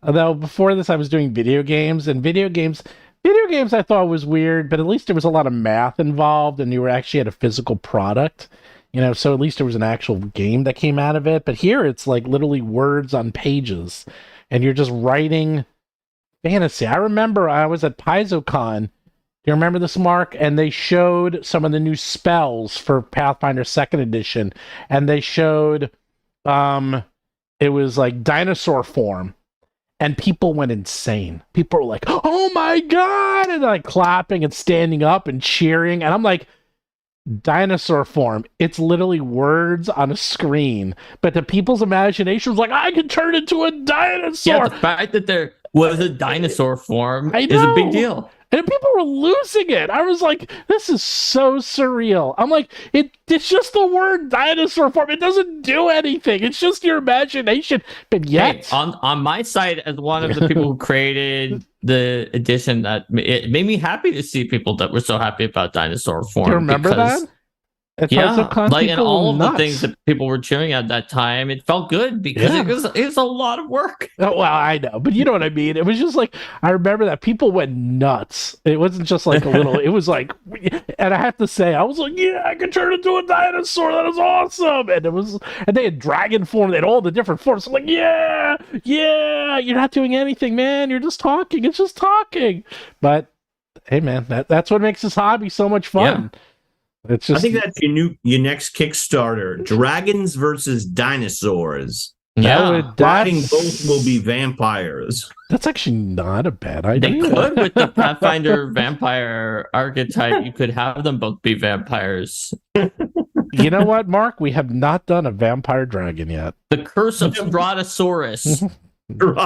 Although before this, I was doing video games, and video games I thought was weird, but at least there was a lot of math involved, and you were actually at a physical product, so at least there was an actual game that came out of it. But here it's like literally words on pages, and you're just writing fantasy. I remember I was at PaizoCon. Do you remember this, Mark? And they showed some of the new spells for Pathfinder 2nd edition, and they showed it was like dinosaur form, and people went insane. People were like, oh my God, and like clapping and standing up and cheering. And I'm like, dinosaur form. It's literally words on a screen, but the people's imagination was like, I can turn into a dinosaur. Yeah, the fact that there was a dinosaur form I is a big know. deal. And people were losing it. I was like, this is so surreal. I'm like, it's just the word dinosaur form. It doesn't do anything. It's just your imagination. But yet, Hey, on my side, as one of the people who created the edition, that it made me happy to see people that were so happy about dinosaur form. do you remember because, that? At Yeah, TarzoCon, like, and people all were of the nuts. things that people were cheering at that time, it felt good because Yeah. it was a lot of work. Oh, well, I know, but you know what I mean. It was just like, I remember that people went nuts. It wasn't just like a little. It was like, and I have to say, I was like, yeah, I could turn into a dinosaur. That is awesome. And they had dragon form. They had all the different forms. I'm like, yeah, you're not doing anything, man. You're just talking. It's just talking. But hey, man, that's what makes this hobby so much fun. It's just, I think that's your next Kickstarter: dragons versus dinosaurs. Fighting both will be vampires. That's actually not a bad They idea. could with the Pathfinder vampire archetype. You could have them both be vampires. You know what, Mark? We have not done a vampire dragon yet. The Curse of Stratosaurus. There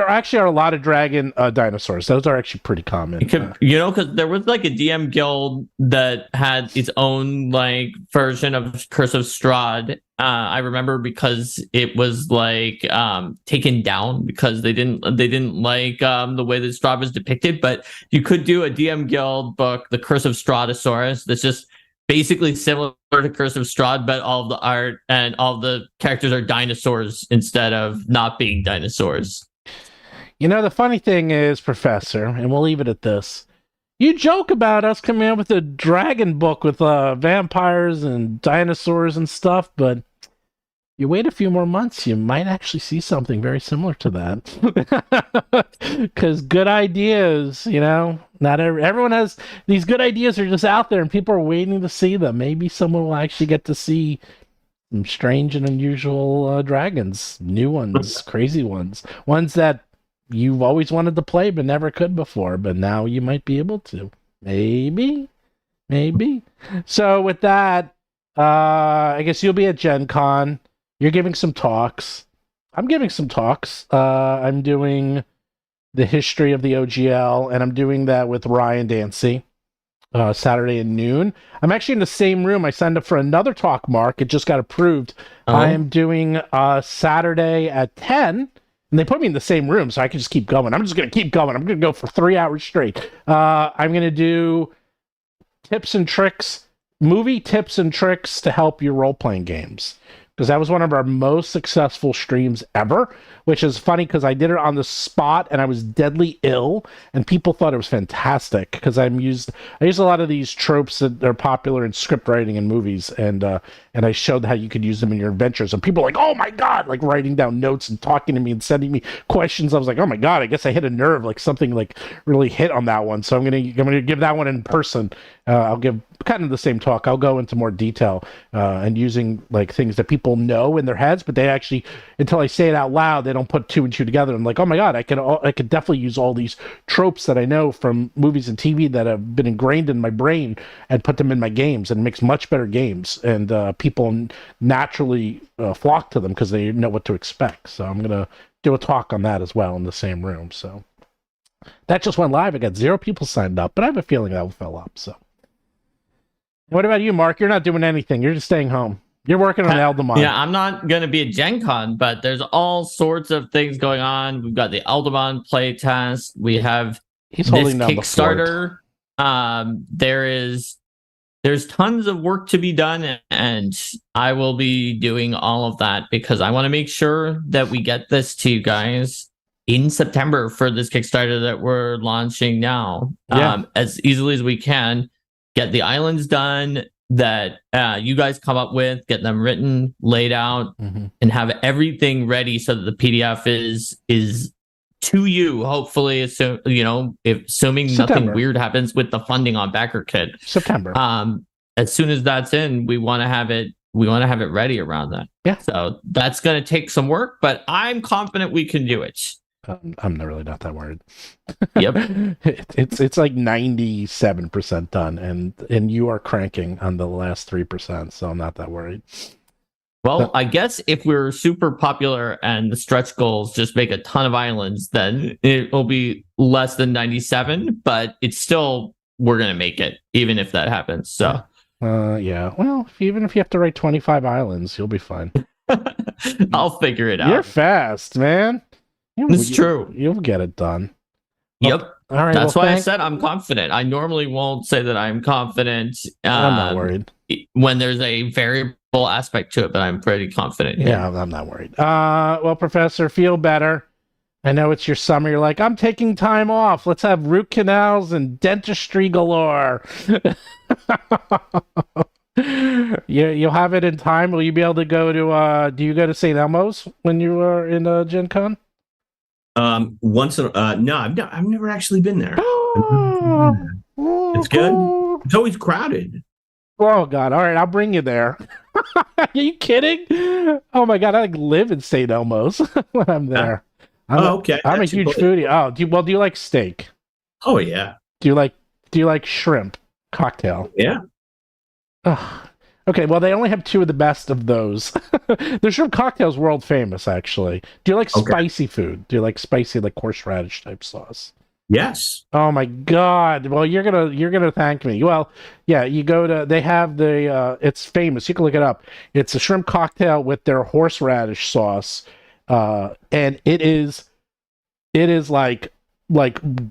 actually are a lot of dragon dinosaurs. Those are actually pretty common. Because there was like a DM guild that had its own like version of Curse of Strahd. I remember because it was like taken down because they didn't like the way that Strahd was depicted. But you could do a DM guild book, The Curse of Stratosaurus, that's just basically similar to Curse of Strahd, but all of the art and all the characters are dinosaurs instead of not being dinosaurs. You know, the funny thing is, Professor, and we'll leave it at this. You joke about us coming out with a dragon book with vampires and dinosaurs and stuff, but you wait a few more months, you might actually see something very similar to that. Because good ideas, not everyone has these good ideas are just out there and people are waiting to see them. Maybe someone will actually get to see some strange and unusual dragons, new ones, crazy ones that you've always wanted to play but never could before, but now you might be able to. Maybe. So with that, I guess you'll be at Gen Con. You're giving some talks. I'm giving some talks. I'm doing the history of the OGL, and I'm doing that with Ryan Dancy Saturday at noon. I'm actually in the same room. I signed up for another talk, Mark. It just got approved. Oh. I am doing Saturday at 10, and they put me in the same room, so I can just keep going. I'm just going to keep going. I'm going to go for 3 hours straight. I'm going to do movie tips and tricks to help your role-playing games. Because that was one of our most successful streams ever, which is funny because I did it on the spot and I was deadly ill, and people thought it was fantastic because I use a lot of these tropes that are popular in script writing and movies, and I showed how you could use them in your adventures, and people were like, "Oh my god!" like writing down notes and talking to me and sending me questions. I was like, "Oh my god!" I guess I hit a nerve, like something like really hit on that one. So I'm gonna give that one in person. I'll give kind of the same talk. I'll go into more detail and using like things that people know in their heads, but they actually, until I say it out loud, they don't put 2 and 2 together. And like, oh my god, I could definitely use all these tropes that I know from movies and TV that have been ingrained in my brain and put them in my games, and it makes much better games. And people naturally flock to them because they know what to expect. So I'm gonna do a talk on that as well in the same room. So that just went live. I got 0 people signed up, but I have a feeling that will fill up. So. What about you, Mark? You're not doing anything. You're just staying home. You're working on Eldamon. Yeah, I'm not going to be at Gen Con, but there's all sorts of things going on. We've got the Eldamon playtest. We have He's this holding down the Kickstarter. There's tons of work to be done, and I will be doing all of that because I want to make sure that we get this to you guys in September for this Kickstarter that we're launching now, as easily as we can. Get the islands done that you guys come up with, get them written, laid out, and have everything ready so that the PDF is to you. Hopefully, assuming September. nothing weird happens with the funding on BackerKit. September. As soon as that's in, we want to have it. We want to have it ready around that. Yeah. So that's going to take some work, but I'm confident we can do it. I'm not really not that worried. Yep. It's like 97% done, and you are cranking on the last 3%, so I'm not that worried. Well, I guess if we're super popular and the stretch goals just make a ton of islands, then it will be less than 97, but it's still, we're going to make it, even if that happens. So, yeah. Well, even if you have to write 25 islands, you'll be fine. I'll figure it out. You're fast, man. It's true. You'll get it done. Yep. All right. That's why I said I'm confident. I normally won't say that I'm confident. I'm not worried. When there's a variable aspect to it, but I'm pretty confident. Yeah, I'm not worried. Well, Professor, feel better. I know it's your summer. You're like, I'm taking time off. Let's have root canals and dentistry galore. You'll have it in time. Will you be able to go to, do you go to St. Elmo's when you are in Gen Con? No, I've never actually been there. It's good. It's always crowded. Oh God! All right, I'll bring you there. Are you kidding? Oh my God! I live in St. Elmo's when I'm there. Okay. I'm a huge foodie. Oh, do you like steak? Oh yeah. Do you like shrimp cocktail? Yeah. Oh, okay. Well, they only have 2 of the best of those. The shrimp cocktail's world famous, actually. Do you like spicy food? Do you like spicy, like horseradish type sauce? Yes. Oh my God! Well, you're gonna thank me. Well, yeah, you go to. They have the. It's famous. You can look it up. It's a shrimp cocktail with their horseradish sauce, and it is like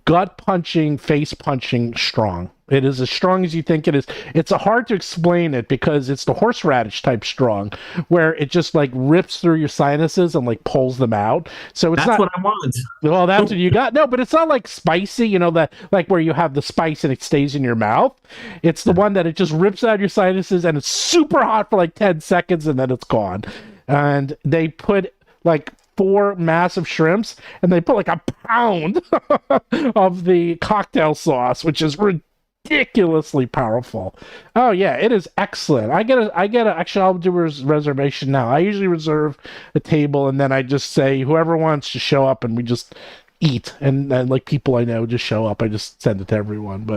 gut punching, face punching strong. It is as strong as you think it is. It's hard to explain it because it's the horseradish type strong, where it just like rips through your sinuses and like pulls them out. So it's that's what I want. Well, that's what you got. No, but it's not like spicy, that like where you have the spice and it stays in your mouth. It's the one that it just rips out your sinuses and it's super hot for like 10 seconds and then it's gone. And they put like 4 massive shrimps and they put like a pound of the cocktail sauce, which is ridiculously powerful. Oh yeah, it is excellent. Actually, I'll do a reservation now. I usually reserve a table and then I just say whoever wants to show up and we just eat, and like people I know just show up. I just send it to everyone.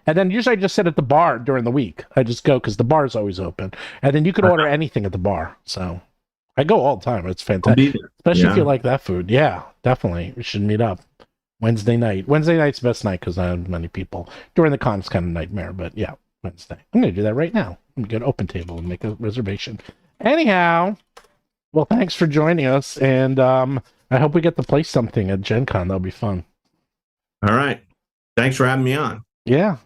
And then usually I just sit at the bar during the week. I just go because the bar is always open, and then you can order anything at the bar. So I go all the time. It's fantastic, especially if you like that food. Yeah, definitely. We should meet up Wednesday night. Wednesday night's the best night because I have many people. During the con, it's kind of a nightmare, but yeah, Wednesday. I'm going to do that right now. I'm going to open table and make a reservation. Anyhow, well, thanks for joining us, and I hope we get to play something at Gen Con. That'll be fun. All right. Thanks for having me on. Yeah.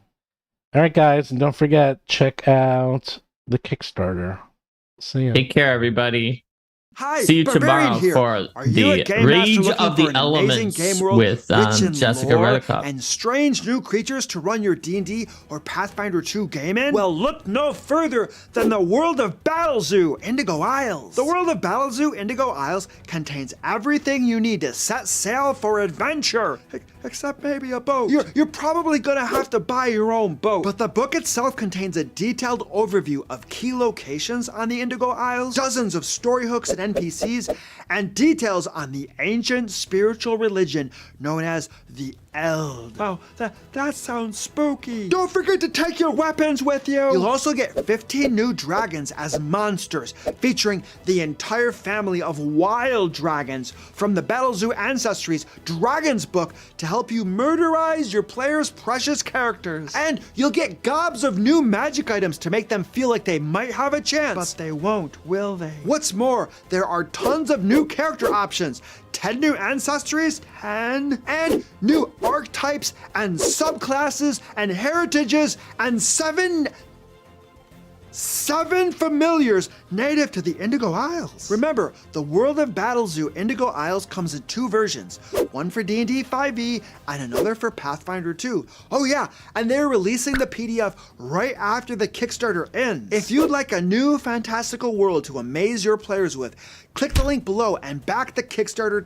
All right, guys, and don't forget, check out the Kickstarter. See ya. Take care, everybody. Hi, see you tomorrow here. for the Rage of the Elements with Jessica Redikoff. And strange new creatures to run your D&D or Pathfinder 2 game in? Well, look no further than the world of Battlezoo, Indigo Isles. The world of Battlezoo, Indigo Isles contains everything you need to set sail for adventure. Except maybe a boat. You're probably gonna have to buy your own boat. But the book itself contains a detailed overview of key locations on the Indigo Isles, dozens of story hooks and NPCs, and details on the ancient spiritual religion known as the Eld. Wow, that sounds spooky. Don't forget to take your weapons with you. You'll also get 15 new dragons as monsters, featuring the entire family of wild dragons from the Battlezoo Ancestries Dragons book to help you murderize your players' precious characters. And you'll get gobs of new magic items to make them feel like they might have a chance. But they won't, will they? What's more, there are tons of new character options, 10 new ancestries, and new archetypes and subclasses and heritages, and seven familiars native to the Indigo Isles. Remember, the world of Battlezoo Indigo Isles comes in 2 versions, one for D&D 5e and another for Pathfinder 2. Oh yeah, and they're releasing the PDF right after the Kickstarter ends. If you'd like a new fantastical world to amaze your players with, click the link below and back the Kickstarter